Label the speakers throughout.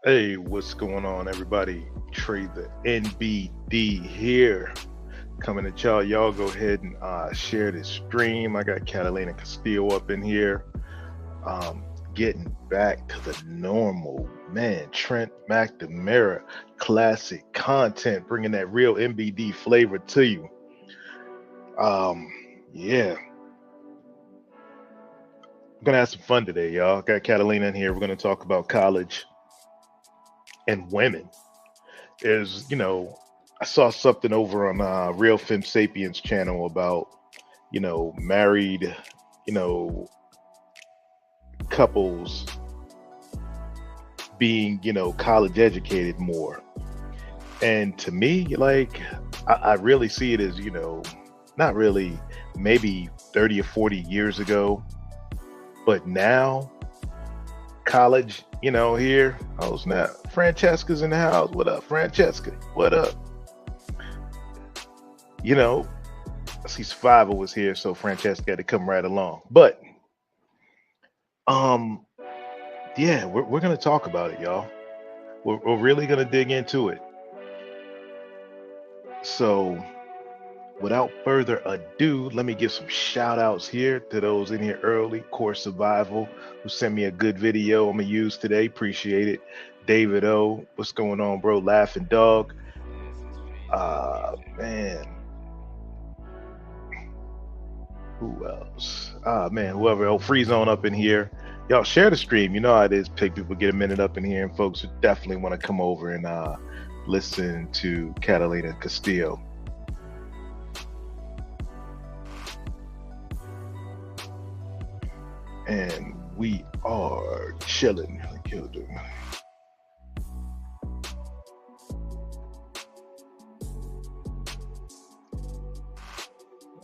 Speaker 1: Hey, what's going on, everybody? Trey the NBD here, coming at y'all. Y'all go ahead and share this stream. I got Catalina Castillo up in here. Um, Getting back to the normal, man. Trent McNamara, classic content, bringing that real NBD flavor to you. Um, yeah, I'm gonna have some fun today, y'all. Got Catalina in here. We're gonna talk about college and women. I saw something over on Real Fem Sapiens channel about married you know couples being college educated more, and to me, like, I really see it as not really, maybe 30 or 40 years ago, but now college, here. Oh snap, Francesca's in the house. What up, Francesca? What up? you know I see Survival was here, so Francesca had to come right along. But um, yeah, we're gonna talk about it, y'all. We're really gonna dig into it. So without further ado, let me give some shout outs here to those in here early. Core Survival, who sent me a good video I'm gonna use today. Appreciate it. David O, what's going on, bro? Laughing Dog. Man, who else? Man, whoever. Oh, Free Zone up in here. Y'all share the stream. You know how it is. People get a minute up in here, and folks who definitely want to come over and listen to Catalina Castillo. And we are chilling.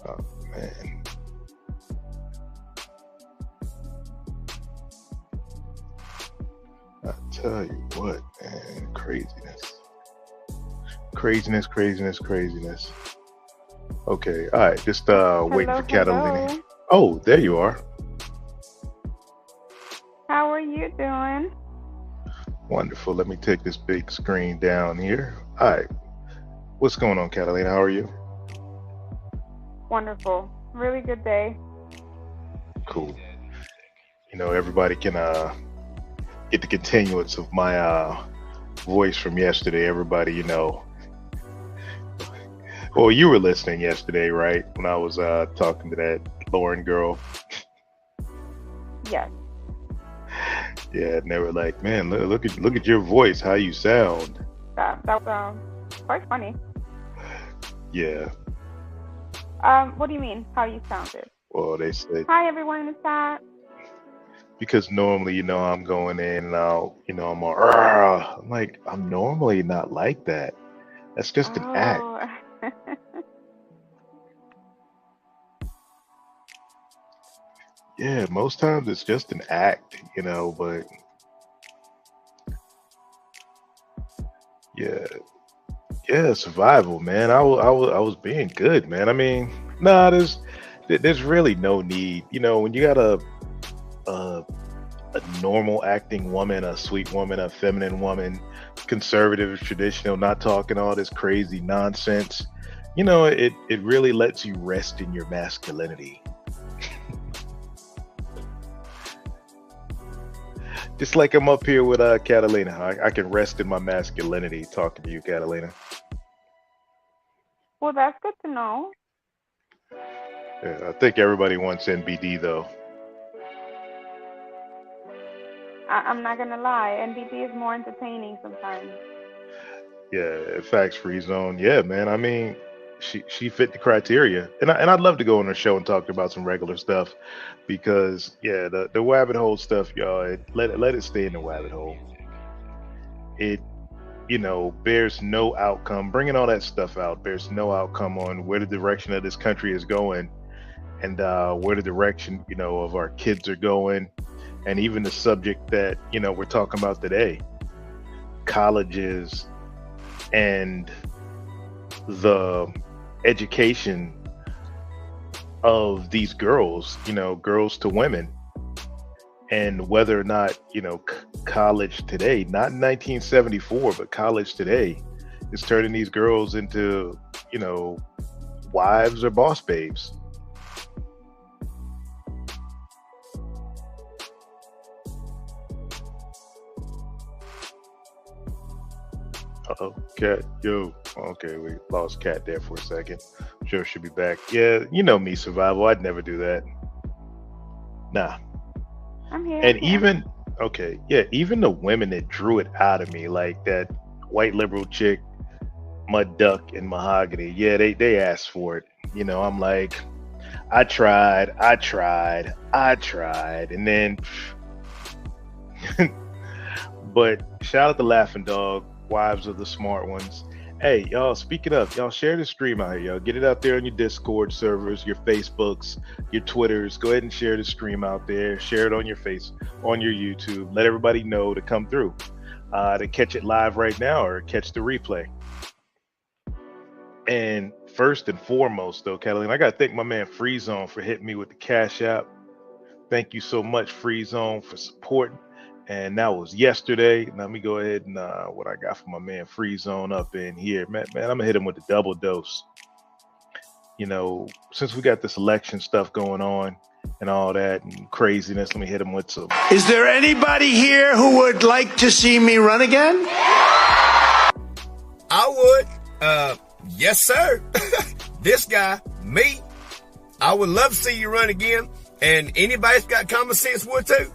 Speaker 1: Oh man. I tell you what, man, craziness. Craziness. Okay, all right, just waiting
Speaker 2: Hello,
Speaker 1: for Catalina.
Speaker 2: hello.
Speaker 1: Oh, there you are.
Speaker 2: How are you doing?
Speaker 1: Wonderful. Let me take this big screen down here. All right. What's going on, Catalina? How are you?
Speaker 2: Wonderful. Really good day.
Speaker 1: Cool. Everybody can get the continuance of my voice from yesterday. Everybody, well, you were listening yesterday, right? When I was talking to that Lauren girl.
Speaker 2: Yes,
Speaker 1: Yeah, and they were like, "Man, look at your voice, how you sound."
Speaker 2: that was quite funny.
Speaker 1: Yeah.
Speaker 2: What do you mean? How you sounded?
Speaker 1: Well, they said
Speaker 2: Hi, everyone in the chat.
Speaker 1: because normally, I'm going in and out, I'm all, "Argh." I'm like, I'm normally not like that. That's just an act.
Speaker 2: Oh,
Speaker 1: Yeah, most times it's just an act, but yeah, yeah, survival, man. I was being good, man. I mean, nah, there's really no need. When you got a a normal acting woman, a sweet woman, a feminine woman, conservative, traditional, not talking all this crazy nonsense. It really lets you rest in your masculinity. Just like I'm up here with Catalina. I can rest in my masculinity talking to you, Catalina.
Speaker 2: well, that's good to know.
Speaker 1: Yeah, I think everybody wants NBD though.
Speaker 2: I'm not gonna lie. NBD is more entertaining sometimes.
Speaker 1: Yeah, facts free zone. Yeah, man. I mean, she fit the criteria, and I'd love to go on her show and talk about some regular stuff, because yeah, the rabbit hole stuff, y'all. Let it stay in the rabbit hole. It bears no outcome. Bringing all that stuff out bears no outcome on where the direction of this country is going, and where the direction of our kids are going, and even the subject that we're talking about today, colleges and the education of these girls, girls to women. and whether or not college today, not in 1974, but college today, is turning these girls into you know wives or boss babes. Uh-oh, cat, yo. Okay, we lost cat there for a second. Sure, she'll be back. Yeah, you know me, survival. I'd never do that. Nah.
Speaker 2: I'm here. I'm
Speaker 1: And
Speaker 2: here.
Speaker 1: even okay, yeah, even the women that drew it out of me, like that white liberal chick, Mud Duck and Mahogany. Yeah, they asked for it. I'm like, I tried, and then, but shout out to Laughing Dog, wives of the smart ones. Hey, y'all, speaking of, y'all share the stream out here, y'all. Get it out there on your Discord servers, your Facebooks, your Twitters. Go ahead and share the stream out there. Share it on your on your YouTube. Let everybody know to come through, to catch it live right now or catch the replay. And first and foremost, though, Catalina, I got to thank my man Free Zone for hitting me with the Cash App. Thank you so much, Free Zone, for supporting. And that was yesterday. Let me go ahead and what I got for my man Free Zone up in here, man. I'm gonna hit him with the double dose. Since we got this election stuff going on and all that and craziness, let me hit him with some.
Speaker 3: Is there anybody here who would like to see me run again?
Speaker 4: I would. Yes, sir. This guy, me, I would love to see you run again. And anybody's got common sense would too.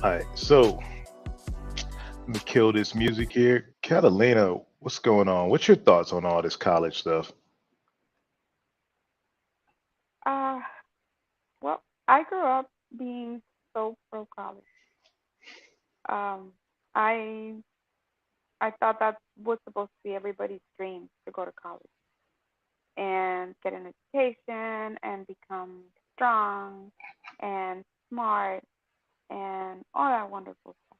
Speaker 1: All right, so let me kill this music here. Catalina, what's going on? What's your thoughts on all this college stuff?
Speaker 2: Uh, well, I grew up being so pro college. Um, I I thought that was supposed to be everybody's dream to go to college and get an education and become strong and smart and all that wonderful stuff.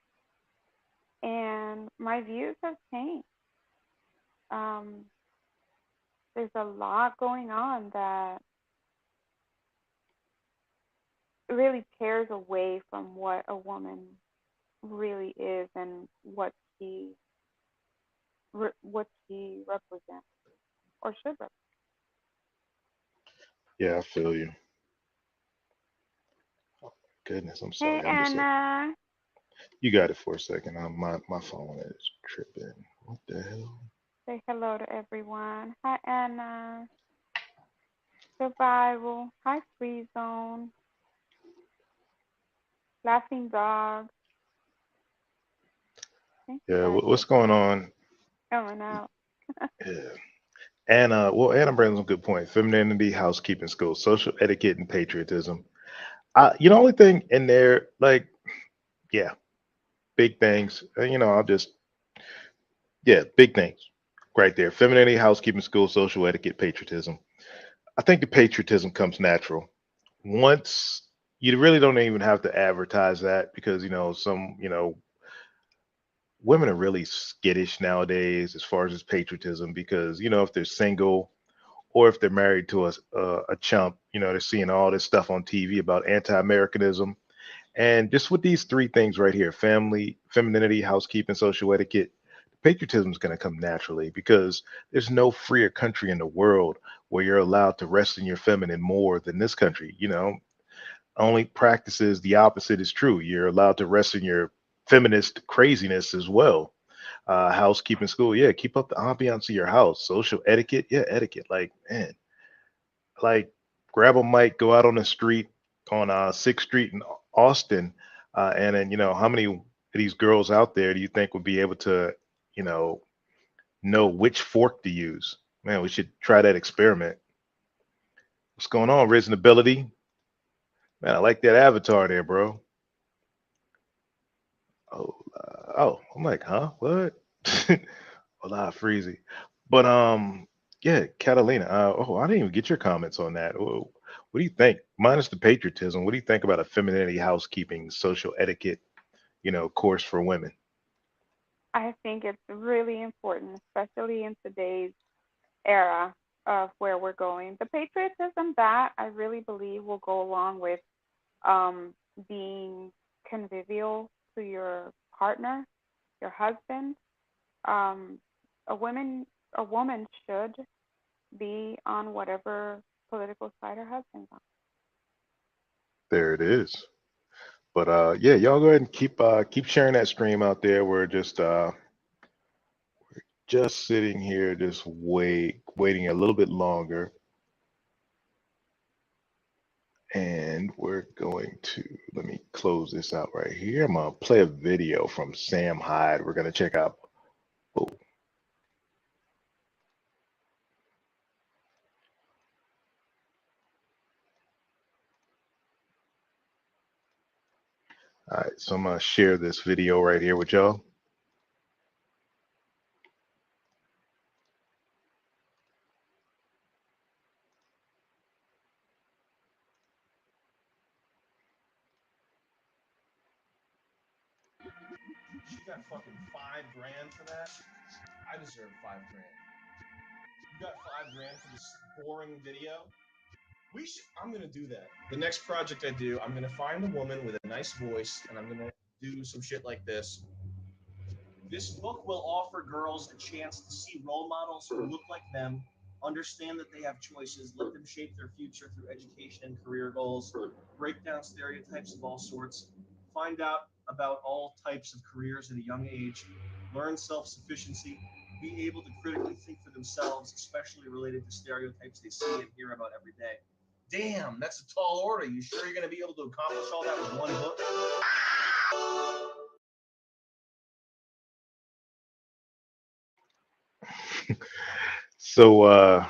Speaker 2: And my views have changed. Um, there's a lot going on that really tears away from what a woman really is and what she represents or should represent.
Speaker 1: Yeah, I feel you. Goodness, I'm
Speaker 2: Hey,
Speaker 1: sorry. I'm just like,
Speaker 2: Anna,
Speaker 1: you got it for a second. My phone is tripping. What the hell?
Speaker 2: say hello to everyone. Hi, Anna. Survival. Hi, Free Zone. Laughing Dog. Thank you
Speaker 1: Yeah,
Speaker 2: guys for
Speaker 1: what's going on?
Speaker 2: coming out.
Speaker 1: Yeah. Anna brings up a good point. Femininity, housekeeping skills, social etiquette, and patriotism. Only thing in there, like, yeah, big things. I'll just, yeah, big things right there. Femininity, housekeeping skills, social etiquette, patriotism. I think the patriotism comes natural. Once you really don't even have to advertise that because, women are really skittish nowadays as far as this patriotism because, if they're single or if they're married to a chump, they're seeing all this stuff on TV about anti-Americanism. And just with these three things right here, family, femininity, housekeeping, social etiquette, patriotism is going to come naturally because there's no freer country in the world where you're allowed to rest in your feminine more than this country. Only practices the opposite is true. You're allowed to rest in your feminist craziness as well. Housekeeping school, yeah, keep up the ambiance of your house. Social etiquette, yeah, etiquette. Like, man, like grab a mic, go out on the street on Sixth Street in Austin, and then how many of these girls out there do you think would be able to, you know which fork to use? Man, we should try that experiment. What's going on, Risen Ability? Man, I like that avatar there, bro. Oh, I'm like, huh? What? Hola, Freezy. But yeah, Catalina. I didn't even get your comments on that. What do you think? Minus the patriotism, what do you think about a femininity, housekeeping, social etiquette, course for women?
Speaker 2: I think it's really important, especially in today's era of where we're going. The patriotism that I really believe will go along with um, being convivial to your partner, your husband. Um, a woman, a woman should be on whatever political side her husband's on.
Speaker 1: There it is. But yeah, y'all go ahead and keep sharing that stream out there. We're just sitting here, just waiting a little bit longer, and we're going to let me close this out right here. I'm gonna play a video from Sam Hyde. We're gonna check out. Oh, all right, so I'm gonna share this video right here with y'all.
Speaker 5: She got fucking $5 grand for that. I deserve $5 grand. You got $5 grand for this boring video? I'm gonna do that. The next project I do, I'm gonna find a woman with a nice voice, and I'm gonna do some shit like this. This book will offer girls a chance to see role models who look like them, understand that they have choices, let them shape their future through education and career goals, break down stereotypes of all sorts, find out about all types of careers at a young age, learn self sufficiency, be able to critically think for themselves, especially related to stereotypes they see and hear about every day. Damn, that's a tall order. You sure you're going to be able to accomplish all that with one book?
Speaker 1: So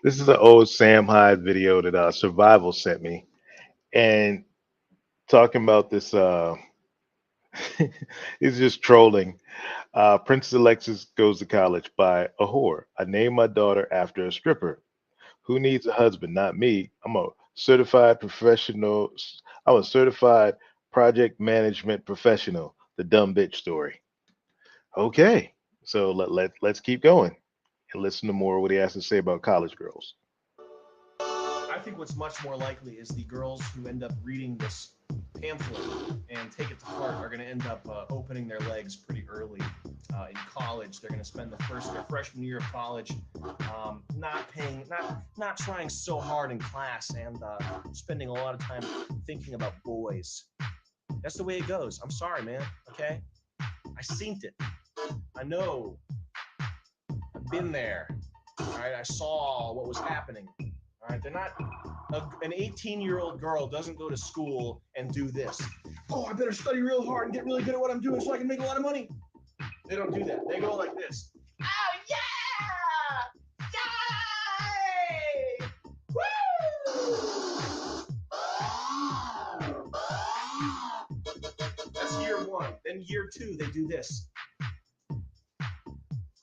Speaker 1: this is an old Sam Hyde video that Survival sent me, and talking about this. He's just trolling. Princess Alexis goes to college by a whore. I named my daughter after a stripper. Who needs a husband? Not me. I'm a certified professional. I'm a certified project management professional. The dumb bitch story. Okay, so let's keep going and listen to more what he has to say about college girls.
Speaker 5: I think what's much more likely is the girls who end up reading this pamphlet and take it to heart are going to end up opening their legs pretty early in college. They're going to spend their freshman year of college not trying so hard in class and spending a lot of time thinking about boys. That's the way it goes. I'm sorry, man. Okay, I synced it. I know. I've been there. All right, I saw what was happening. All right, they're not. An 18-year-old girl doesn't go to school and do this. Oh, I better study real hard and get really good at what I'm doing so I can make a lot of money. They don't do that. They go like this. Oh yeah! Yay! Woo! That's year one. Then year two, they do this.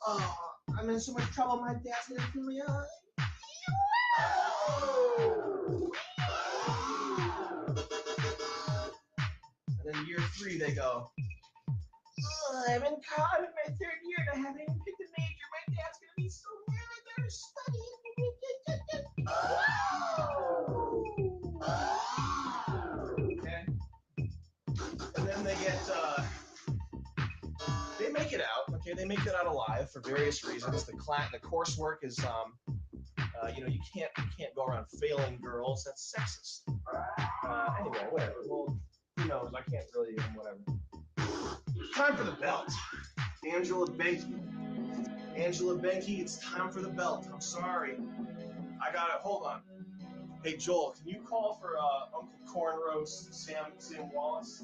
Speaker 5: Oh, I'm in so much trouble. My dad's gonna kill me. And then year three, they go, oh, I'm in my third year and I haven't even picked a major. My dad's going to be so mad. I better study. Okay. And then they make it out. Okay, they make it out alive for various reasons. The coursework is, you can't go around failing girls. That's sexist. Anyway, whatever. Well, who knows? I can't really even whatever. Time for the belt. Angela Benke. Angela Benke, it's time for the belt. I'm sorry. I got it. Hold on. Hey, Joel, can you call for Uncle Cornrows Sam Wallace?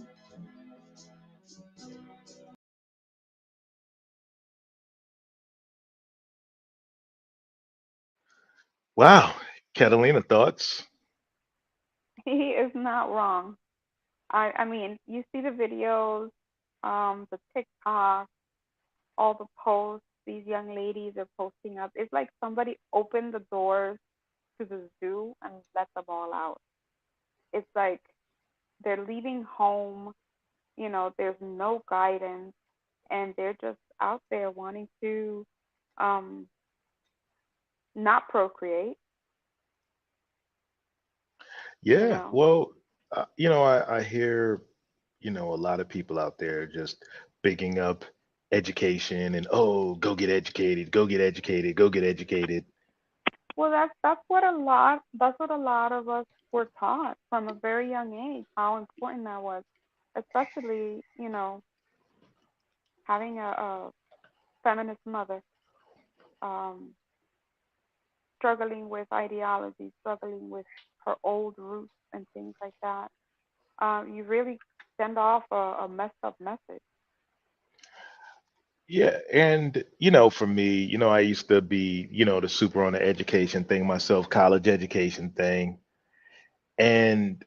Speaker 1: Wow, Catalina, thoughts?
Speaker 2: He is not wrong. I mean, you see the videos, the TikTok, all the posts these young ladies are posting up. It's like somebody opened the doors to the zoo and let them all out. It's like they're leaving home there's no guidance, and they're just out there wanting to um, not procreate, you
Speaker 1: Yeah,
Speaker 2: know.
Speaker 1: well, I hear, a lot of people out there just bigging up education and, oh, go get educated, go get educated, go get educated.
Speaker 2: Well, that's what a lot of us were taught from a very young age, how important that was, especially, having a feminist mother, um, struggling with ideology, struggling with her old roots and things like that. You really send off a messed up message.
Speaker 1: Yeah, and for me, I used to be, the super on the education thing myself, college education thing. And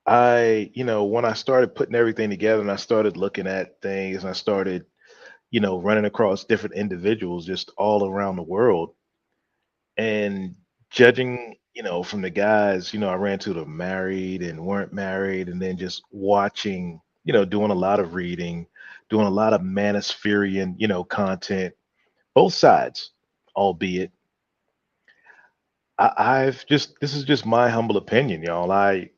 Speaker 1: when I started putting everything together and I started looking at things and I started, running across different individuals just all around the world and judging, from the guys, I ran to the married and weren't married, and then just watching, doing a lot of reading, doing a lot of manospherian, content, both sides, albeit I've just this is just my humble opinion, y'all. I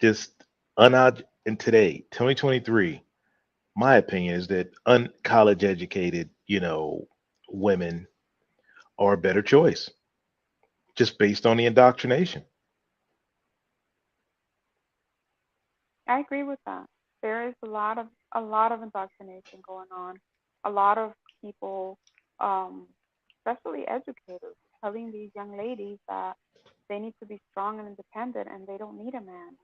Speaker 1: just in today, 2023, my opinion is that uncollege educated, women are a better choice just based on the indoctrination.
Speaker 2: I agree with that. There is a lot of indoctrination going on. A lot of people, um, especially educators, telling these young ladies that they need to be strong and independent and they don't need a man.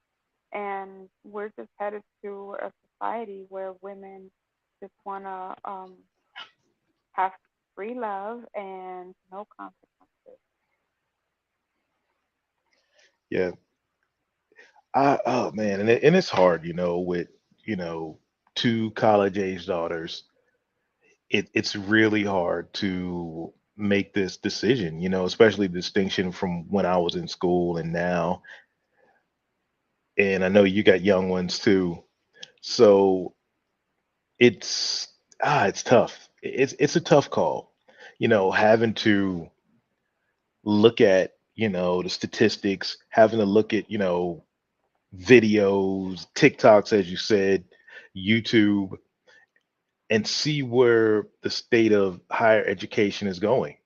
Speaker 2: And we're just headed to a society where women just want to have free love and no consequences.
Speaker 1: Yeah. Oh man, and it's hard, with, you know, two college age daughters. It's really hard to make this decision, especially the distinction from when I was in school and now. And I know you got young ones too. So it's it's tough. It's a tough call. Having to look at, the statistics, having to look at, videos, TikToks, as you said, YouTube, and see where the state of higher education is going.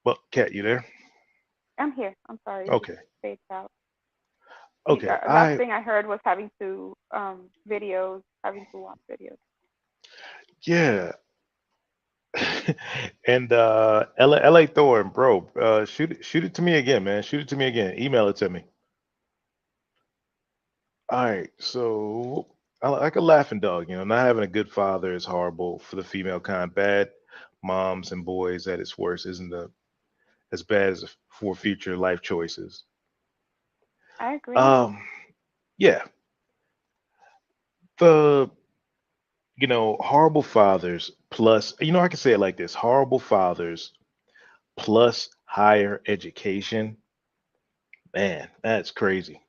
Speaker 1: Well, Kat, you there?
Speaker 2: I'm here. I'm sorry, it just
Speaker 1: Okay.
Speaker 2: fades out.
Speaker 1: Okay.
Speaker 2: Last thing I heard was having to videos, having to watch videos.
Speaker 1: Yeah. And LA Thorn, bro, shoot it to me again, man. Shoot it to me again. Email it to me. All right. So like a laughing dog, not having a good father is horrible for the female kind. Bad moms and boys at its worst isn't as bad as for future life choices.
Speaker 2: I agree.
Speaker 1: Um, yeah, the horrible fathers plus, I can say it like this: horrible fathers plus higher education. Man, that's crazy.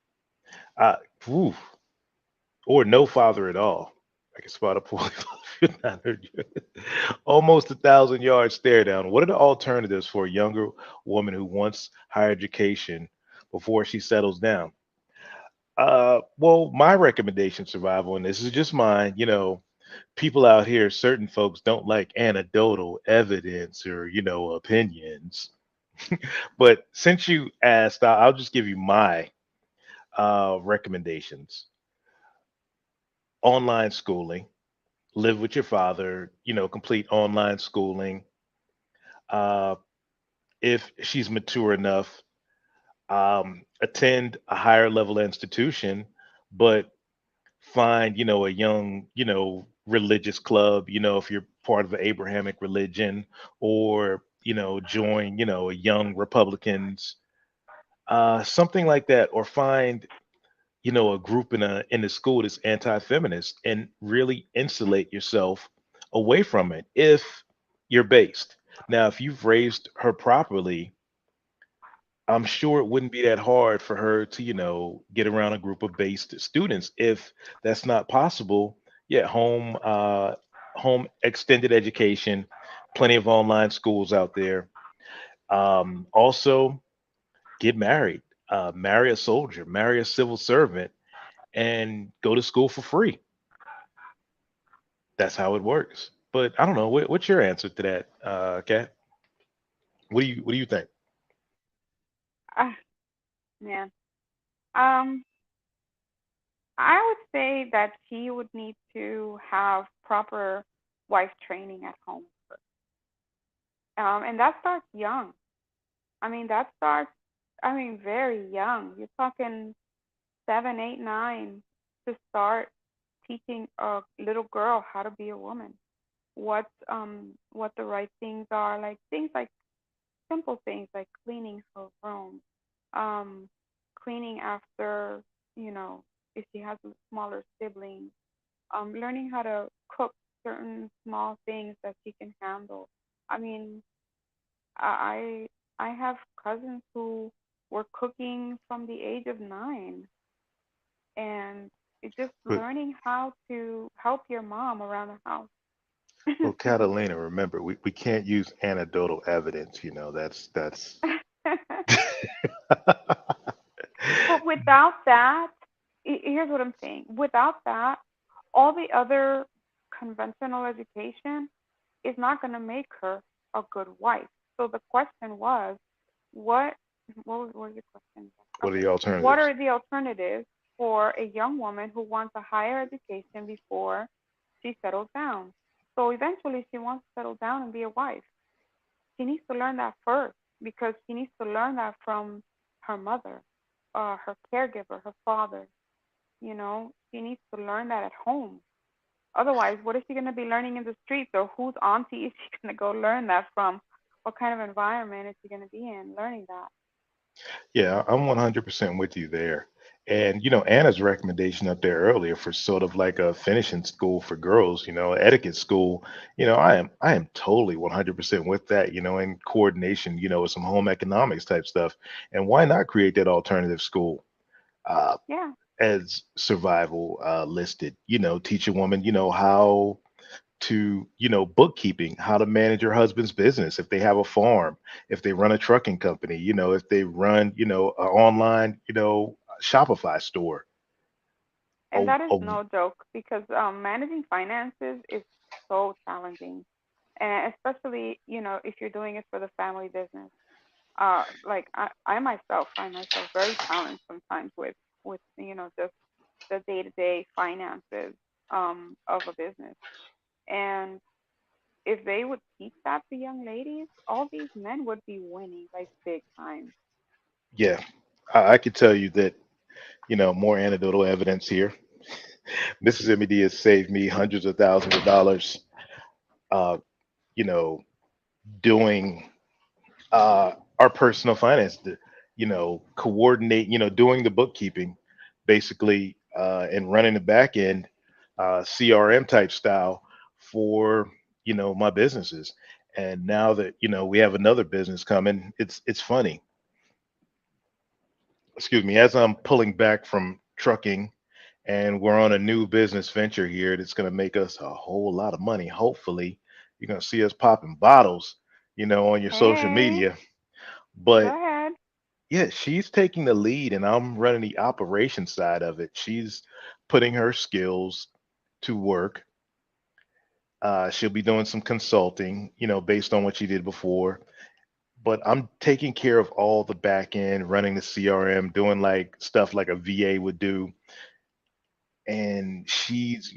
Speaker 1: Uh, Oof. Or no father at all. I can spot a poorly fathered 900 almost 1,000 yard stare down. What are the alternatives for a younger woman who wants higher education before she settles down? Well, my recommendation, survival, and this is just mine. People out here, certain folks don't like anecdotal evidence or opinions. But since you asked, I'll just give you my recommendations. Online schooling, live with your father, complete online schooling. Uh, if she's mature enough, attend a higher level institution, but find, a young, religious club, if you're part of the Abrahamic religion, or, join, a young Republicans, something like that, or find, a group in a school that's anti-feminist and really insulate yourself away from it if you're based. Now, if you've raised her properly, I'm sure it wouldn't be that hard for her to, get around a group of based students. If that's not possible, yeah, home extended education, plenty of online schools out there. Also, get married, marry a soldier, marry a civil servant, and go to school for free. That's how it works. But I don't know. What's your answer to that, Kat? What do you think?
Speaker 2: Uh, man. Um, I would say that she would need to have proper wife training at home. And that starts young. I mean, that starts, I mean, very young. You're talking 7, 8, 9 to start teaching a little girl how to be a woman. What the right things are, like things like simple things like cleaning her room, um, cleaning after, you know, if she has a smaller sibling, learning how to cook certain small things that she can handle. I mean, I I have cousins who were cooking from the age of 9, and it's just
Speaker 1: But
Speaker 2: learning how to help your mom around the house.
Speaker 1: well, Catalina, remember, we can't use anecdotal evidence. That's
Speaker 2: But without that, here's what I'm saying. Without that, all the other conventional education is not going to make her a good wife. So the question was, what what was your question?
Speaker 1: what are
Speaker 2: Okay.
Speaker 1: the
Speaker 2: What
Speaker 1: alternatives?
Speaker 2: are the alternatives for a young woman who wants a higher education before she settles down? So eventually she wants to settle down and be a wife. She needs to learn that first because she needs to learn that from her mother, her caregiver, her father. You know, she needs to learn that at home. Otherwise, what is she going to be learning in the streets, or whose auntie is she going to go learn that from? What kind of environment is she going to be in learning that?
Speaker 1: Yeah, I'm 100% with you there. And Anna's recommendation up there earlier for sort of like a finishing school for girls, etiquette school, I am totally 100% with that, in coordination, with some home economics type stuff. And why not create that alternative school? Uh,
Speaker 2: Yeah.
Speaker 1: as survival listed, teach a woman, how to, bookkeeping, how to manage your husband's business, if they have a farm, if they run a trucking company, if they run, an online, Shopify store.
Speaker 2: And that is
Speaker 1: A
Speaker 2: no joke because managing finances is so challenging. And especially, you know, if you're doing it for the family business. Like I myself find myself very challenged sometimes with just the day to day finances of a business. And if they would teach that to young ladies, all these men would be winning like big time.
Speaker 1: Yeah, I could tell you that, more anecdotal evidence here. Mississippi D has saved me hundreds of thousands of dollars, uh, you know, doing our personal finance, coordinate, doing the bookkeeping, basically, and running the back end, CRM type style for my businesses. And now that we have another business coming, it's funny. Excuse me, as I'm pulling back from trucking, and we're on a new business venture here that's going to make us a whole lot of money. Hopefully, you're going to see us popping bottles, on your social
Speaker 2: Hey,
Speaker 1: media.
Speaker 2: go
Speaker 1: But
Speaker 2: ahead.
Speaker 1: yeah, she's taking the lead and I'm running the operation side of it. She's putting her skills to work. She'll be doing some consulting, based on what she did before. But I'm taking care of all the back end, running the CRM, doing like stuff like a VA would do. And she's,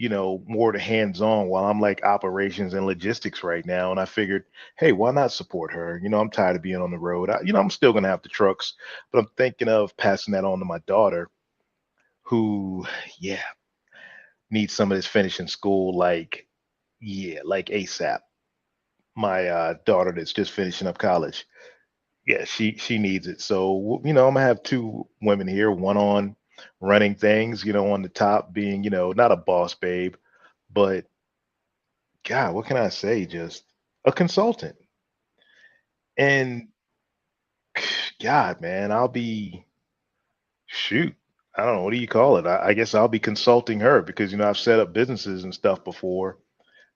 Speaker 1: more the hands on while I'm like operations and logistics right now. And I figured, hey, why not support her? I'm tired of being on the road. I'm still going to have the trucks, but I'm thinking of passing that on to my daughter who, yeah, needs some of this finishing school, like, yeah, like ASAP. My daughter that's just finishing up college. Yeah, she needs it. So, I'm gonna have two women here, one on running things, on the top being, not a boss babe, but God, what can I say? Just a consultant. And God, man, I'll be shoot. I don't know. What do you call it? I guess I'll be consulting her because I've set up businesses and stuff before.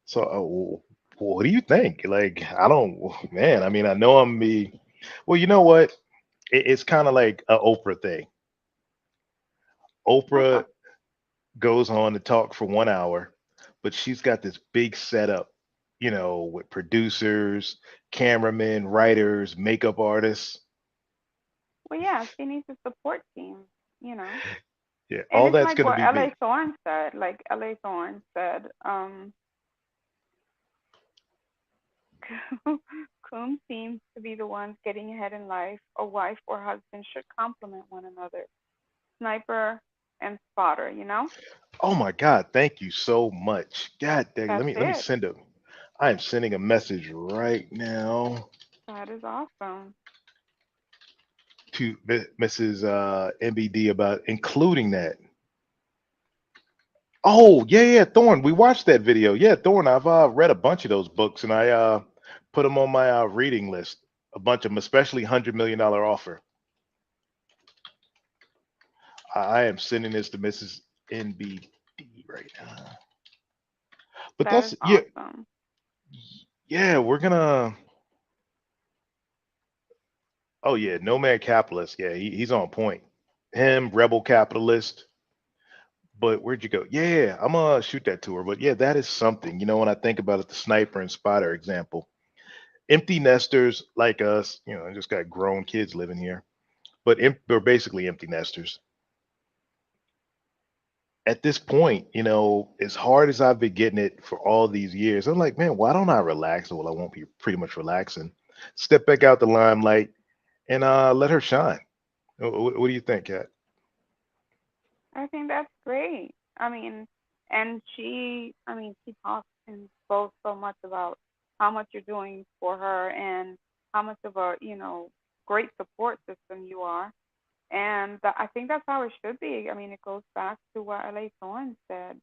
Speaker 1: So, what do you think? Like, I don't, man. I mean, I know I'm be. Well, you know what? It's kind of like a Oprah thing.
Speaker 2: Okay.
Speaker 1: Oprah goes on to talk for 1 hour, but she's got this big setup, with producers, cameramen, writers, makeup artists.
Speaker 2: Well, yeah, she needs a support team, you know.
Speaker 1: Yeah,
Speaker 2: And
Speaker 1: all
Speaker 2: it's
Speaker 1: that's
Speaker 2: like
Speaker 1: going to
Speaker 2: what
Speaker 1: be
Speaker 2: LA
Speaker 1: me.
Speaker 2: Thorne said. Like LA Thorne said, Coon seems to be the ones getting ahead in life. A wife or husband should complement one another. Sniper and spotter, you know?
Speaker 1: Oh my God, thank you so much. God dang, let
Speaker 2: That's
Speaker 1: me
Speaker 2: it.
Speaker 1: send a. I am sending a message right now
Speaker 2: That is awesome.
Speaker 1: to Mrs. MBD about including that. Oh yeah, yeah, Thorn. We watched that video. Yeah, Thorn. I've read a bunch of those books, and I put them on my reading list. A bunch of them, especially $100 Million Offer. I am sending this to Mrs. NBD right now. But
Speaker 2: That is
Speaker 1: that's yeah,
Speaker 2: awesome.
Speaker 1: yeah. We're gonna. Oh yeah, Nomad Capitalist. Yeah, he's on point. Him, Rebel Capitalist. But where'd you go? Yeah, I'm gonna shoot that to her. But yeah, that is something. When I think about it, the sniper and spotter example. Empty nesters like us, just got grown kids living here, but they're basically empty nesters. At this point, as hard as I've been getting it for all these years, I'm like, man, why don't I relax? Well, I won't be pretty much relaxing. Step back out the limelight and let her shine. What do you think, Kat?
Speaker 2: I think that's great. I mean, and she talks and boasts so much about how much you're doing for her and how much of a, great support system you are. And I think that's how it should be. I mean, it goes back to what LA Thorne said.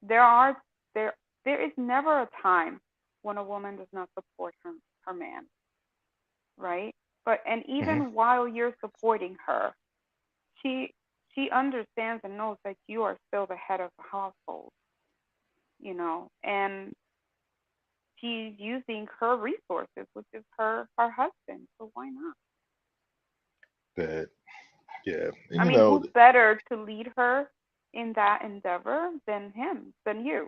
Speaker 2: There are there there is never a time when a woman does not support her man, right? But and
Speaker 1: Hmm.
Speaker 2: even while you're supporting her, she she understands and knows that you are still the head of the household, and she's using her resources, which is her husband. So why not?
Speaker 1: That yeah, and
Speaker 2: I mean, who better to lead her in that endeavor than him, than you?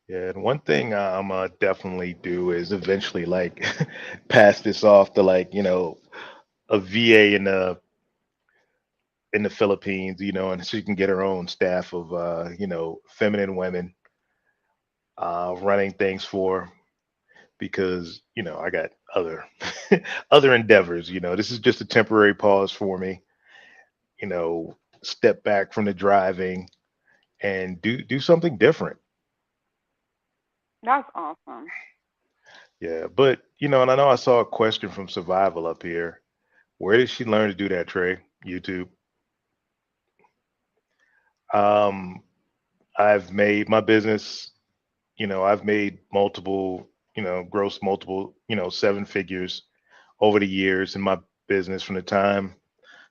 Speaker 1: yeah, and one thing I'm definitely do is eventually like pass this off to like a VA in the Philippines, and she can get her own staff of feminine women running things for her because I got other other endeavors. This is just a temporary pause for me. You know, step back from the driving and do something different.
Speaker 2: That's awesome.
Speaker 1: Yeah, but and I know I saw a question from Survival up here. Where did she learn to do that, Trey? YouTube. Um, I've made my business, I've made multiple, gross multiple, seven figures over the years in my business from the time,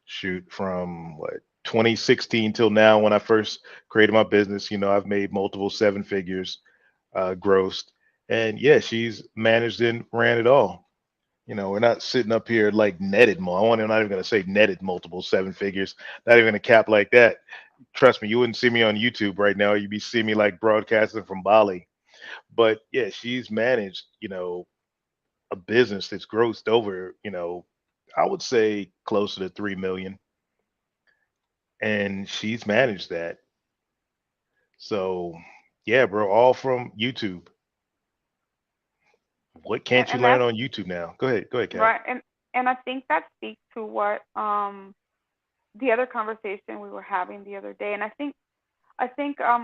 Speaker 1: shoot, from what, 2016 till now when I first created my business. I've made multiple seven figures grossed. And yeah, she's managed and ran it all. We're not sitting up here like netted more. I'm not even going to say netted multiple seven figures, not even a cap like that. Trust me, you wouldn't see me on YouTube right now. You'd be seeing me like broadcasting from Bali. But yeah, she's managed, a business that's grossed over, I would say closer to 3 million. And she's managed that. So yeah, bro, all from YouTube. What can't you
Speaker 2: And
Speaker 1: learn
Speaker 2: that's
Speaker 1: on YouTube now? Go ahead, Kat.
Speaker 2: right. And I think that speaks to what the other conversation we were having the other day. And I think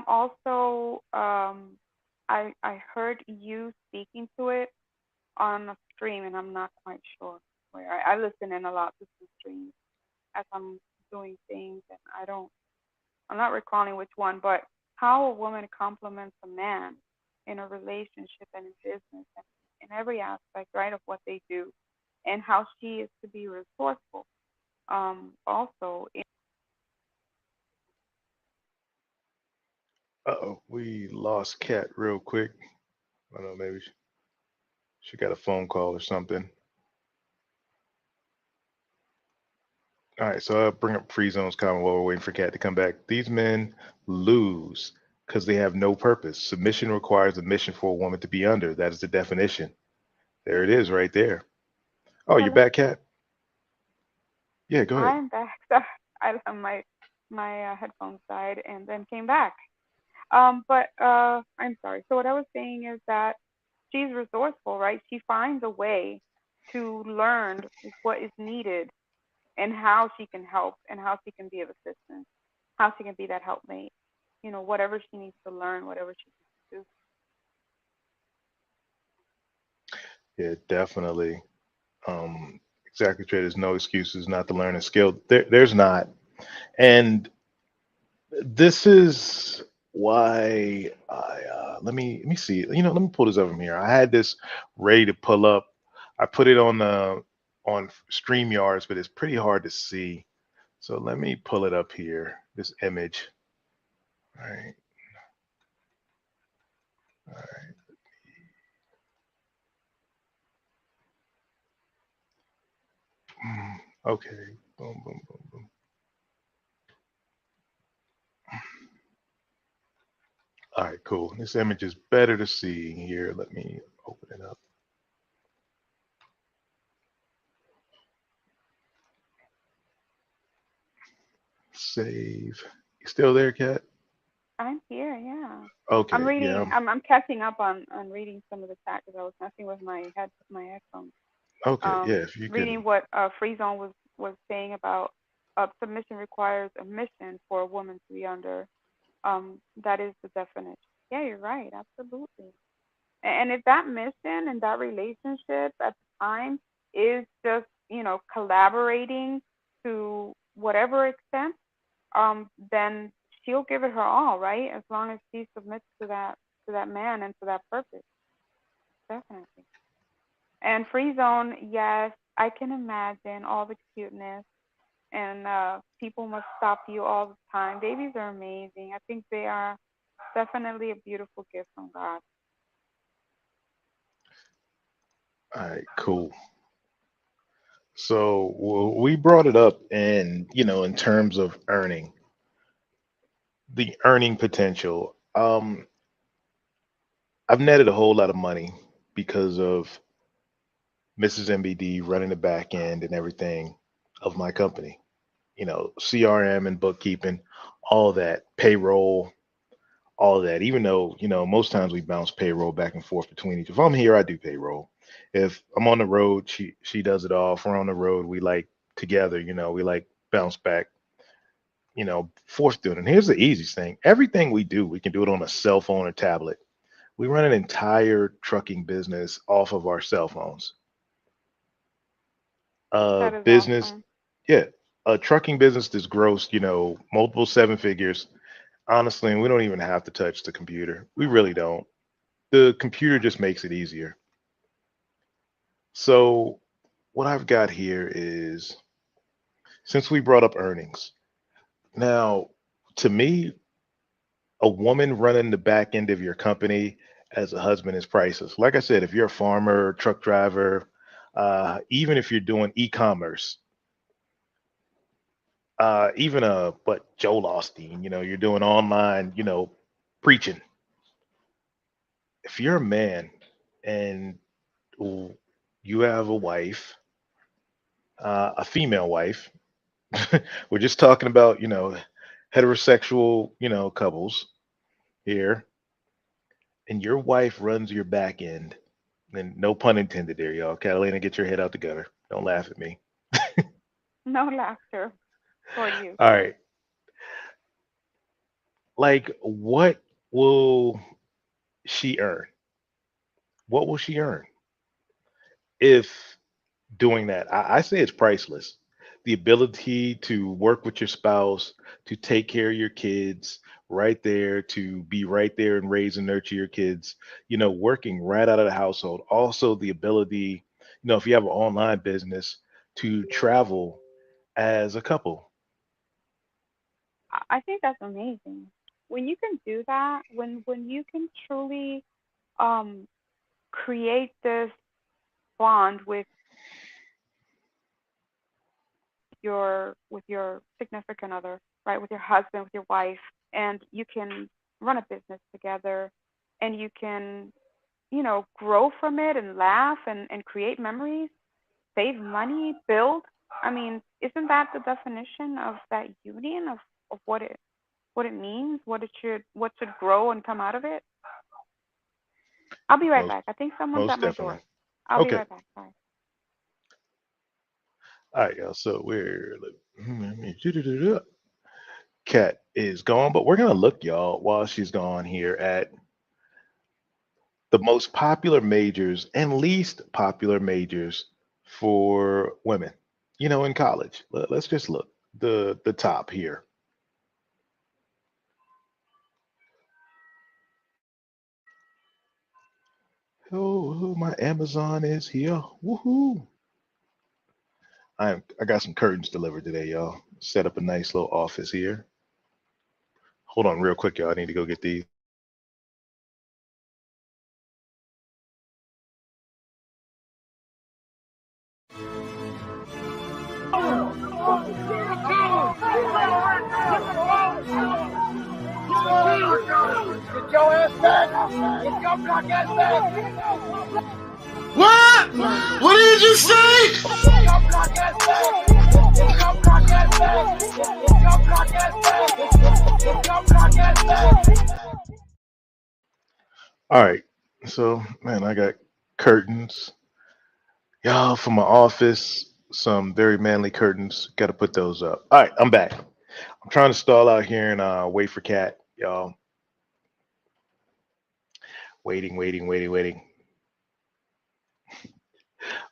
Speaker 2: also I heard you speaking to it on a stream, and I'm not quite sure where. I listen in a lot to some streams as I'm doing things, and I'm not recalling which one, but how a woman complements a man in a relationship and in business in every aspect, right, of what they do, and how she is to be resourceful. Also,
Speaker 1: Uh-oh, we lost Kat real quick. I don't know, maybe she got a phone call or something. All right, so I'll bring up Free Zone's comment while we're waiting for Kat to come back. These men lose because they have no purpose. Submission requires a mission for a woman to be under. That is the definition. There it is right there. Oh, you're
Speaker 2: hello,
Speaker 1: back, Kat? Yeah, go ahead.
Speaker 2: I'm back. Sorry, I my headphones died and then came back. But I'm sorry. So what I was saying is that she's resourceful, right? She finds a way to learn what is needed and how she can help and how she can be of assistance, how she can be that helpmate. Whatever she needs to learn, whatever she needs to
Speaker 1: Yeah, definitely. Exactly, Trey. There's no excuses not to learn a skill. There's not. And this is why let me see. Let me pull this up from here. I had this ready to pull up. I put it on the on StreamYards, but it's pretty hard to see. So let me pull it up here. This image. All right. All right. Okay. Boom, boom, boom, boom. All right, cool. This image is better to see here. Let me open it up. Save. You still there, Cat?
Speaker 2: I'm here, yeah. I'm
Speaker 1: Okay, yeah.
Speaker 2: reading. I'm catching up on reading some of the chat because I was messing with my headphones.
Speaker 1: Okay, yeah. If you can.
Speaker 2: Reading what Freezone was saying about submission requires a mission for a woman to be under. That is the definition. Yeah, you're right. Absolutely. And if that mission and that relationship at the time is just collaborating to whatever extent, then she'll give it her all, right? As long as she submits to that man and to that purpose, definitely. And Free Zone, yes, I can imagine all the cuteness and people must stop you all the time. Babies are amazing. I think they are definitely a beautiful gift from God.
Speaker 1: All right, cool. So we brought it up, and in terms of earning, the earning potential. I've netted a whole lot of money because of Mrs. MBD running the back end and everything of my company. CRM and bookkeeping, all that, payroll, all that. Even though most times we bounce payroll back and forth between each. If I'm here, I do payroll. If I'm on the road, she does it all. If we're on the road, we like together. We like bounce back. Forth doing. And here's the easiest thing: everything we do, we can do it on a cell phone or tablet. We run an entire trucking business off of our cell phones.
Speaker 2: That is
Speaker 1: Business,
Speaker 2: awesome.
Speaker 1: yeah, a trucking business that's grossed, multiple seven figures. Honestly, we don't even have to touch the computer. We really don't. The computer just makes it easier. So, what I've got here is since we brought up earnings, now to me, a woman running the back end of your company as a husband is priceless. Like I said, if you're a farmer, truck driver, even if you're doing e-commerce, even but Joel Osteen, you're doing online, preaching. If you're a man and you have a wife, a female wife, we're just talking about, heterosexual, couples here, and your wife runs your back end, and no pun intended there, y'all. Catalina, get your head out the gutter. Don't laugh at me.
Speaker 2: No laughter for you.
Speaker 1: All right. Like, what will she earn? What will she earn if doing that? I say it's priceless the ability to work with your spouse, to take care of your kids, right there, to be right there and raise and nurture your kids, working right out of the household. Also, the ability, if you have an online business, to travel as a couple.
Speaker 2: I think that's amazing. When you can do that, when you can truly um create this bond with your significant other, right? With your husband, with your wife, and you can run a business together, and you can, grow from it and laugh and create memories, save money, build. I mean, isn't that the definition of that union of what it means, what should grow and come out of it? I'll be right
Speaker 1: Most
Speaker 2: back. I think someone's at
Speaker 1: most
Speaker 2: my
Speaker 1: definitely.
Speaker 2: door. I'll be
Speaker 1: Okay.
Speaker 2: right back. Bye.
Speaker 1: All right, y'all. So Cat is gone, but we're gonna look, y'all, while she's gone here at the most popular majors and least popular majors for women, in college. Let's just look the top here. Oh, my Amazon is here. Woohoo! I got some curtains delivered today, y'all. Set up a nice little office here. Hold on, real quick, y'all. I need to go get these.
Speaker 3: Get your ass back! Get your black ass back! What? What did you say? Get your black ass back! Get your black ass back! Get your black ass back! Get your black ass back!
Speaker 1: All right. So, man, I got curtains. Y'all, for my office, some very manly curtains. Got to put those up. All right, I'm back. I'm trying to stall out here and wait for Cat, y'all. Waiting, waiting, waiting, waiting.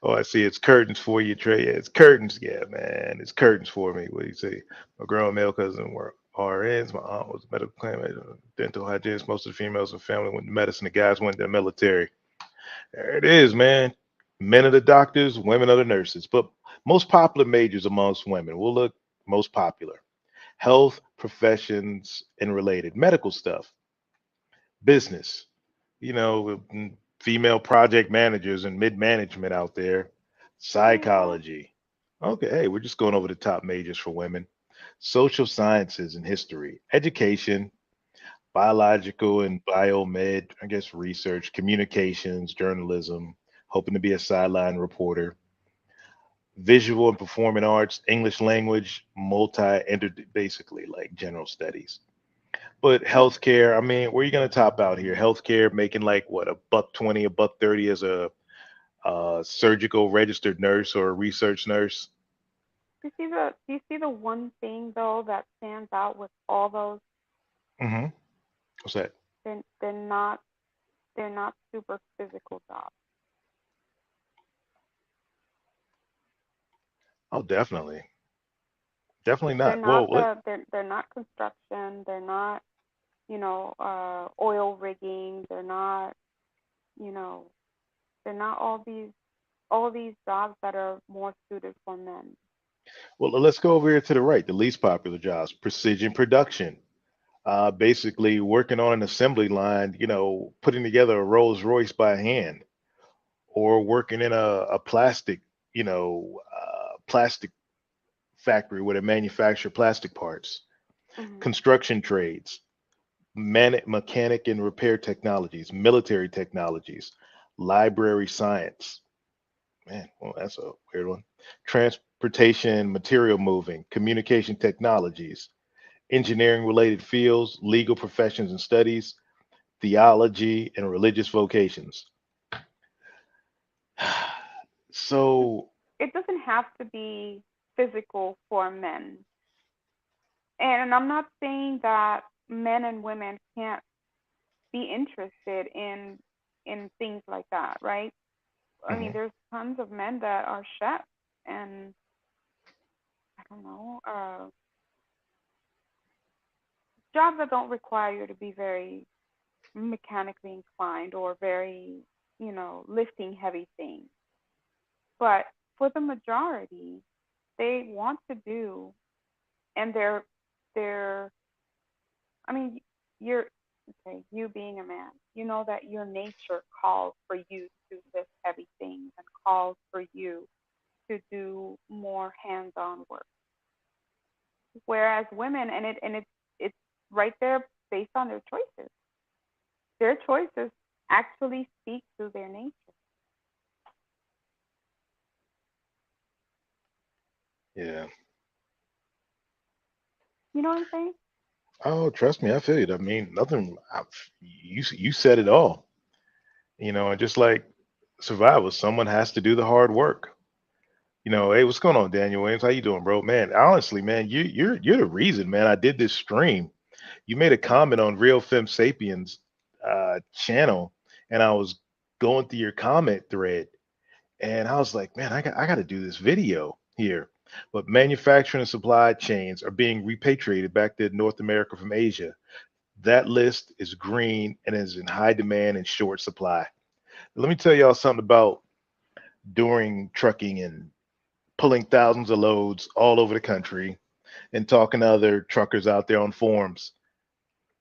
Speaker 1: Oh, I see. It's curtains for you, Trey. Yeah, it's curtains. Yeah, man. It's curtains for me. What do you say? My grown male cousin were RNs. My aunt was a medical claimant, dental hygienist. Most of the females in the family went to medicine. The guys went to the military. There it is, man. Men are the doctors, women are the nurses. But most popular majors amongst women. We'll look most popular. Health, professions, and related. Medical stuff, business, female project managers and mid management out there,
Speaker 2: What?
Speaker 1: psychology. Okay, hey, we're just going over the top majors for women. Social sciences and history, education, biological and biomed, I guess research, communications, journalism, hoping to be a sideline reporter, visual and performing arts, English language, basically like general studies. But healthcare, I mean, where are you going to top out here? Healthcare making like what, a buck 20, a buck 30 as a surgical registered nurse or a research nurse?
Speaker 2: Do you see the one thing though that stands out with all those?
Speaker 1: Hmm. What's that?
Speaker 2: They're not super physical jobs.
Speaker 1: Oh, definitely. Definitely
Speaker 2: They're
Speaker 1: not.
Speaker 2: not
Speaker 1: Well, let,
Speaker 2: they're not construction. They're not, oil rigging. You know, they're not all these jobs that are more suited for men.
Speaker 1: let's go over here to the right, the least popular jobs, precision production. Basically working on an assembly line, putting together a Rolls Royce by hand, or working in a plastic, plastic factory where they manufacture plastic parts,
Speaker 2: Hmm.
Speaker 1: construction trades, mechanic and repair technologies, military technologies, library science. Man, well, that's a weird one. Transportation, material moving, communication technologies, engineering related fields, legal professions and studies, theology, and religious vocations.
Speaker 2: It
Speaker 1: So,
Speaker 2: it doesn't have to be physical for men. And I'm not saying that men and women can't be interested in things like that, right? I mean,
Speaker 1: mhm.
Speaker 2: there's tons of men that are chefs and I don't know, jobs that don't require you to be very mechanically inclined or very, lifting heavy things. But for the majority, they want to do, and they're I mean, you're okay, you being a man, you know that your nature calls for you to lift heavy things and calls for you to do more hands-on work. Whereas women, and it's right there based on their choices. Their choices actually speak to their nature.
Speaker 1: Yeah.
Speaker 2: You know what I'm saying?
Speaker 1: Oh, trust me, I feel you. I mean, nothing. You said it all. And just like survival, someone has to do the hard work. Hey, what's going on, Daniel Williams? How you doing, bro? Man, honestly, man, you're the reason, man. I did this stream. You made a comment on Real Fem Sapiens channel, and I was going through your comment thread, and I was like, man, I got to do this video here. But manufacturing and supply chains are being repatriated back to North America from Asia. That list is green and is in high demand and short supply. Let me tell y'all something about doing trucking and pulling thousands of loads all over the country and talking to other truckers out there on forums.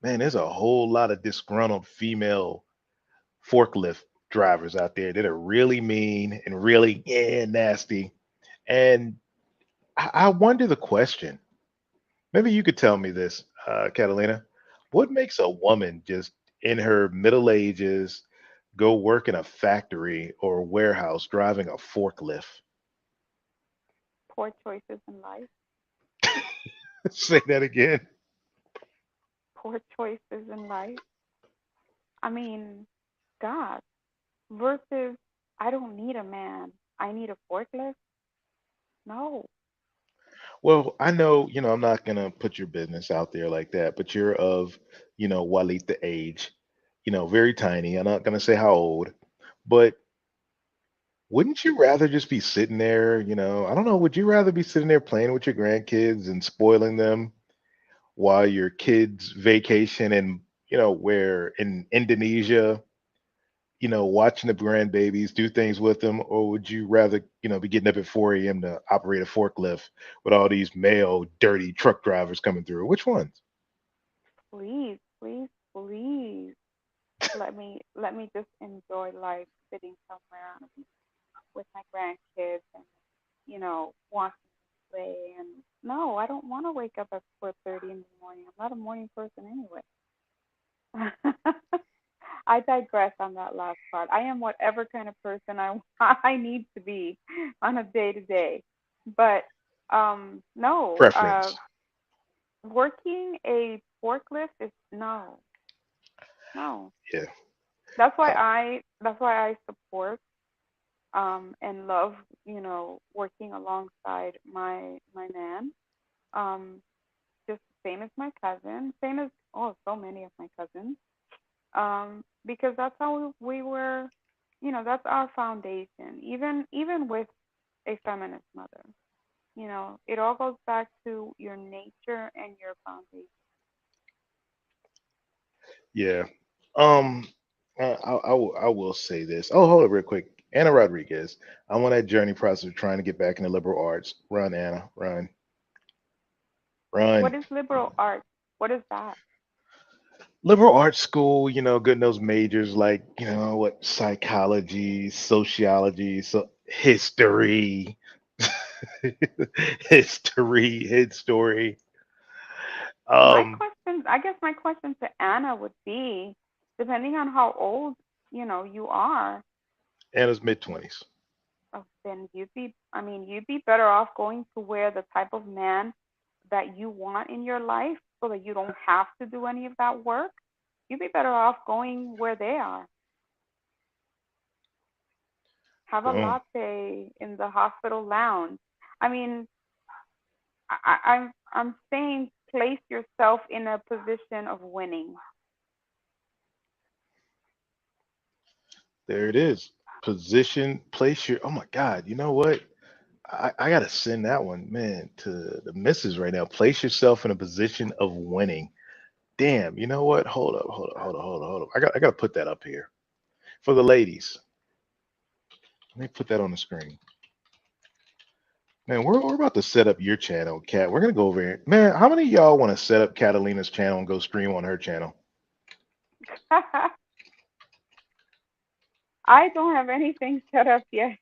Speaker 1: Man, there's a whole lot of disgruntled female forklift drivers out there that are really mean and really nasty. And I wonder the question. Maybe you could tell me this, Catalina. What makes a woman just in her middle ages go work in a factory or warehouse driving a forklift?
Speaker 2: Poor choices in life.
Speaker 1: Say that again.
Speaker 2: Poor choices in life. I mean, God, versus I don't need a man. I need a forklift. No.
Speaker 1: Well, I know, I'm not gonna put your business out there like that, but you're of, Walita age, very tiny. I'm not gonna say how old, but wouldn't you rather just be sitting there, I don't know, would you rather be sitting there playing with your grandkids and spoiling them while your kids vacation and, where in Indonesia, watching the grandbabies do things with them, or would you rather, be getting up at 4 a.m. to operate a forklift with all these male dirty truck drivers coming through? Which ones?
Speaker 2: Please, please, please. Let me just enjoy life sitting somewhere on a beach with my grandkids and watching them play. And no, I don't want to wake up at 4:30 in the morning. I'm not a morning person anyway. I digress on that last part. I am whatever kind of person I I need to be on a day to day. But no,
Speaker 1: Preference.
Speaker 2: working a forklift is no, no.
Speaker 1: Yeah. Uh,
Speaker 2: That's why I support and love, working alongside my man. Um, just same as my cousin, same as so many of my cousins. Because that's how we were, that's our foundation. Even with a feminist mother, it all goes back to your nature and your foundation.
Speaker 1: yeah. Um, I will say this. Oh, hold up real quick. Anna Rodriguez. I'm on that journey process of trying to get back into liberal arts. Run, Anna. Run.
Speaker 2: What
Speaker 1: Run.
Speaker 2: is liberal arts? What is that?
Speaker 1: Liberal arts school, good in those majors like, what, psychology, sociology, so history, history.
Speaker 2: My
Speaker 1: Um,
Speaker 2: question, I guess my question to Anna would be, depending on how old, you are,
Speaker 1: Anna's mid 20s.
Speaker 2: then you'd be better off going to where the type of man that you want in your life so that you don't have to do any of that work. You'd be better off going where they are. Have a
Speaker 1: Boom.
Speaker 2: latte in the hospital lounge. I mean, I'm saying place yourself in a position of winning.
Speaker 1: There it is. Position, place your. Oh my God. You know what? I gotta send that one, man, to the missus right now. Place yourself in a position of winning. Damn, you know what? Hold up. I gotta put that up here for the ladies. Let me put that on the screen. Man, we're about to set up your channel, Cat. We're gonna go over here. Man, how many of y'all want to set up Catalina's channel and go stream on her channel?
Speaker 2: I don't have anything set up yet.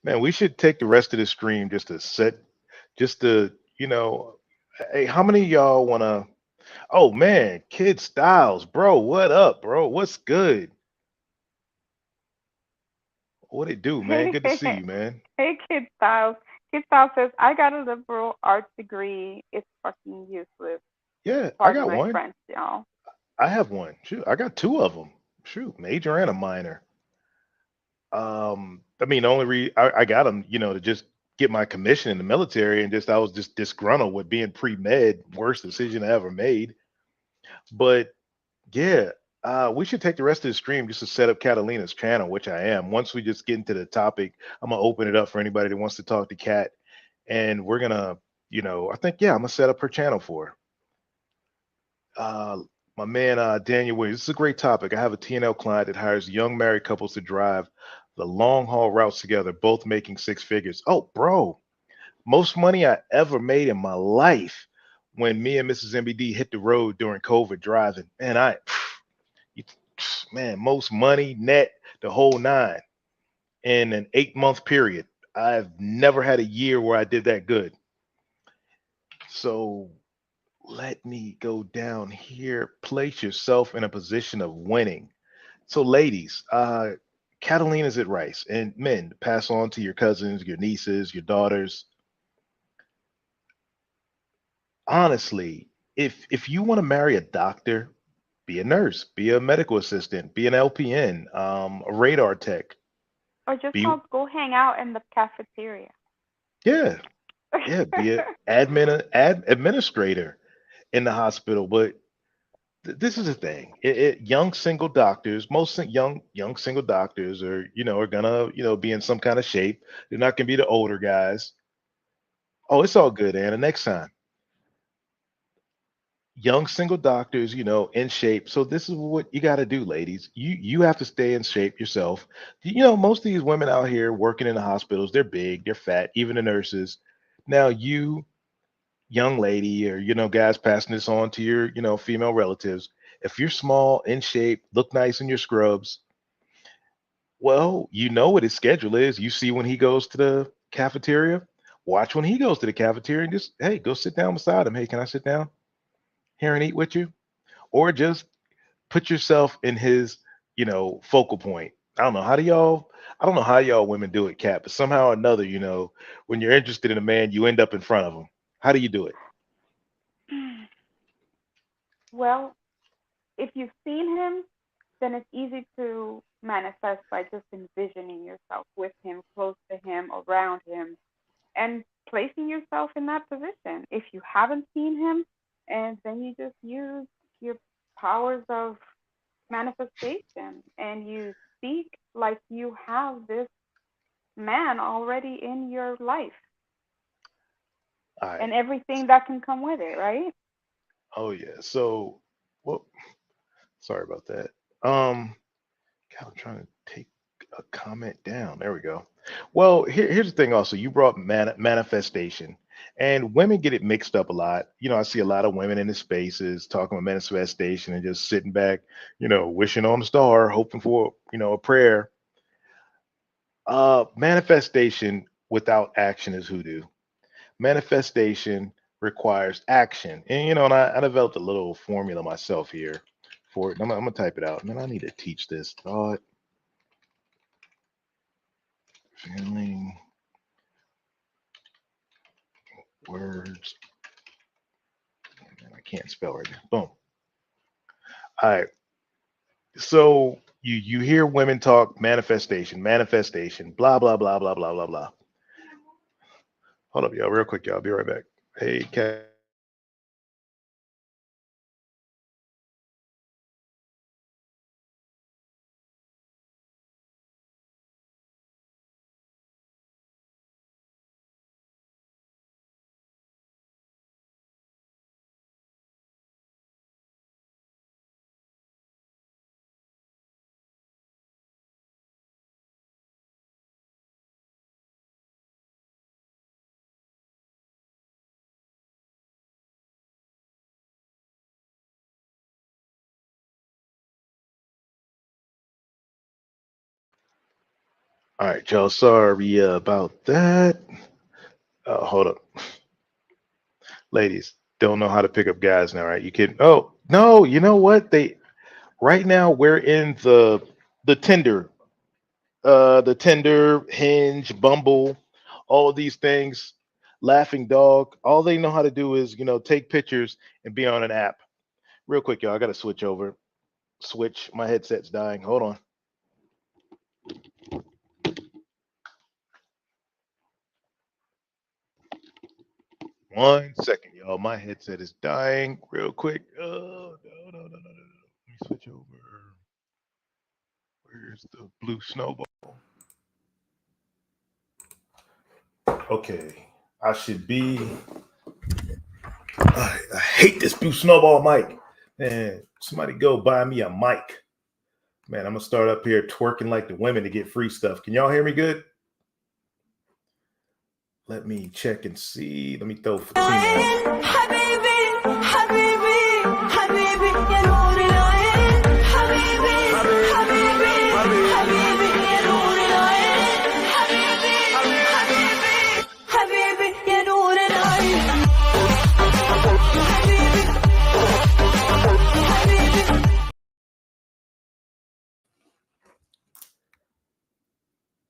Speaker 1: Man, we should take the rest of the stream just to, hey, how many of y'all wanna? Oh man, Kid Styles, bro, what up, bro? What's good? What it do, man? Good to see you, man.
Speaker 2: Hey, Kid Styles. Kid Styles says, I got a liberal arts degree. It's fucking useless.
Speaker 1: Yeah, I
Speaker 2: Pardon
Speaker 1: got
Speaker 2: my
Speaker 1: one.
Speaker 2: French, y'all.
Speaker 1: I have one. Shoot, I got two of them. Shoot, major and a minor. I mean, the only I got them, to just get my commission in the military, and just I was just disgruntled with being pre med, worst decision I ever made. But yeah, we should take the rest of the stream just to set up Catalina's channel, which I am. Once we just get into the topic, I'm gonna open it up for anybody that wants to talk to Cat, and we're gonna, I think I'm gonna set up her channel for her. Uh, my man Daniel Williams. This is a great topic. I have a TNL client that hires young married couples to drive the long haul routes together, both making six figures. Oh, bro, most money I ever made in my life when me and Mrs. MBD hit the road during COVID driving. Man, man, most money net, the whole nine in an 8 month period. I've never had a year where I did that good. So let me go down here. Place yourself in a position of winning. So, ladies, Catalina's at Rice, and men, pass on to your cousins, your nieces, your daughters. Honestly, if you want to marry a doctor, be a nurse, be a medical assistant, be an LPN, a radar tech.
Speaker 2: Or just
Speaker 1: Be
Speaker 2: go hang out in the cafeteria.
Speaker 1: yeah, yeah, be a administrator in the hospital. But this is the thing. Young single doctors, young single doctors are gonna be in some kind of shape. They're not gonna be the older guys. Oh, it's all good, Anna. Next time, young single doctors, in shape. So this is what you got to do, ladies. You have to stay in shape yourself. Most of these women out here working in the hospitals, they're big, they're fat, even the nurses. Now you, young lady, or guys passing this on to your, female relatives. If you're small, in shape, look nice in your scrubs, well, you know what his schedule is. You see when he goes to the cafeteria. Watch when he goes to the cafeteria and just, hey, go sit down beside him. Hey, can I sit down here and eat with you? Or just put yourself in his, focal point. I don't know how do y'all. I don't know how y'all women do it, Cat, but somehow or another, when you're interested in a man, you end up in front of him. How do you do it?
Speaker 2: Well, if you've seen him, then it's easy to manifest by just envisioning yourself with him, close to him, around him, and placing yourself in that position. If you haven't seen him, and then you just use your powers of manifestation and you speak like you have this man already in your life
Speaker 1: All right.
Speaker 2: and everything that can come with it, right?
Speaker 1: Oh yeah. So, well, sorry about that. Um, God, I'm trying to take a comment down. There we go. Well, here's the thing. Also, you brought manifestation, and women get it mixed up a lot. I see a lot of women in the spaces talking about manifestation and just sitting back, wishing on a star, hoping for, a prayer. Manifestation without action is hoodoo. Manifestation requires action, and I developed a little formula myself here for it. I'm gonna type it out. Man, I need to teach this thought. Feeling words. Man, I can't spell right now. Boom. All right. So you hear women talk manifestation, blah blah blah blah blah blah blah. Hold up, y'all, real quick, y'all. Be right back. Hey, Cat. All right, y'all. Sorry about that. Hold up, ladies. Don't know how to pick up guys now, right? You can. Oh no, you know what? They right now we're in the Tinder, the Tinder, Hinge, Bumble, all of these things. Laughing Dog. All they know how to do is take pictures and be on an app. Real quick, y'all. I got to switch over. Switch. My headset's dying. Hold on. 1 second, y'all. My headset is dying. Real quick. Oh no, no, no, no, no, no. Let me switch over. Where's the blue snowball? Okay, I should be. I hate this blue snowball mic. Man, somebody go buy me a mic. Man, I'm gonna start up here twerking like the women to get free stuff. Can y'all hear me good? Let me check and see. Let me throw Fatima.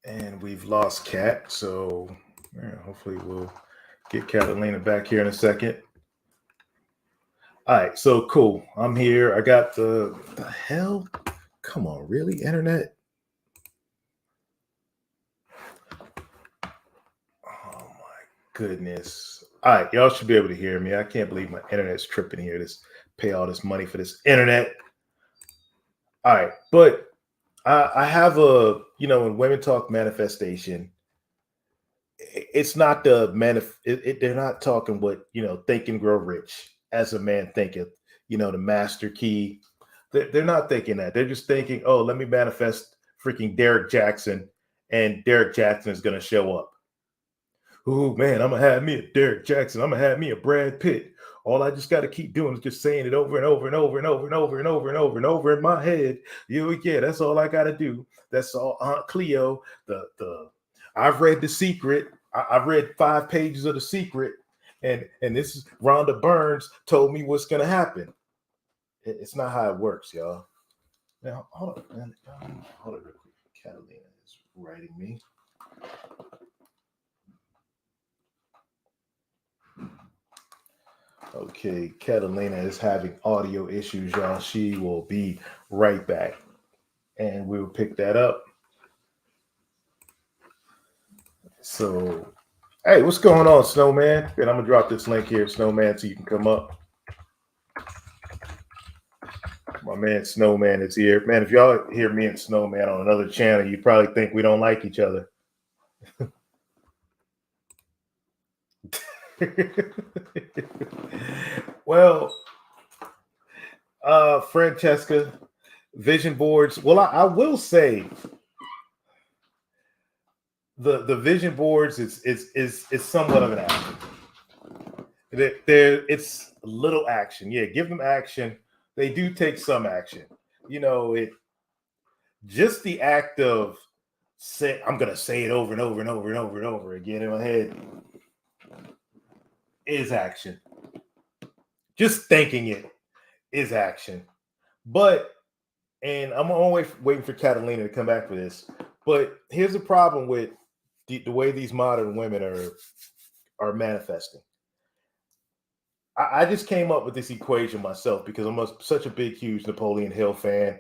Speaker 1: And we've lost Kat, so yeah, hopefully we'll get Catalina back here in a second. All right, so cool. I'm here. I got the hell? Come on, really, internet? Oh my goodness. All right, y'all should be able to hear me. I can't believe my internet's tripping here. This pay all this money for this internet. All right, but I have a, when women talk manifestation, it's not they're not talking what, think and grow rich as a man thinketh, the master key. They're not thinking that. They're just thinking, oh, let me manifest freaking Derek Jackson, and Derek Jackson is going to show up. Oh man, I'm gonna have me a Derek Jackson. I'm gonna have me a Brad Pitt. All I just got to keep doing is just saying it over and over and over and over and over and over and over and over in my head. Yeah, that's all I got to do. That's all. Aunt Cleo, the I've read The Secret. I've read 5 pages of The Secret, and this is Rhonda Burns told me what's gonna happen. It's not how it works, y'all. Now hold on, man. Hold on real quick. Catalina is writing me. Okay, Catalina is having audio issues, y'all. She will be right back, and we'll pick that up. So, hey, what's going on, Snowman? And I'm gonna drop this link here, Snowman, so you can come up. My man Snowman is here. Man, if y'all hear me and Snowman on another channel, you probably think we don't like each other. Well, Francesca, vision boards. Well, I will say the vision boards is somewhat of an action. It's a little action. Yeah, give them action. They do take some action. It just the act of I'm gonna say it over and over and over and over and over again in my head is action. Just thinking it is action. But, and I'm always waiting for Catalina to come back for this. But here's the problem with the way these modern women are manifesting. I just came up with this equation myself because I'm such a big, huge Napoleon Hill fan.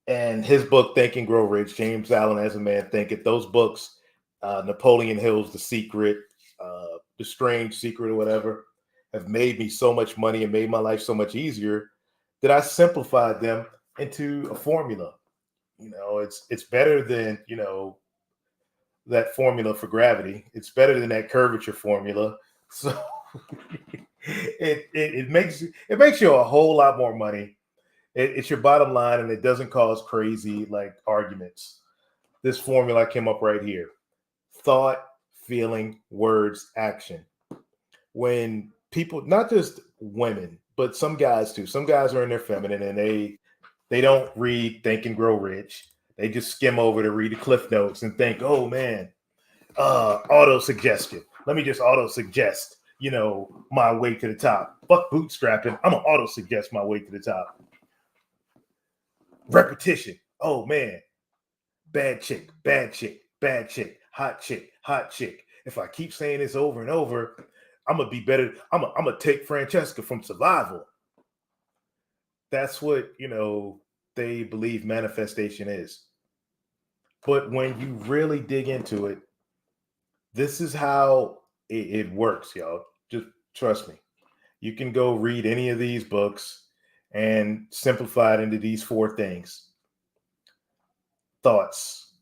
Speaker 1: And his book, Think and Grow Rich, James Allen as a Man Thinketh, those books, Napoleon Hill's The Secret, The Strange Secret or whatever, have made me so much money and made my life so much easier that I simplified them into a formula. It's better than, that formula for gravity. It's better than that curvature formula. So it makes you a whole lot more money. It's your bottom line, and it doesn't cause crazy like arguments. This formula came up right here: thought, feeling, words, action. When people, not just women, but some guys too. Some guys are in their feminine, and they don't read Think and Grow Rich. They just skim over to read the cliff notes and think, oh man, auto suggestion. Let me just auto suggest, my way to the top. Fuck bootstrapping. I'm gonna auto suggest my way to the top. Repetition. Oh man, bad chick, bad chick, bad chick, hot chick, hot chick. If I keep saying this over and over, I'm gonna be better. I'm gonna take Francesca from survival. That's what they believe manifestation is. But when you really dig into it, this is how it works, y'all. Just trust me. You can go read any of these books and simplify it into these four things. Thoughts.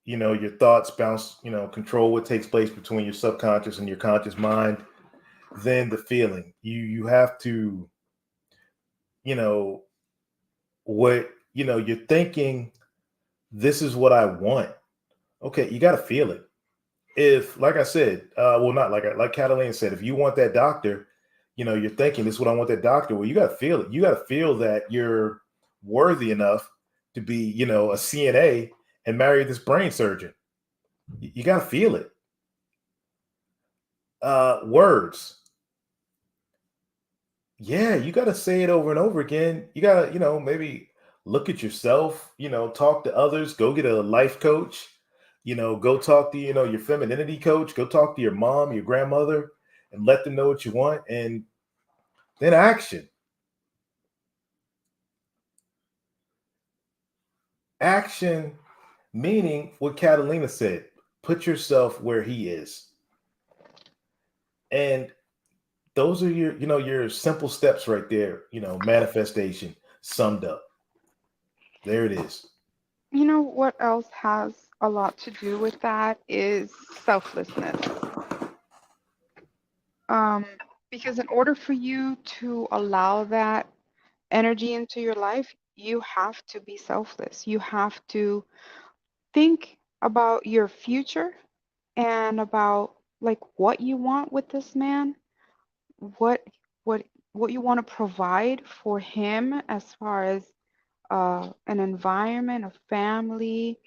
Speaker 1: Your thoughts bounce, control what takes place between your subconscious and your conscious mind. Then the feeling. You have to, you know, what, you're thinking, this is what I want. Okay, you got to feel it. If, like I said, well, not like Catalina said, if you want that doctor, you're thinking, this is what I want that doctor. Well, you got to feel it. You got to feel that you're worthy enough to be, a CNA and marry this brain surgeon. You got to feel it. Words. Yeah, you got to say it over and over again. You got to, maybe look at yourself, talk to others, go get a life coach, go talk to, your femininity coach, go talk to your mom, your grandmother, and let them know what you want. And then action. Action, meaning what Catalina said, put yourself where he is. And those are your simple steps right there, manifestation summed up. There it is.
Speaker 2: You know what else has a lot to do with that is selflessness. Um, because in order for you to allow that energy into your life, you have to be selfless. You have to think about your future and about like what you want with this man, what what what you want to provide for him as far as an environment, a family,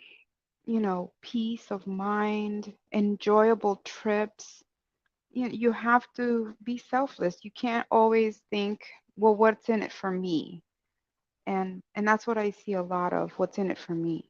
Speaker 2: peace of mind, enjoyable trips. You have to be selfless. You can't always think, well, what's in it for me? And that's what I see a lot of, what's in it for me.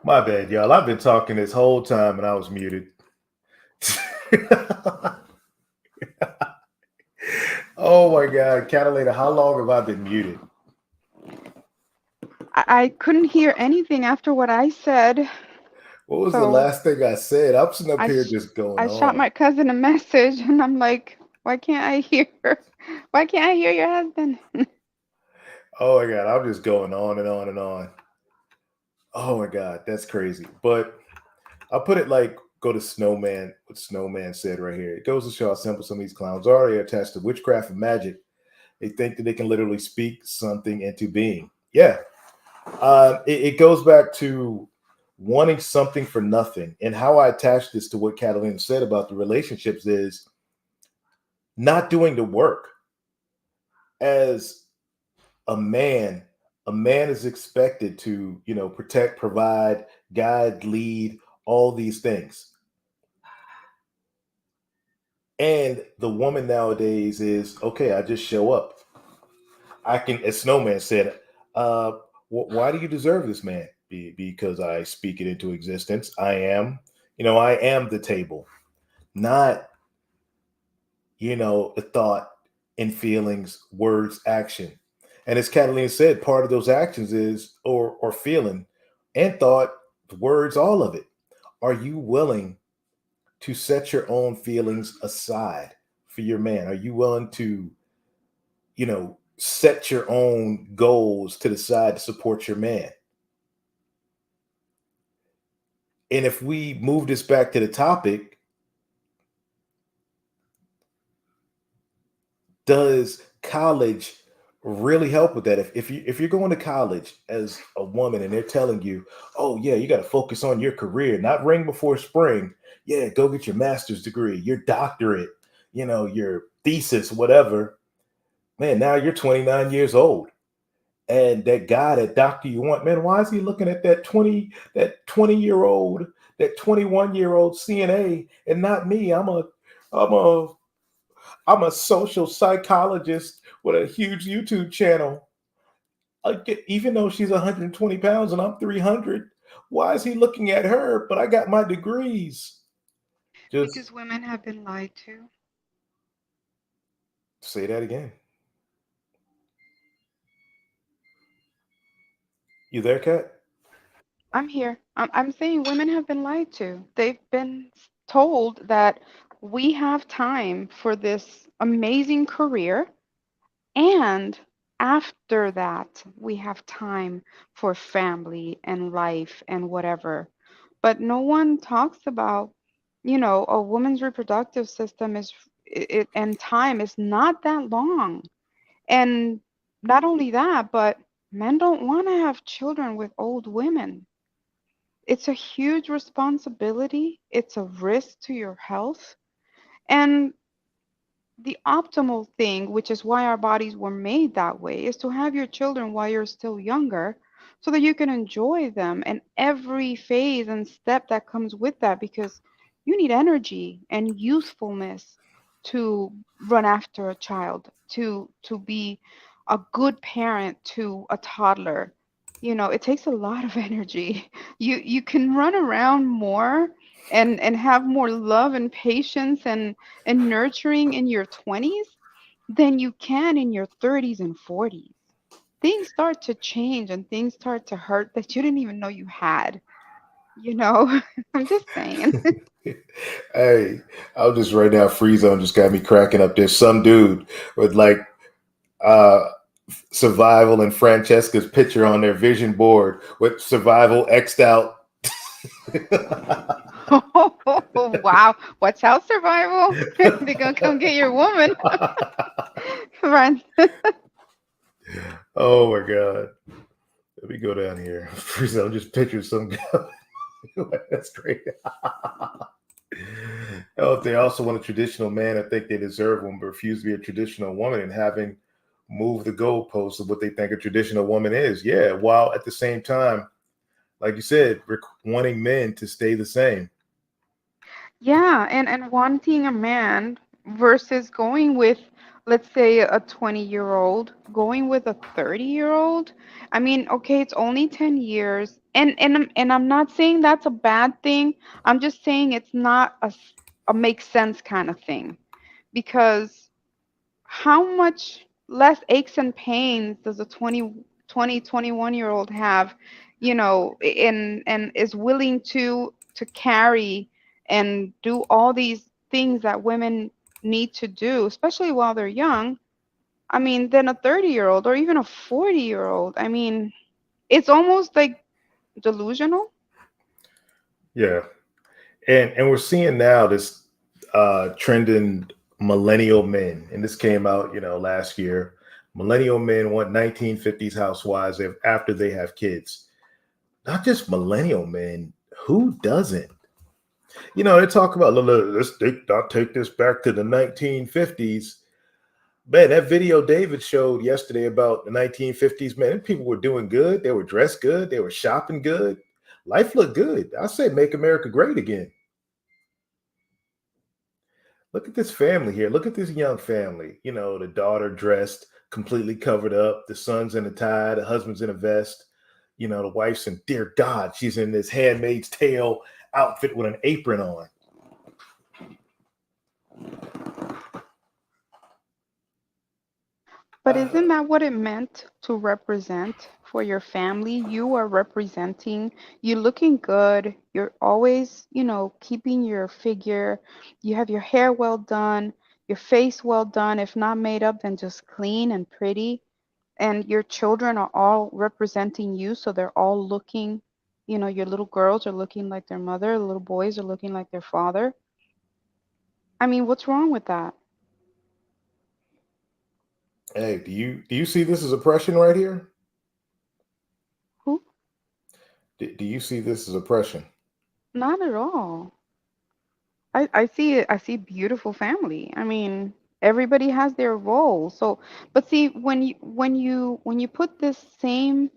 Speaker 1: My bad, y'all. I've been talking this whole time and I was muted. Oh my God, Catalina, how long have I been muted?
Speaker 2: I couldn't hear anything after what I said.
Speaker 1: What was the
Speaker 2: So
Speaker 1: last thing I said? I'm sitting up
Speaker 2: I,
Speaker 1: here
Speaker 2: sh-
Speaker 1: just going
Speaker 2: I shot
Speaker 1: on.
Speaker 2: my cousin a message and I'm like, why can't I hear her? Why can't I hear your husband?
Speaker 1: Oh my God, I'm just going on and on and on. Oh my God, that's crazy. But I'll put it like go to Snowman, what Snowman said right here. It goes to show how simple some of these clowns are. They are attached to witchcraft and magic. They think that they can literally speak something into being. Yeah. It goes back to wanting something for nothing. And how I attach this to what Catalina said about the relationships is not doing the work. As a man is expected to, protect, provide, guide, lead, all these things. And the woman nowadays is okay. I just show up. I can, as Snowman said, uh, why do you deserve this man? Because I speak it into existence. I am the table, not, the thought and feelings, words, action. And as Catalina said, part of those actions is or feeling and thought, words, all of it. Are you willing to set your own feelings aside for your man? Are you willing to, set your own goals to the side to support your man. And if we move this back to the topic, does college really help with that? If you're going to college as a woman and they're telling you, oh yeah, you got to focus on your career, not ring before spring. Yeah, go get your master's degree, your doctorate, your thesis, whatever. Man, now you're 29 years old. And that guy, that doctor you want, man, why is he looking at that 20-year-old, that 21-year-old CNA and not me? I'm a I'm a social psychologist with a huge YouTube channel. Even though she's 120 pounds and I'm 300, why is he looking at her? But I got my degrees. Just
Speaker 2: Because women have been lied to.
Speaker 1: say that again. You there, Kat?
Speaker 2: I'm here. I'm saying women have been lied to. They've been told that we have time for this amazing career, and after that, we have time for family and life and whatever. But no one talks about, a woman's reproductive system and time is not that long. And not only that, but men don't want to have children with old women. It's a huge responsibility. It's a risk to your health. And the optimal thing, which is why our bodies were made that way, is to have your children while you're still younger so that you can enjoy them and every phase and step that comes with that, because you need energy and youthfulness to run after a child, to be a good parent to a toddler. It takes a lot of energy. You can run around more and have more love and patience and nurturing in your 20s than you can in your 30s and 40s. Things start to change and things start to hurt that you didn't even know you had. You know, I'm just saying.
Speaker 1: Hey, I'll just right now, free zone just got me cracking up. There's some dude with like uh survival and Francesca's picture on their vision board with survival xed out.
Speaker 2: Oh, wow. Watch out, survival. They're going to come get your woman. Run.
Speaker 1: Oh my god. Let me go down here. Free zone just picture some guy. That's great. Oh, if they also want a traditional man, I think they deserve one, but refuse to be a traditional woman and having move the goalposts of what they think a traditional woman is. Yeah, while at the same time, like you said, wanting men to stay the same.
Speaker 2: Yeah, and wanting a man versus going with, let's say, a 20-year-old, going with a 30-year-old. I mean, okay, it's only 10 years. And I'm not saying that's a bad thing. I'm just saying it's not a make sense kind of thing, because how much less aches and pains does a 21 year old have, and is willing to carry and do all these things that women need to do, especially while they're young. I mean, than a 30-year-old or even a 40-year-old. I mean, it's almost like delusional.
Speaker 1: Yeah, and we're seeing now this trending millennial men, and this came out last year. Millennial men want 1950s housewives after they have kids. Not just millennial men. Who doesn't? They talk about I'll take this back to the 1950s. Man, that video David showed yesterday about the 1950s, man, people were doing good. They were dressed good. They were shopping good. Life looked good. I say make America great again. Look at this family here. Look at this young family. The daughter dressed completely covered up. The son's in a tie. The husband's in a vest. The wife's in, dear God, she's in this Handmaid's Tale outfit with an apron on.
Speaker 2: But isn't that what it meant to represent for your family? You are representing, you're looking good, you're always, keeping your figure, you have your hair well done, your face well done, if not made up, then just clean and pretty. and your children are all representing you, so they're all looking, your little girls are looking like their mother, the little boys are looking like their father. I mean, what's wrong with that?
Speaker 1: Hey, do you see this as oppression right here?
Speaker 2: Who?
Speaker 1: Do you see this as oppression?
Speaker 2: Not at all. I see it. I see beautiful family. I mean, everybody has their role. So, but see, when you put this same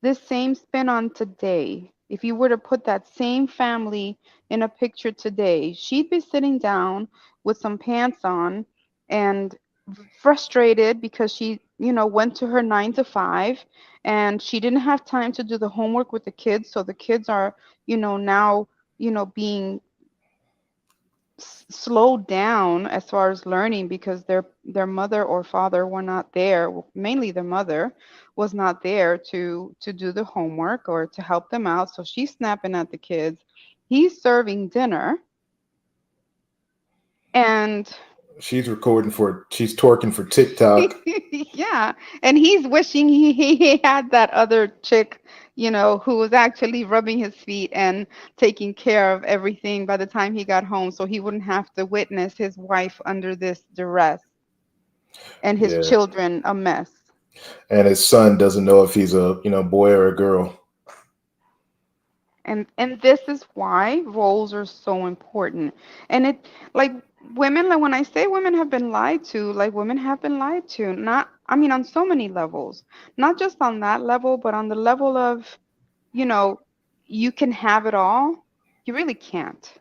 Speaker 2: spin on today, if you were to put that same family in a picture today, she'd be sitting down with some pants on and frustrated because she went to her 9 to 5 and she didn't have time to do the homework with the kids. So the kids are, now, being slowed down as far as learning because their mother or father were not there. Well, mainly the mother was not there to do the homework or to help them out, so she's snapping at the kids. He's serving dinner, and
Speaker 1: She's twerking for TikTok.
Speaker 2: yeah, and he's wishing he had that other chick, who was actually rubbing his feet and taking care of everything by the time he got home, so he wouldn't have to witness his wife under this duress and his
Speaker 1: Yeah.
Speaker 2: children a mess.
Speaker 1: And his son doesn't know if he's a boy or a girl.
Speaker 2: And this is why roles are so important. And it like women, like when I say women have been lied to, like women have been lied to. Not, I mean, on so many levels. Not just on that level, but on the level of, you know, you can have it all. You really can't.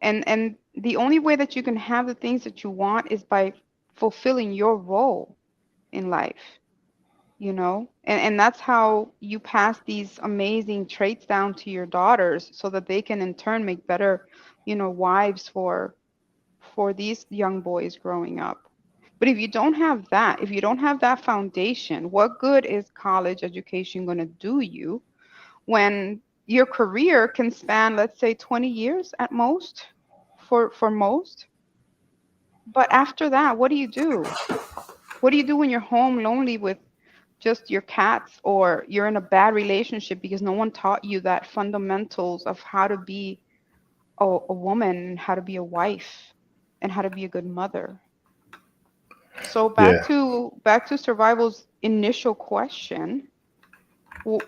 Speaker 2: And the only way that you can have the things that you want is by fulfilling your role in life. And that's how you pass these amazing traits down to your daughters so that they can in turn make better wives for these young boys growing up. But if you don't have that foundation, what good is college education going to do you when your career can span, let's say, 20 years at most, for most? But after that, what do you do? What do you do when you're home lonely with just your cats, or you're in a bad relationship because no one taught you that fundamentals of how to be a woman, and how to be a wife, and how to be a good mother? So back
Speaker 1: Yeah.
Speaker 2: to back to survival's initial question, w-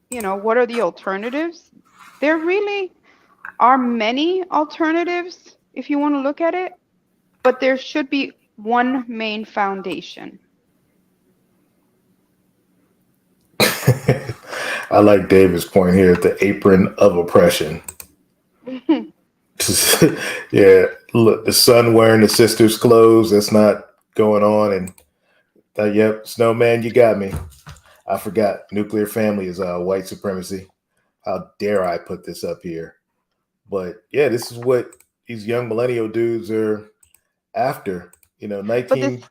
Speaker 2: what are the alternatives? There really are many alternatives if you want to look at it, but there should be one main foundation.
Speaker 1: I like David's point here, the apron of oppression. Yeah, look, the son wearing the sister's clothes, that's not going on. And yep, Snowman, you got me. I forgot nuclear family is white supremacy. How dare I put this up here? But yeah, this is what these young millennial dudes are after.
Speaker 2: But this
Speaker 1: 19.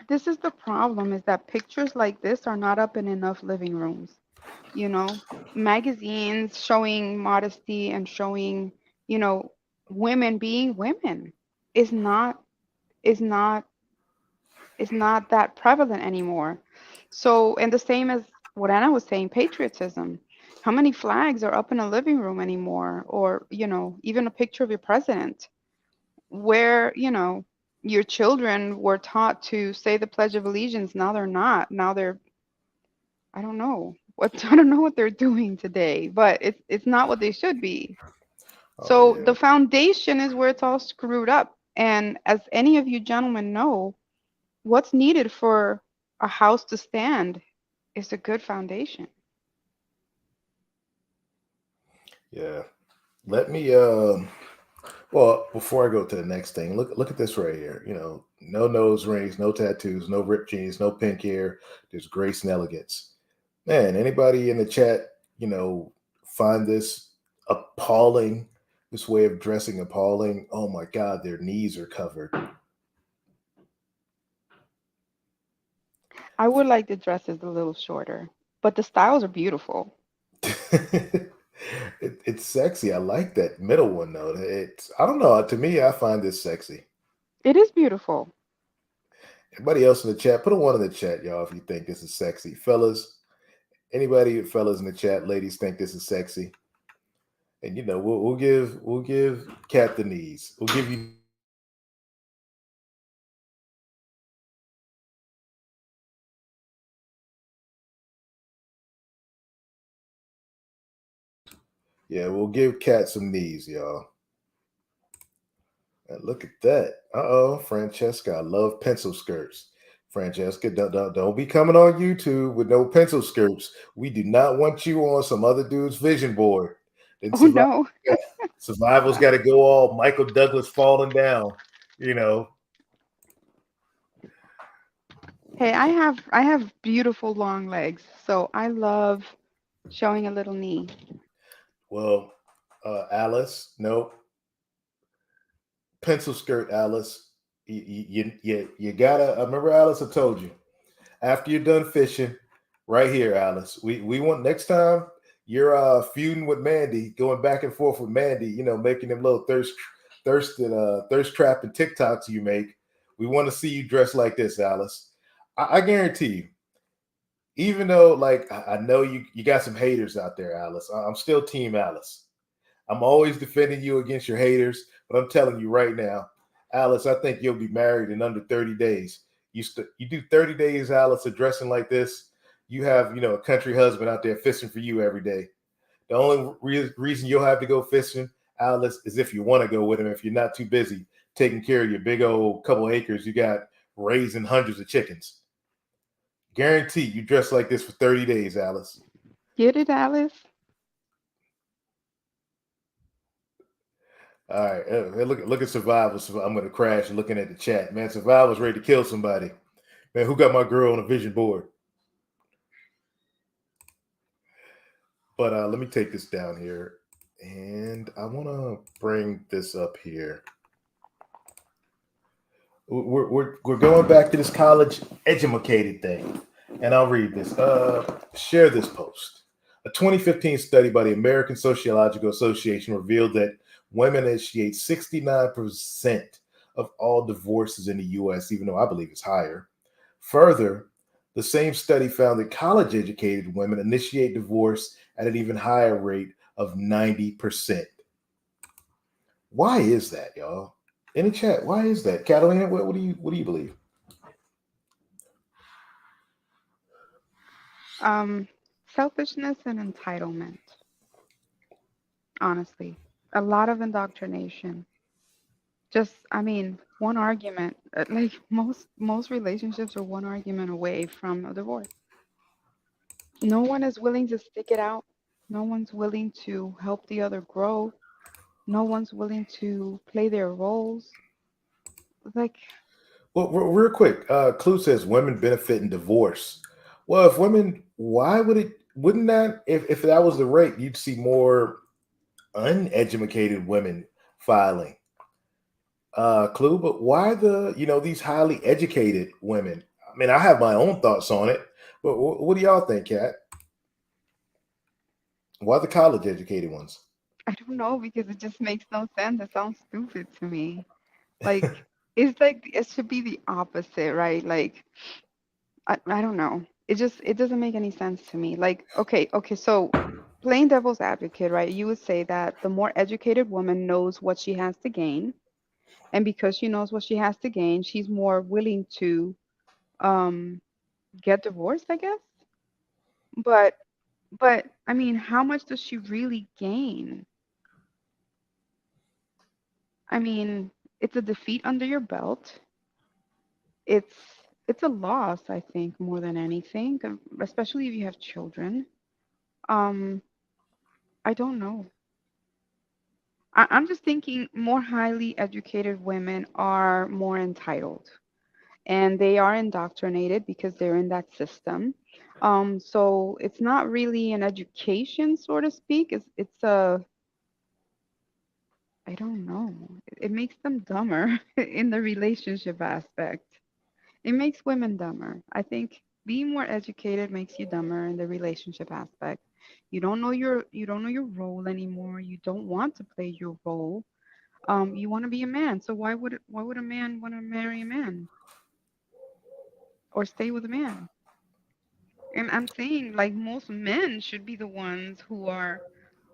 Speaker 2: this is the problem, is that pictures like this are not up in enough living rooms. you know Magazines showing modesty and showing you know women being women is not is not is not that prevalent anymore. So, and the same as what Anna was saying, patriotism. How many flags are up in a living room anymore? Or even a picture of your president, where your children were taught to say the Pledge of Allegiance. Now they're not. Now they're, I don't know what I don't know what they're doing today, but it's not what they should be.
Speaker 1: Oh
Speaker 2: So
Speaker 1: yeah.
Speaker 2: the foundation is where it's all screwed up. And as any of you gentlemen know, what's needed for a house to stand is a good foundation.
Speaker 1: Yeah. Let me well, before I go to the next thing, look at this right here. No nose rings, no tattoos, no ripped jeans, no pink hair. There's grace and elegance. Man, anybody in the chat, find this appalling, this way of dressing appalling? Oh my God, their knees are covered.
Speaker 2: I would like the dresses a little shorter, but the styles are beautiful.
Speaker 1: It's sexy. I like that middle one though. I don't know. To me, I find this sexy.
Speaker 2: It is beautiful.
Speaker 1: Anybody else in the chat? Put a one in the chat, y'all, if you think this is sexy, fellas. Anybody, fellas in the chat, ladies, think this is sexy? And we'll give Cat the knees. We'll give you knees if you think this is sexy. Yeah, we'll give Cat some knees, y'all. And look at that. Uh-oh, Francesca, I love pencil skirts. Francesca, don't be coming on YouTube with no pencil skirts. We do not want you on some other dude's vision board. Then
Speaker 2: Oh no.
Speaker 1: survival's got to go all Michael Douglas falling down. You know.
Speaker 2: Hey, I have beautiful long legs, so I love showing a little knee.
Speaker 1: Well, Alice, no pencil skirt, Alice. You gotta. I remember Alice. I told you after you're done fishing, right here, Alice. We want next time you're feuding with Mandy, going back and forth with Mandy. Making them little thirst trap and TikToks you make. We want to see you dressed like this, Alice. I guarantee you. Even though, like, I know you got some haters out there, Alice. I'm still Team Alice. I'm always defending you against your haters, but I'm telling you right now, Alice, I think you'll be married in under 30 days. You do 30 days, Alice, of dressing like this. You have, a country husband out there fishing for you every day. The only reason you'll have to go fishing, Alice, is if you want to go with him. If you're not too busy taking care of your big old couple acres, you got raising hundreds of chickens. Guarantee you dress like this for 30 days, Alice.
Speaker 2: Get it, Alice?
Speaker 1: All right, look at Survival. I'm gonna crash looking at the chat, man. Survival's ready to kill somebody, man. Who got my girl on a vision board? But let me take this down here, and I want to bring this up here. We're going back to this college educated thing, and I'll read this. Share this post. A 2015 study by the American Sociological Association revealed that women initiate 69% of all divorces in the U.S., even though I believe it's higher. Further, the same study found that college educated women initiate divorce at an even higher rate of 90%. Why is that, y'all? In the chat, why is that? Catalina, what do you believe?
Speaker 2: Um, Selfishness and entitlement, honestly. A lot of indoctrination. Just, I mean, one argument. Like most relationships are one argument away from a divorce. No one is willing to stick it out. No one's willing to help the other grow. No one's willing to play their roles. Like,
Speaker 1: Well, real quick, Clue says women benefit in divorce. Well, if women, why would it? Wouldn't that, if that was the rate, you'd see more uneducated women filing? Clue, but why these highly educated women? I mean, I have my own thoughts on it, but what do y'all think, Kat? Why the college educated ones?
Speaker 2: I don't know because it just makes no sense. It sounds stupid to me. Like, it's like it should be the opposite, right? Like, I don't know. It doesn't make any sense to me. Like, okay, so playing devil's advocate, right? You would say that the more educated woman knows what she has to gain, and because she knows what she has to gain, she's more willing to um get divorced, I guess. But I mean, how much does she really gain? I mean, it's a defeat under your belt. It's it's a loss, I think, more than anything, especially if you have children. Um, I don't know. I'm just thinking more highly educated women are more entitled and they are indoctrinated because they're in that system. So it's not really an education, so to speak. It's a, I don't know. It makes them dumber in the relationship aspect. It makes women dumber. I think being more educated makes you dumber in the relationship aspect. You don't know your role anymore. You don't want to play your role. You want to be a man. So why would a man want to marry a man? or stay with a man. And I'm saying, like, most men should be the ones who are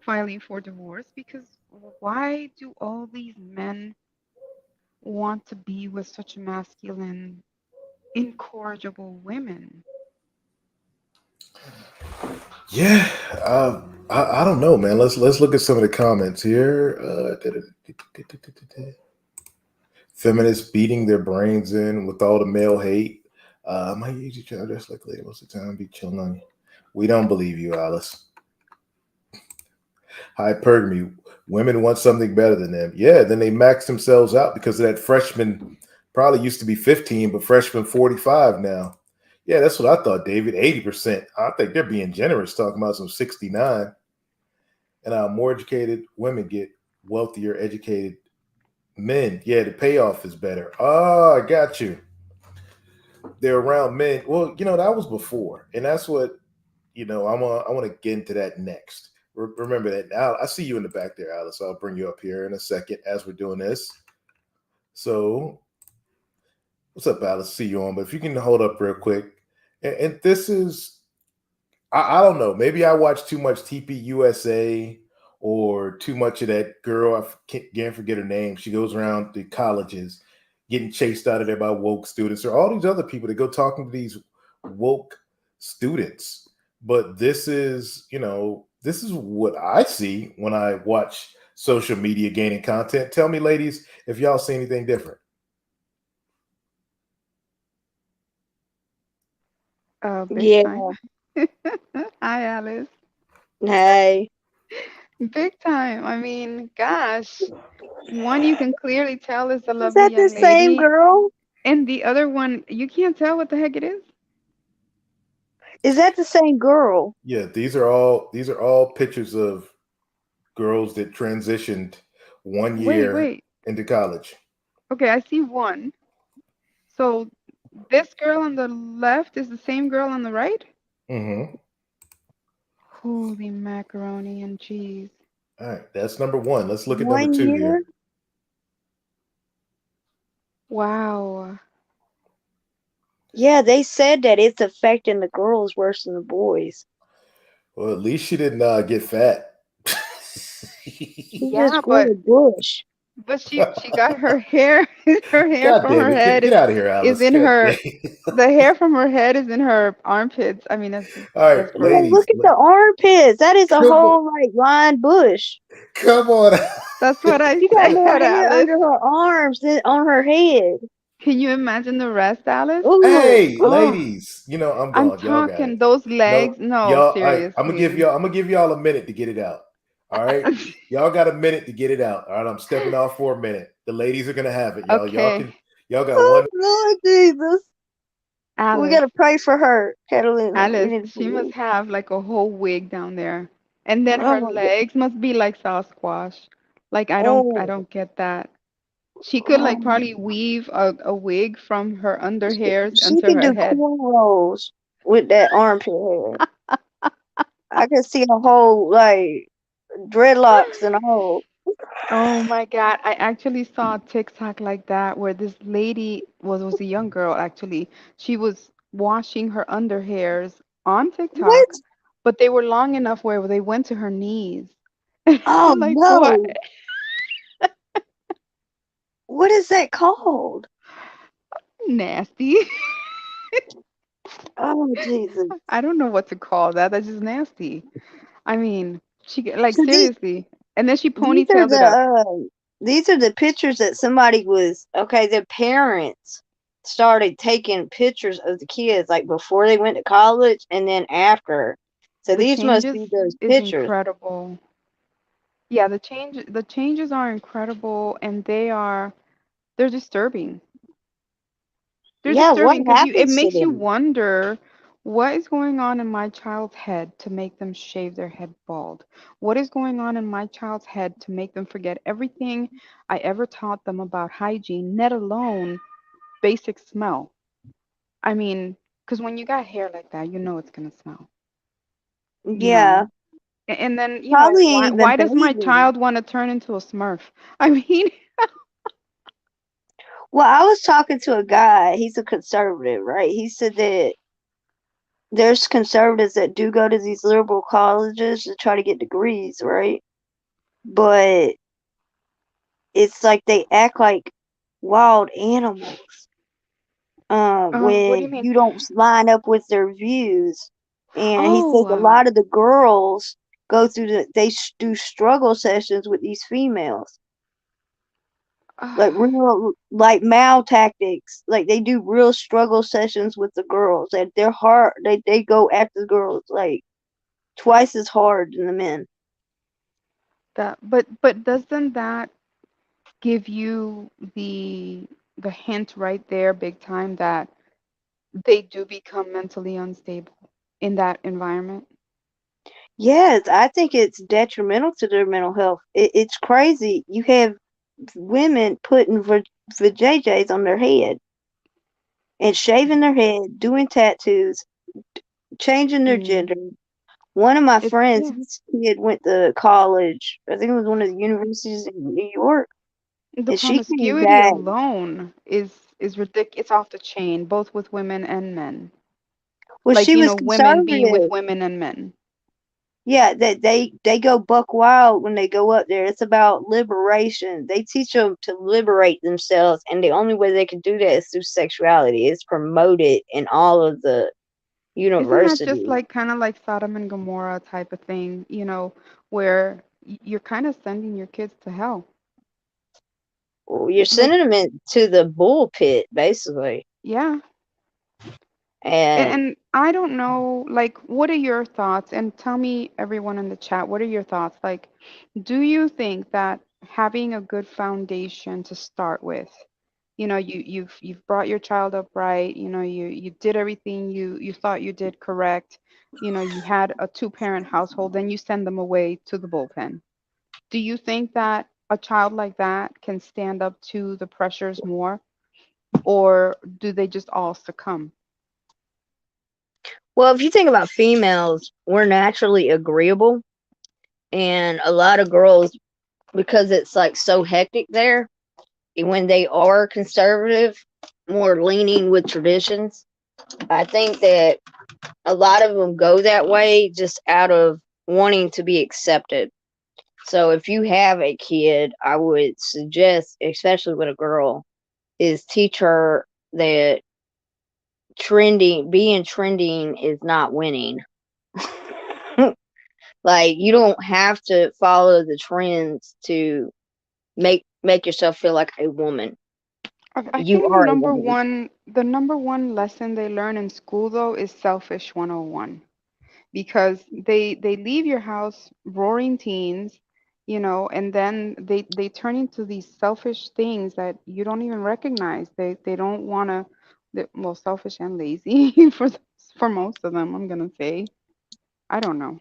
Speaker 2: filing for divorce because why do all these men want to be with such masculine, incorrigible women?
Speaker 1: Yeah, I don't know, man. Let's look at some of the comments here. Feminists beating their brains in with all the male hate. My usually try to dress like a lady most of the time, be chilling on you. We don't believe you, Alice. Hypergamy. Women want something better than them. Yeah, then they max themselves out because of that freshman probably used to be 15, but freshman 45 now. Yeah, that's what I thought, David. 80%. I think they're being generous talking about some 69. And more educated women get wealthier, educated men. Yeah, the payoff is better. Oh, I got you. They're around men. Well, that was before. And that's what, I want to get into that next. Remember that. I see you in the back there, Alice. I'll bring you up here in a second as we're doing this. So, what's up, Alice? See you on. But if you can hold up real quick. And this is, I don't know. Maybe I watch too much TP USA or too much of that girl. Can't forget her name. She goes around the colleges getting chased out of there by woke students or all these other people that go talking to these woke students. But this is what I see when I watch social media gaining content. Tell me, ladies, if y'all see anything different.
Speaker 2: Big
Speaker 6: Yeah.
Speaker 2: time. Hi, Alice.
Speaker 6: Hey.
Speaker 2: Big time. I mean, gosh. One you can clearly tell is a
Speaker 6: Is
Speaker 2: lovely
Speaker 6: that the
Speaker 2: young
Speaker 6: same
Speaker 2: lady,
Speaker 6: girl?
Speaker 2: and the other one you can't tell what the heck it is.
Speaker 6: Is that the same girl?
Speaker 1: Yeah, these are all pictures of girls that transitioned one
Speaker 2: Wait,
Speaker 1: year
Speaker 2: wait.
Speaker 1: into college.
Speaker 2: Okay, I see one. So this girl on the left is the same girl on the right?
Speaker 1: Mm-hmm.
Speaker 2: Holy macaroni and cheese.
Speaker 1: All right, that's number one. Let's look at number
Speaker 6: One
Speaker 1: two
Speaker 6: year?
Speaker 1: here.
Speaker 2: Wow.
Speaker 6: Yeah, they said that it's affecting the girls worse than the boys.
Speaker 1: Well, at least she didn't get fat.
Speaker 6: She
Speaker 2: Yeah,
Speaker 6: just grew a bush.
Speaker 2: but she got her hair her hair
Speaker 1: God
Speaker 2: from
Speaker 1: damn
Speaker 2: her
Speaker 1: it!
Speaker 2: head
Speaker 1: Get out of here,
Speaker 2: is
Speaker 1: Alice.
Speaker 2: in
Speaker 1: God
Speaker 2: her
Speaker 1: damn.
Speaker 2: the hair from her head is in her armpits. I mean,
Speaker 1: All right,
Speaker 2: that's
Speaker 6: Yeah,
Speaker 2: gross.
Speaker 1: ladies,
Speaker 6: look at the armpits. That is a
Speaker 1: come on,
Speaker 6: whole like lined bush.
Speaker 1: come on.
Speaker 2: That's what I
Speaker 6: She got
Speaker 2: said,
Speaker 6: more hair
Speaker 2: Alice.
Speaker 6: under her arms than on her head.
Speaker 2: Can you imagine the rest, Alice?
Speaker 6: Ooh,
Speaker 1: Hey,
Speaker 2: Oh,
Speaker 1: ladies, I'm
Speaker 2: I'm
Speaker 1: gone. Y'all got
Speaker 2: talking
Speaker 1: it.
Speaker 2: those
Speaker 1: No,
Speaker 2: legs. No,
Speaker 1: y'all. All right,
Speaker 2: seriously.
Speaker 1: I'm gonna give y'all a minute to get it out. All right, y'all got a minute to get it out. All right, I'm stepping off for a minute. The ladies are gonna have it, y'all.
Speaker 2: Okay,
Speaker 1: Y'all got
Speaker 6: oh
Speaker 1: one.
Speaker 6: Lord Jesus. We
Speaker 2: Alice.
Speaker 6: gotta pray for her, Catalina. We
Speaker 2: Alice,
Speaker 6: need to
Speaker 2: she must
Speaker 6: pray.
Speaker 2: have like a whole wig down there. And then
Speaker 6: Oh
Speaker 2: her
Speaker 6: my God.
Speaker 2: legs must be like Sasquatch. Like I
Speaker 6: Oh,
Speaker 2: don't get that. She could like
Speaker 6: oh.
Speaker 2: probably weave a wig from her under hairs
Speaker 6: She
Speaker 2: onto
Speaker 6: could
Speaker 2: her
Speaker 6: do
Speaker 2: head.
Speaker 6: cornrows with that armpit hair. I could see a whole like dreadlocks and all.
Speaker 2: Oh my God. I actually saw a TikTok like that where this lady was a young girl actually. She was washing her under hairs on
Speaker 6: What?
Speaker 2: TikTok, but they were long enough where they went to her knees.
Speaker 6: Oh
Speaker 2: I'm like, what?
Speaker 6: no. What is that called?
Speaker 2: Nasty.
Speaker 6: Oh Jesus.
Speaker 2: I don't know what to call that. That's just nasty. I mean, like
Speaker 6: So
Speaker 2: seriously. And then she
Speaker 6: these are
Speaker 2: ponytailed it up.
Speaker 6: the pictures that somebody was okay, their parents started taking pictures of the kids like before they went to college and then after. So
Speaker 2: The
Speaker 6: these must
Speaker 2: changes
Speaker 6: be those
Speaker 2: is
Speaker 6: pictures.
Speaker 2: incredible. Yeah, the changes are incredible and they're disturbing. They're
Speaker 6: Yeah, what
Speaker 2: disturbing because it
Speaker 6: happens to
Speaker 2: makes you
Speaker 6: them?
Speaker 2: wonder what is going on in my child's head to make them shave their head bald? What is going on in my child's head to make them forget everything I ever taught them about hygiene, let alone basic smell? I mean, because when you got hair like that, you know it's gonna smell, you know.
Speaker 6: Yeah,
Speaker 2: And then,
Speaker 6: probably ain't even
Speaker 2: why does my
Speaker 6: bathing.
Speaker 2: child want to turn into a Smurf? I mean,
Speaker 6: Well, I was talking to a guy. He's a conservative, right? He said that there's conservatives that do go to these liberal colleges to try to get degrees, right? But it's like they act like wild animals
Speaker 2: What do you
Speaker 6: when
Speaker 2: mean?
Speaker 6: you don't line up with their views. And he says
Speaker 2: Oh,
Speaker 6: a lot of the girls go through do struggle sessions with these females, like
Speaker 2: uh,
Speaker 6: real like mal tactics. Like they do real struggle sessions with the girls. That they're hard. They go after the girls like twice as hard than the men.
Speaker 2: that. But doesn't that give you the hint right there, big time, that they do become mentally unstable in that environment?
Speaker 6: Yes, I think it's detrimental to their mental health. It's crazy. You have women putting vajayjays on their head and shaving their head, doing tattoos, changing their gender.
Speaker 2: Mm,
Speaker 6: One of my
Speaker 2: it's
Speaker 6: friends,
Speaker 2: yeah.
Speaker 6: his kid went to college. I think it was one of the universities in New York,
Speaker 2: The
Speaker 6: and she came
Speaker 2: promiscuity
Speaker 6: back.
Speaker 2: alone is ridiculous. It's off the chain, both with women and men.
Speaker 6: Well,
Speaker 2: Like,
Speaker 6: she was
Speaker 2: women being with
Speaker 6: conservative.
Speaker 2: women and men.
Speaker 6: Yeah, that they go buck wild when they go up there. It's about liberation. They teach them to liberate themselves, and the only way they can do that is through sexuality. It's promoted in all of the
Speaker 2: Isn't that just
Speaker 6: universities.
Speaker 2: like kind of like Sodom and Gomorrah type of thing, where you're kind of sending your kids to hell?
Speaker 6: Well, you're
Speaker 2: Like,
Speaker 6: sending them into the bull pit, basically.
Speaker 2: yeah. And,
Speaker 6: And
Speaker 2: and I don't know, like, what are your thoughts? And tell me, everyone in the chat, what are your thoughts? Like, do you think that having a good foundation to start with, you've brought your child up right, you did everything you thought you did correct, you had a two-parent household, then you send them away to the bullpen. Do you think that a child like that can stand up to the pressures more, or do they just all succumb?
Speaker 6: well, if you think about females, we're naturally agreeable, and a lot of girls, because it's like so hectic there, and when they are conservative, more leaning with traditions, I think that a lot of them go that way just out of wanting to be accepted. So if you have a kid, I would suggest, especially with a girl, is teach her that being trending is not winning. Like you don't have to follow the trends to make yourself feel like a woman.
Speaker 2: I
Speaker 6: You
Speaker 2: think the
Speaker 6: are a
Speaker 2: number
Speaker 6: woman.
Speaker 2: one the number one lesson they learn in school though is selfish 101, because they leave your house roaring teens, and then they turn into these selfish things that you don't even recognize. They don't want to, well, selfish and lazy for most of them, I'm gonna say. I don't know.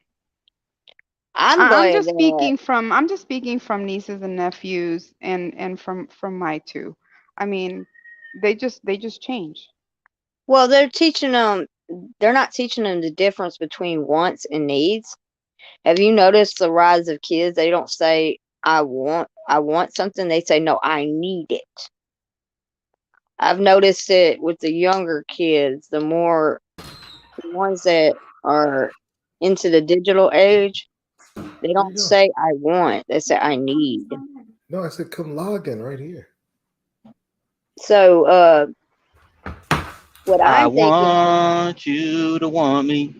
Speaker 6: I'm
Speaker 2: I, I'm
Speaker 6: glad
Speaker 2: just
Speaker 6: that
Speaker 2: speaking from I'm just speaking from nieces and nephews, and from my two. I mean, they just change.
Speaker 6: well they're not teaching them the difference between wants and needs. Have you noticed the rise of kids? They don't say I want something. They say no, I need it. I've noticed it with the younger kids, the ones that are into the digital age, they
Speaker 1: Where you
Speaker 6: don't
Speaker 1: going?
Speaker 6: say I want, they say I need.
Speaker 1: No, I said come log in right here.
Speaker 6: So what
Speaker 3: I
Speaker 6: I'm thinking,
Speaker 3: want you to want me.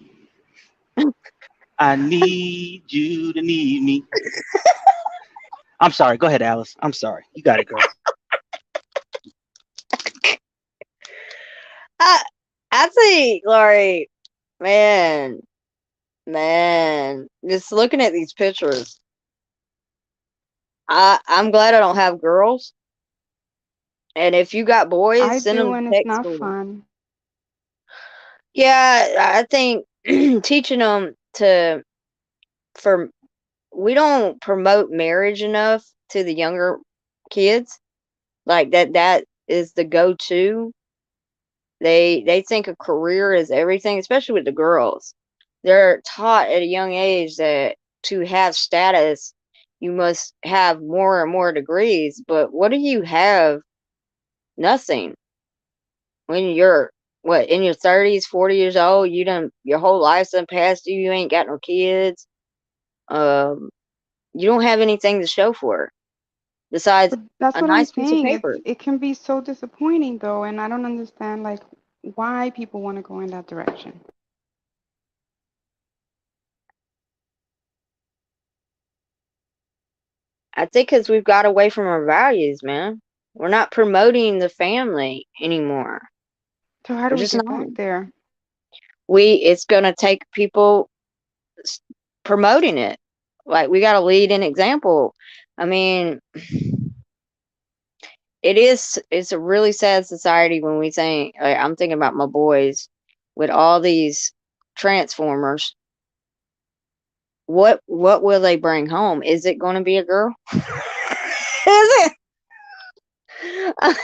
Speaker 3: I need you to need me. I'm sorry. Go ahead, Alice. I'm sorry. You got it, girl.
Speaker 6: I I think Laurie, man, man, just looking at these pictures, I'm glad I don't have girls. And if you got boys,
Speaker 2: I
Speaker 6: send
Speaker 2: do,
Speaker 6: them to
Speaker 2: and it's
Speaker 6: tech
Speaker 2: not
Speaker 6: school.
Speaker 2: fun.
Speaker 6: Yeah, I think teaching them to for we don't promote marriage enough to the younger kids. Like that is the go-to. They think a career is everything, especially with the girls. They're taught at a young age that to have status, you must have more and more degrees. But what do you have Nothing. When you're what in your 30s, 40 years old, you done your whole life's done past you. You ain't got no kids. Um, you don't have anything to show for it besides
Speaker 2: But that's
Speaker 6: a
Speaker 2: what I'm
Speaker 6: nice piece of
Speaker 2: saying.
Speaker 6: paper.
Speaker 2: It can be so disappointing though, and I don't understand like why people want to go in that direction.
Speaker 6: I think because we've got away from our values, man. We're not promoting the family anymore.
Speaker 2: So how
Speaker 6: We're
Speaker 2: do we
Speaker 6: just
Speaker 2: get
Speaker 6: not.
Speaker 2: back there?
Speaker 6: It's gonna take people promoting it. Like we got to lead an example. I mean, it's a really sad society when we think like, I'm thinking about my boys with all these transformers. What will they bring home? Is it going to be a girl? Is it?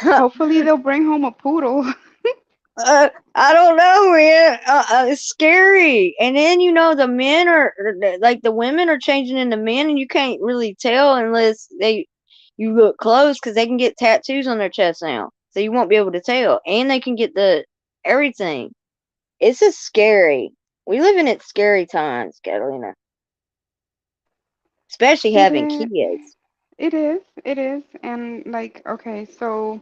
Speaker 2: Hopefully they'll bring home a poodle.
Speaker 6: I don't know, man. It's scary. And then the men are like the women are changing into men, and you can't really tell unless you look close because they can get tattoos on their chest now, so you won't be able to tell. And they can get the everything. It's just scary. We live in it scary times, Catalina. Especially
Speaker 2: It
Speaker 6: having
Speaker 2: is.
Speaker 6: kids.
Speaker 2: It is. It is. And like, okay, so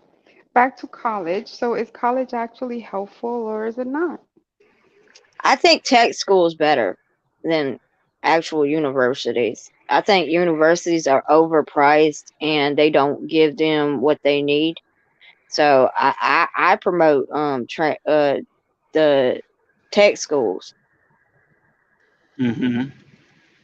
Speaker 2: back to college. So is college actually helpful or is it not?
Speaker 6: I think tech school is better than actual universities. I think universities are overpriced and they don't give them what they need. So I promote the tech schools
Speaker 3: Hmm.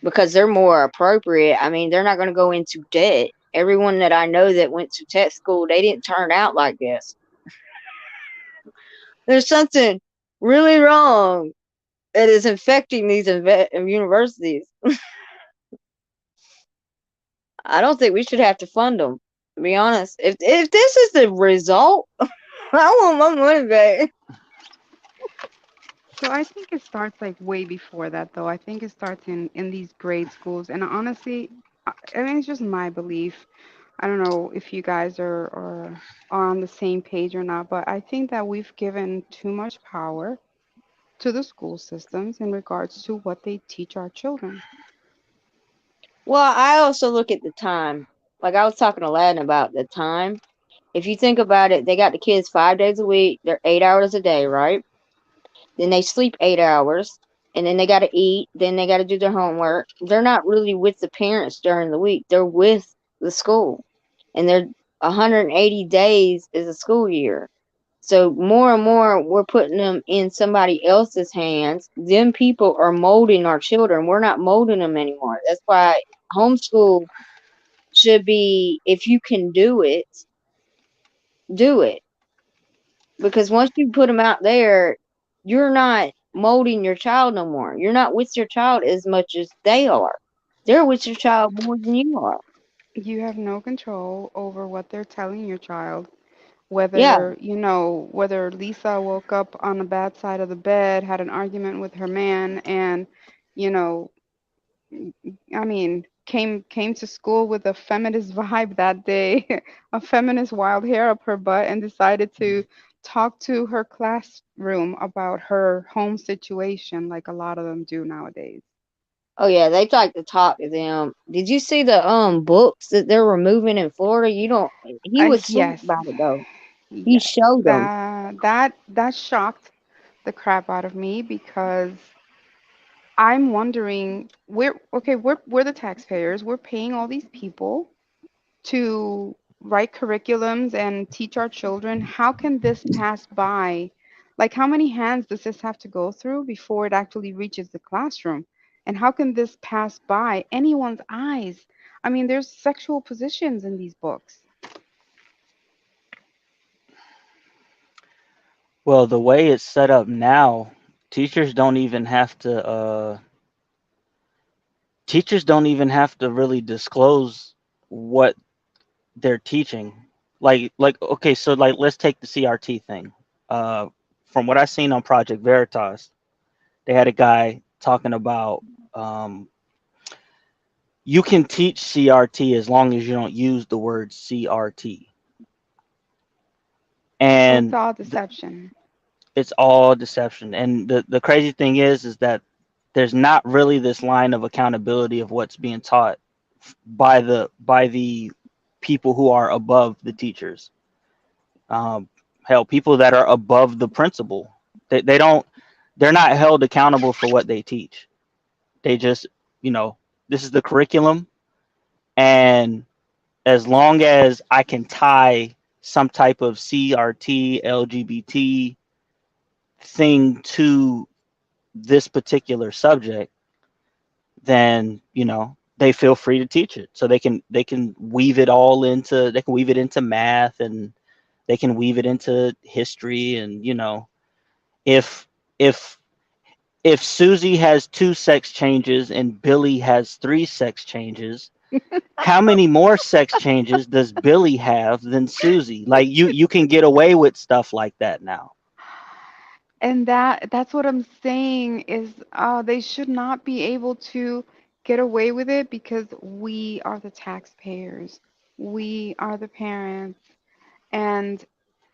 Speaker 6: because they're more appropriate. I mean, they're not going to go into debt. Everyone that I know that went to tech school, they didn't turn out like this. There's something really wrong that is infecting these universities. I don't think we should have to fund them. To be honest, if this is the result, I want my money back.
Speaker 2: So I think it starts like way before that though. I think it starts in these grade schools. And honestly, I mean it's just my belief. I don't know if you guys are on the same page or not, but I think that we've given too much power to the school systems in regards to what they teach our children.
Speaker 6: Well, I also look at the time. Like I was talking to Aladdin about the time. If you think about it, they got the kids 5 days a week. They're 8 hours a day, right? Then they sleep 8 hours, and then they got to eat. Then they got to do their homework. They're not really with the parents during the week. They're with the school, and they're 180 days is a school year. So more and more, we're putting them in somebody else's hands. Them people are molding our children. We're not molding them anymore. That's why homeschool should be, if you can do it, do it. Because once you put them out there, you're not molding your child no more. You're not with your child as much as they are. They're with your child more than you are.
Speaker 2: You have no control over what they're telling your child.
Speaker 6: Yeah.
Speaker 2: Whether, whether Lisa woke up on a bad side of the bed, had an argument with her man, and, you know, I mean, came to school with a feminist vibe that day, a feminist wild hair up her butt, and decided to talk to her classroom about her home situation, like a lot of them do nowadays.
Speaker 6: Oh yeah, they like to talk to them. Did you see the books that they're removing in Florida? You don't. He was sweet
Speaker 2: Yes,
Speaker 6: about it though. He
Speaker 2: yes,
Speaker 6: showed them.
Speaker 2: that shocked the crap out of me because I'm wondering, we're the taxpayers. We're paying all these people to write curriculums and teach our children. How can this pass by? Like, how many hands does this have to go through before it actually reaches the classroom? And how can this pass by anyone's eyes? I mean, there's sexual positions in these books.
Speaker 3: Well, the way it's set up now, teachers don't even have to. Teachers don't even have to really disclose what they're teaching. Okay, so like let's take the CRT thing. Uh, from what I seen on Project Veritas, they had a guy talking about um, you can teach CRT as long as you don't use the word CRT.
Speaker 2: It's
Speaker 7: and
Speaker 2: all deception.
Speaker 7: it's all deception. And the crazy thing is that there's not really this line of accountability of what's being taught by the people who are above the teachers. Um, Hell, people that are above the principal, they don't, they're not held accountable for what they teach. They just, you know, this is the curriculum, and as long as I can tie some type of CRT, LGBT thing to this particular subject, then they feel free to teach it. So they can weave it all into, they can weave it into math, and they can weave it into history. And if if if Susie has two sex changes and Billy has three sex changes, how many more sex changes does Billy have than Susie? Like, you can get away with stuff like that now.
Speaker 2: And that's what I'm saying is they should not be able to get away with it because we are the taxpayers. We are the parents. And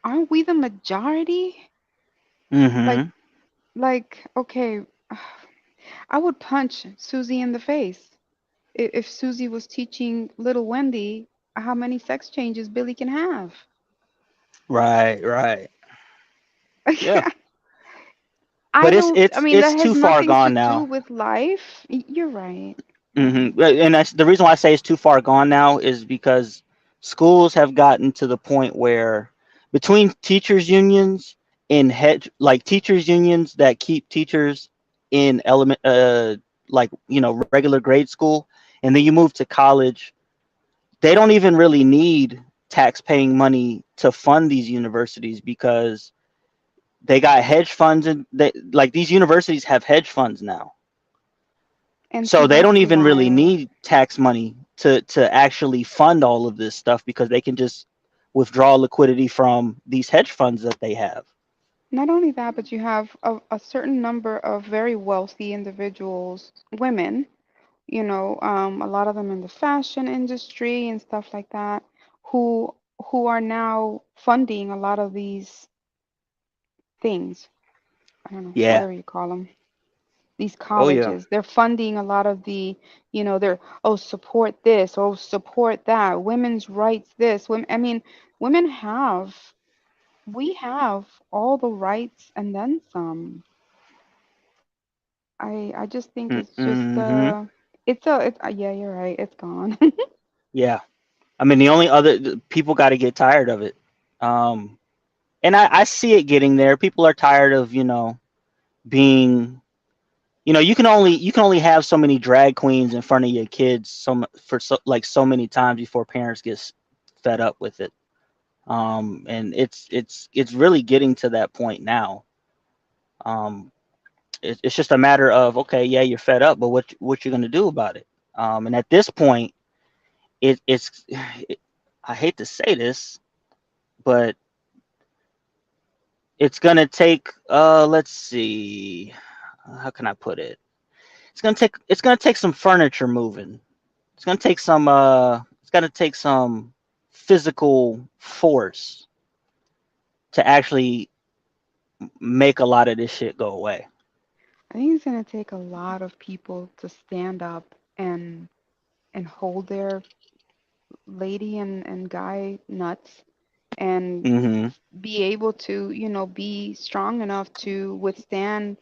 Speaker 2: aren't we the majority? Like
Speaker 7: Mm-hmm.
Speaker 2: okay, I would punch Susie in the face if Susie was teaching little Wendy how many sex changes Billy can have.
Speaker 7: Right, right. Yeah.
Speaker 2: I
Speaker 7: But it's
Speaker 2: don't, I
Speaker 7: it's
Speaker 2: mean, that
Speaker 7: it's
Speaker 2: has
Speaker 7: too far
Speaker 2: nothing to
Speaker 7: gone
Speaker 2: do
Speaker 7: now.
Speaker 2: with life. You're right. You're right.
Speaker 7: And that's the reason why I say it's too far gone now, is because schools have gotten to the point where, between teachers unions and teachers unions that keep teachers in regular grade school, and then you move to college, they don't even really need tax paying money to fund these universities, because they got hedge funds, and these universities have hedge funds now.
Speaker 2: And see,
Speaker 7: So they don't
Speaker 2: that's
Speaker 7: even really
Speaker 2: wild.
Speaker 7: need tax money to actually fund all of this stuff, because they can just withdraw liquidity from these hedge funds that they have.
Speaker 2: Not only that, but you have a certain number of very wealthy individuals, women, a lot of them in the fashion industry and stuff like that, who who are now funding a lot of these things. I don't know,
Speaker 7: Yeah.
Speaker 2: whatever you call them. These
Speaker 7: Oh yeah.
Speaker 2: colleges. They're funding a lot of they're, oh, support this, oh, support that, women's rights this. Women, I mean, women have, we have all the rights and then some. I just think it's just
Speaker 7: Mm-hmm.
Speaker 2: yeah, you're right. It's gone.
Speaker 7: Yeah. I mean, the only other people got to get tired of it. Um, and I see it getting there. People are tired of, being, you can only have so many drag queens in front of your kids so many times before parents get fed up with it. And it's really getting to that point now. Um, it's just a matter of, okay, yeah, you're fed up, but what you're gonna do about it? And at this point, it, I hate to say this, but it's gonna take, let's see, how can I put it? It's gonna take some furniture moving. It's gonna take some physical force to actually make a lot of this shit go away.
Speaker 2: I think it's gonna take a lot of people to stand up and hold their lady and guy nuts and
Speaker 7: Mm-hmm.
Speaker 2: be able to, be strong enough to withstand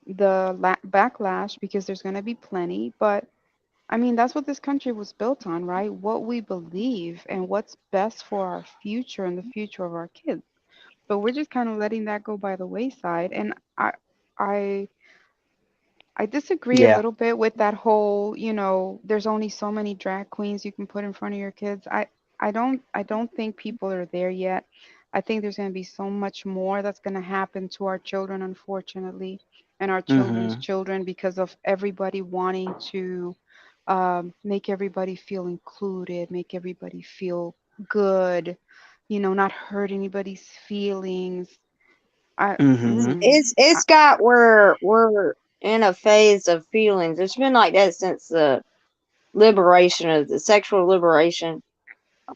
Speaker 2: the backlash because there's gonna be plenty. But I mean, that's what this country was built on, right? What we believe and what's best for our future and the future of our kids. But we're just kind of letting that go by the wayside. And I I disagree a
Speaker 7: Yeah.
Speaker 2: little bit with that whole, there's only so many drag queens you can put in front of your kids. I don't think people are there yet. I think there's going to be so much more that's going to happen to our children, unfortunately, and our children's
Speaker 7: Mm-hmm.
Speaker 2: children because of everybody wanting to make everybody feel included, make everybody feel good, not hurt anybody's feelings. I,
Speaker 7: Mm-hmm.
Speaker 2: mm,
Speaker 6: It's got where we're in a phase of feelings. It's been like that since the liberation of the sexual liberation.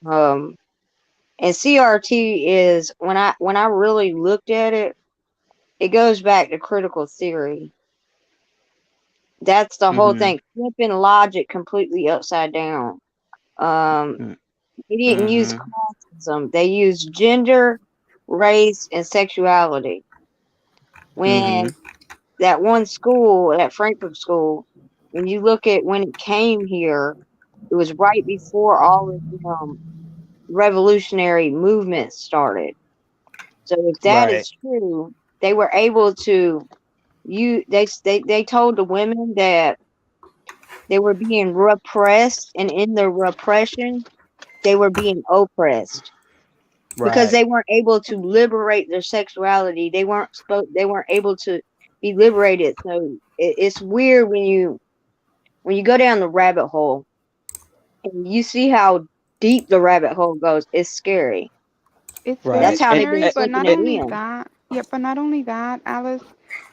Speaker 6: Um, And CRT is when I really looked at it, it goes back to critical theory. That's the whole
Speaker 7: Mm-hmm.
Speaker 6: thing. Flipping logic completely upside down. Um, they didn't use
Speaker 7: Mm-hmm.
Speaker 6: classism. They used gender, race, and sexuality.
Speaker 7: Mm-hmm.
Speaker 6: When that one school, that Frankfurt school, when you look at when it came here, it was right before all of the revolutionary movements started. So if that
Speaker 7: Right.
Speaker 6: is true, they were able to they told the women that they were being repressed, and in the repression, they were being oppressed because
Speaker 7: Right.
Speaker 6: they weren't able to liberate their sexuality. They weren't able to be liberated. So it's weird when you go down the rabbit hole and you see how deep the rabbit hole goes. It's scary.
Speaker 2: It's very
Speaker 6: That's
Speaker 7: Right.
Speaker 6: how they've
Speaker 2: scary,
Speaker 6: been
Speaker 2: but
Speaker 6: slipping
Speaker 2: not
Speaker 6: it
Speaker 2: only
Speaker 6: in.
Speaker 2: that. Yeah, but not only that, Alice.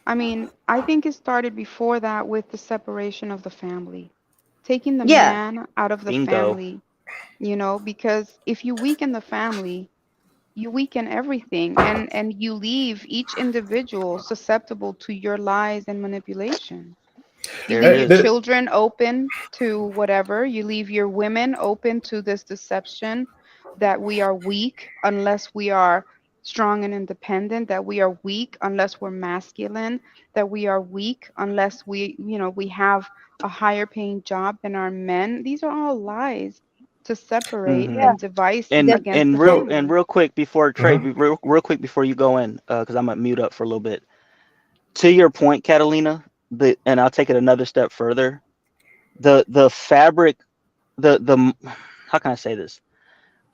Speaker 2: I mean, I think it started before that with the separation of the family, taking the
Speaker 6: Yeah,
Speaker 2: man out of the
Speaker 7: Bingo.
Speaker 2: family, because if you weaken the family, you weaken everything, and you leave each individual susceptible to your lies and manipulation. You
Speaker 7: There it
Speaker 2: leave
Speaker 1: Hey,
Speaker 2: your
Speaker 7: is.
Speaker 2: children open to whatever. You leave your women open to this deception that we are weak unless we are strong and independent, that we are weak unless we're masculine, that we are weak unless we have a higher paying job than our men. These are all lies to separate
Speaker 7: Mm-hmm.
Speaker 6: yeah.
Speaker 2: and devise
Speaker 6: The,
Speaker 2: against the
Speaker 7: And
Speaker 2: family.
Speaker 7: real quick before Trey,
Speaker 1: mhm.
Speaker 7: real quick before you go in, because I'm gonna mute up for a little bit. To your point, Catalina, and I'll take it another step further. The fabric, the how can I say this?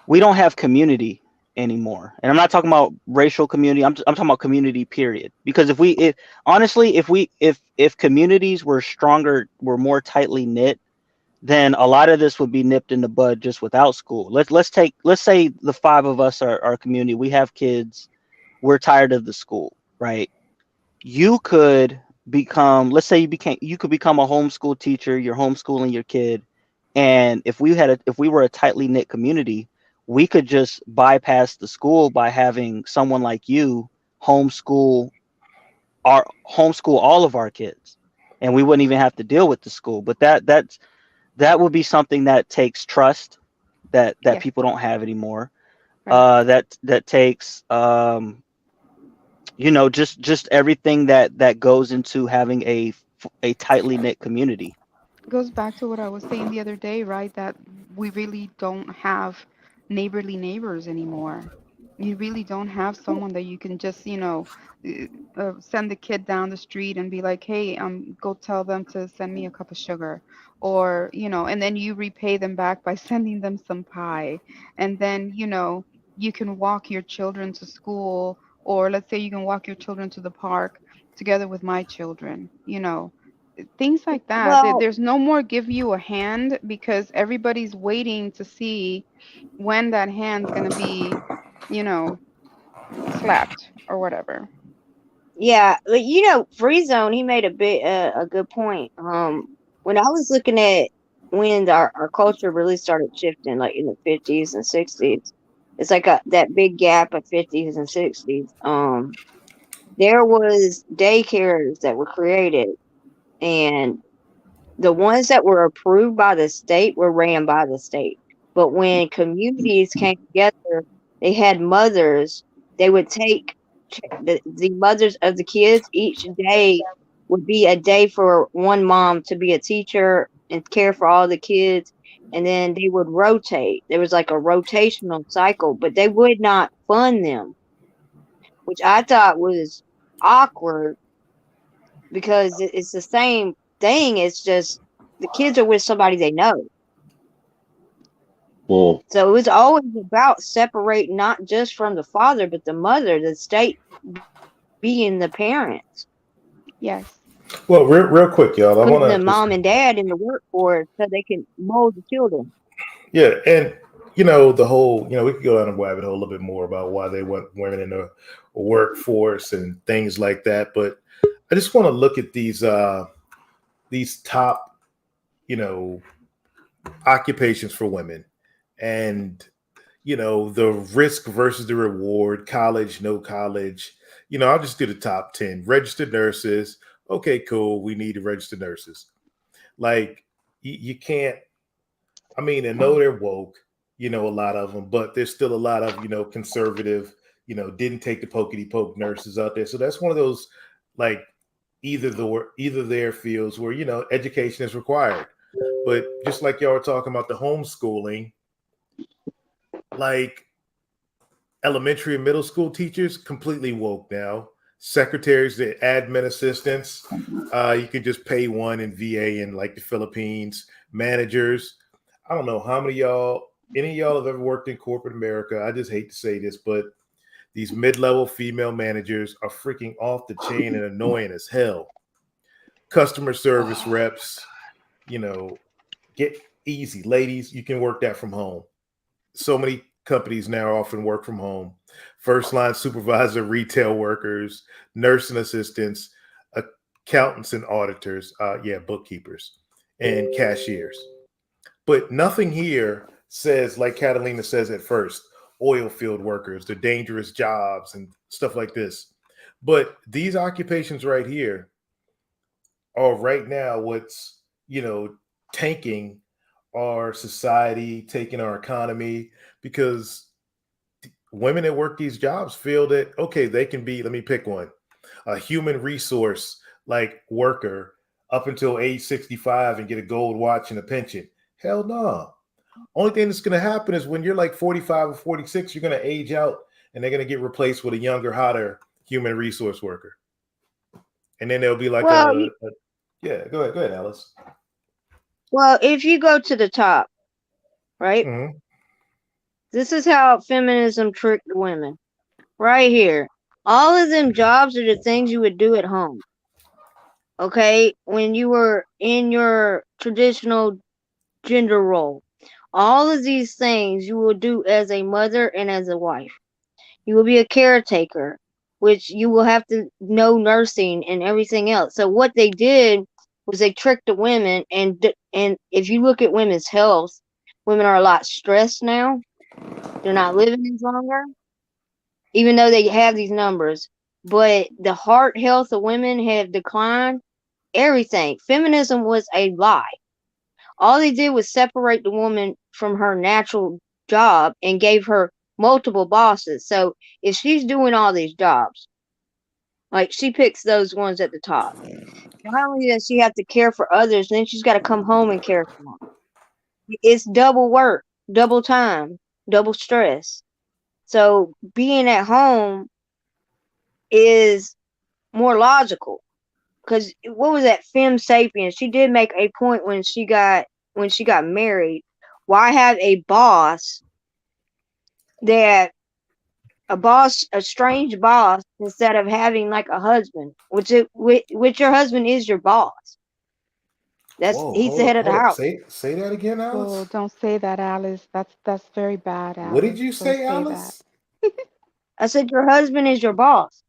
Speaker 7: We don't have community anymore, and I'm not talking about racial community. I'm talking about community, period. Because if honestly, if communities were stronger, were more tightly knit, then a lot of this would be nipped in the bud just without school. Let's say the five of us are our community. We have kids. We're tired of the school, right? You could become, let's say you could become a homeschool teacher. You're homeschooling your kid, and if we were a tightly knit community, we could just bypass the school by having someone like you homeschool homeschool all of our kids, and we wouldn't even have to deal with the school. But that would be something that takes trust that
Speaker 2: Yes,
Speaker 7: people don't have anymore.
Speaker 2: right.
Speaker 7: That takes just everything that goes into having a tightly knit community.
Speaker 2: Goes back to what I was saying the other day, right? That we really don't have neighborly neighbors anymore. You really don't have someone that you can just, send the kid down the street and be like, hey, go tell them to send me a cup of sugar. Or, and then you repay them back by sending them some pie. And then, you can walk your children to school, or let's say you can walk your children to the park together with my children. Things like that.
Speaker 6: well,
Speaker 2: There's no more give you a hand because everybody's waiting to see when that hand's going to be, you know, slapped or whatever.
Speaker 6: yeah, but Free Zone, he made a good point. When I was looking at when our culture really started shifting, like in the 50s and 60s, it's like that big gap of 50s and 60s. There was daycares that were created, and the ones that were approved by the state were ran by the state. But when communities came together, they had mothers. They would take the mothers of the kids. Each day would be a day for one mom to be a teacher and care for all the kids. And then they would rotate. There was like a rotational cycle, but they would not fund them, which I thought was awkward because it's the same thing. It's just the kids are with somebody they know.
Speaker 3: Well,
Speaker 6: So it was always about separating not just from the father, but the mother, the state being the parents,
Speaker 2: Yes.
Speaker 1: Well, real quick, y'all. I
Speaker 6: putting
Speaker 1: want
Speaker 6: the
Speaker 1: to just
Speaker 6: mom and dad in the workforce so they can mold the children.
Speaker 1: yeah, and the whole we could go down a rabbit hole a little bit more about why they want women in the workforce and things like that. But I just want to look at these top you know occupations for women, and the risk versus the reward, college, no college. I'll just do the top 10 registered nurses. Okay, cool. We need registered nurses. Like, you can't, I mean, I know they're woke, a lot of them, but there's still a lot of, conservative, didn't take the pokety poke nurses out there. So that's one of those, like, either their fields where, education is required. But just like y'all were talking about the homeschooling, like elementary and middle school teachers, completely woke now. Secretaries, the admin assistants, you can just pay one in VA in like the Philippines. Managers, I don't know how many y'all, any of y'all have ever worked in corporate America. I just hate to say this, but these mid-level female managers are freaking off the chain and annoying as hell. Customer service reps, you know, get easy, ladies. You can work that from home. So many companies now often work from home. First line supervisor, retail workers, nursing assistants, accountants and auditors, bookkeepers and cashiers. But nothing here says, like Catalina says at first, oil field workers, the dangerous jobs and stuff like this. But these occupations right here are right now what's, tanking our society, taking our economy, because women that work these jobs feel that, okay, they can be, let me pick one, a human resource like worker up until age 65 and get a gold watch and a pension. Hell no. Only thing that's going to happen is when you're like 45 or 46, you're going to age out and they're going to get replaced with a younger, hotter human resource worker. And then there'll be like
Speaker 6: Well,
Speaker 1: yeah, go ahead, Alice.
Speaker 6: well, if you go to the top, right?
Speaker 1: Mm-hmm.
Speaker 6: This is how feminism tricked women. Right here. All of them jobs are the things you would do at home. Okay? When you were in your traditional gender role. All of these things you will do as a mother and as a wife. You will be a caretaker, which you will have to know nursing and everything else. So what they did was they tricked the women, and if you look at women's health, women are a lot stressed now. They're not living as longer, even though they have these numbers. But the heart health of women have declined. Everything. Feminism was a lie. All they did was separate the woman from her natural job and gave her multiple bosses. So if she's doing all these jobs, like she picks those ones at the top. Not only does she have to care for others, then she's got to come home and care for them. It's double work, double time, double stress. So being at home is more logical. Because what was that Femme Sapiens? She did make a point when she got married. Why have that a strange boss, instead of having like a husband, which your husband is your boss.
Speaker 1: Whoa,
Speaker 6: He's the head of the
Speaker 1: hold up.
Speaker 6: house.
Speaker 1: Say that again,
Speaker 2: Oh,
Speaker 1: Alice.
Speaker 2: don't say that, Alice. That's very bad,
Speaker 1: What did
Speaker 2: Alice.
Speaker 1: you
Speaker 2: Don't
Speaker 1: say,
Speaker 2: say that.
Speaker 1: Alice?
Speaker 6: I said your husband is your boss.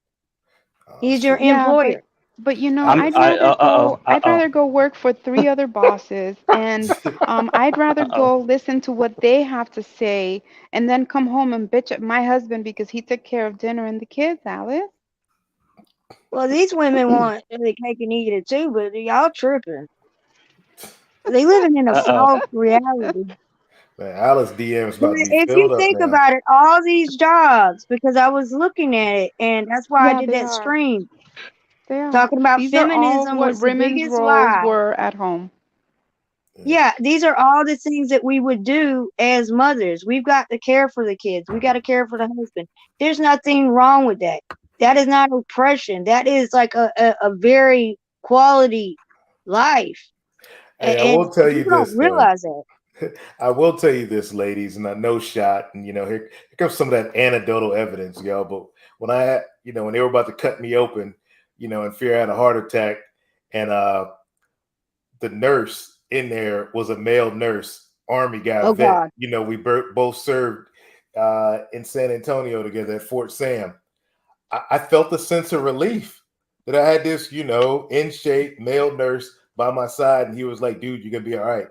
Speaker 1: Oh
Speaker 6: He's your
Speaker 1: shit.
Speaker 2: Yeah,
Speaker 6: employer.
Speaker 2: but you know,
Speaker 7: I'm I
Speaker 2: I'd rather go work for three other bosses, and I'd rather
Speaker 7: uh oh.
Speaker 2: go listen to what they have to say and then come home and bitch at my husband because he took care of dinner and the kids, Alice.
Speaker 6: Well, these women want the cake and eat it too, but y'all tripping. They living in a
Speaker 7: Uh oh.
Speaker 6: false reality.
Speaker 1: Man, Alice DM's
Speaker 6: But
Speaker 1: about to be
Speaker 6: if you
Speaker 1: filled up
Speaker 6: think
Speaker 1: now.
Speaker 6: about it, all these jobs, because I was looking at it, and that's why I
Speaker 2: Yeah,
Speaker 6: did
Speaker 2: they
Speaker 6: that
Speaker 2: are.
Speaker 6: stream
Speaker 2: They are.
Speaker 6: talking about
Speaker 2: These are all
Speaker 6: feminism
Speaker 2: what
Speaker 6: was the
Speaker 2: women's
Speaker 6: biggest
Speaker 2: roles
Speaker 6: lie.
Speaker 2: were at home.
Speaker 1: Yeah.
Speaker 6: Yeah, these are all the things that we would do as mothers. We've got to care for the kids. We got to care for the husband. There's nothing wrong with that. That is not oppression. That is like a very quality life.
Speaker 1: Hey, I
Speaker 6: And
Speaker 1: will tell you
Speaker 6: people don't
Speaker 1: this though.
Speaker 6: realize that.
Speaker 1: I will tell you this, ladies, and I know shot, and here comes some of that anecdotal evidence, y'all. But when when they were about to cut me open, in fear I had a heart attack, and the nurse in there was a male nurse, Army guy,
Speaker 6: Oh
Speaker 1: vet.
Speaker 6: God.
Speaker 1: We both served in San Antonio together at Fort Sam. I felt a sense of relief that I had this, in shape male nurse by my side, and he was like, "Dude, you're gonna be all right."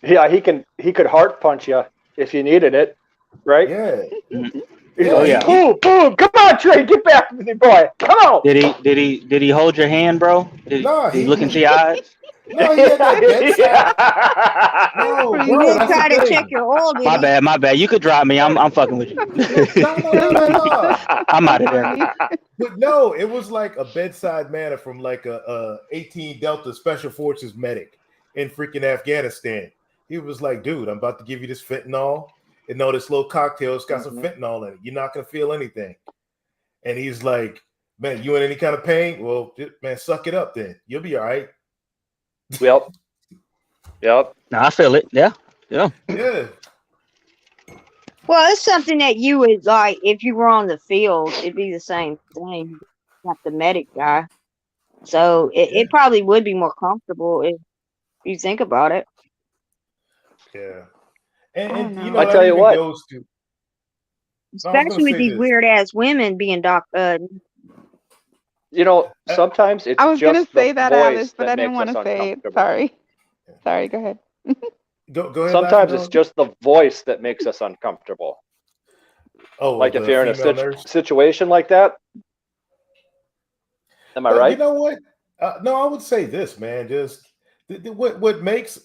Speaker 8: Yeah, he could heart punch you. if you needed it, right?
Speaker 1: Yeah,
Speaker 7: Mhm.
Speaker 8: He's
Speaker 7: Oh
Speaker 1: yeah.
Speaker 8: like,
Speaker 7: yeah.
Speaker 8: boom, boom, come on, Trey, get back with me, boy, come on.
Speaker 7: Did he hold your hand, bro?
Speaker 1: No,
Speaker 7: Did he look into your eyes?
Speaker 1: no, he had that bedside. No,
Speaker 6: He
Speaker 1: bro,
Speaker 2: Freezing.
Speaker 6: did
Speaker 1: that's the
Speaker 6: try to check
Speaker 1: thing.
Speaker 6: your oil, did
Speaker 7: My
Speaker 6: he?
Speaker 7: bad, my bad. You could drop me. I'm fucking with you.
Speaker 1: No, no, no, no, no.
Speaker 7: I'm out
Speaker 2: That's
Speaker 7: of there.
Speaker 2: funny.
Speaker 1: But no, it was like a bedside manner from like a 18 Delta Special Forces medic in freaking Afghanistan. He was like, dude, I'm about to give you this fentanyl. And no, this little cocktail, it's got some
Speaker 8: Mhm.
Speaker 1: fentanyl in it. You're not gonna feel anything. And he's like, man, you in any kind of pain? Well, man, suck it up then. You'll be all right.
Speaker 8: Yep, yep.
Speaker 7: No, I feel it. Yeah, yeah.
Speaker 1: Yeah.
Speaker 6: Well, it's something that you would like if you were on the field. It'd be the same thing. Not the medic guy. So
Speaker 1: Yeah.
Speaker 6: it probably would be more comfortable if you think about it.
Speaker 1: Yeah.
Speaker 2: I don't
Speaker 1: And you
Speaker 8: I
Speaker 1: know,
Speaker 2: know.
Speaker 1: that
Speaker 8: tell you
Speaker 1: even
Speaker 8: what,
Speaker 1: goes to I was gonna
Speaker 6: Especially with
Speaker 1: say
Speaker 6: these
Speaker 1: this.
Speaker 6: weird ass women being
Speaker 1: Uh,
Speaker 8: sometimes it's
Speaker 2: I was gonna
Speaker 8: just the
Speaker 2: say that, Alice,
Speaker 8: voice
Speaker 2: but
Speaker 8: that
Speaker 2: I didn't
Speaker 8: makes
Speaker 2: want
Speaker 8: us
Speaker 2: to say it.
Speaker 8: uncomfortable.
Speaker 2: Sorry. Sorry. Go ahead.
Speaker 1: go ahead, laughing
Speaker 8: Sometimes it's
Speaker 1: dog.
Speaker 8: just the voice that makes us uncomfortable.
Speaker 1: Oh, of
Speaker 8: Like if
Speaker 1: the
Speaker 8: you're in a
Speaker 1: female nurse.
Speaker 8: situation like that, am I
Speaker 1: Well, you
Speaker 8: right?
Speaker 1: know what? No, I would say this, man. Just what makes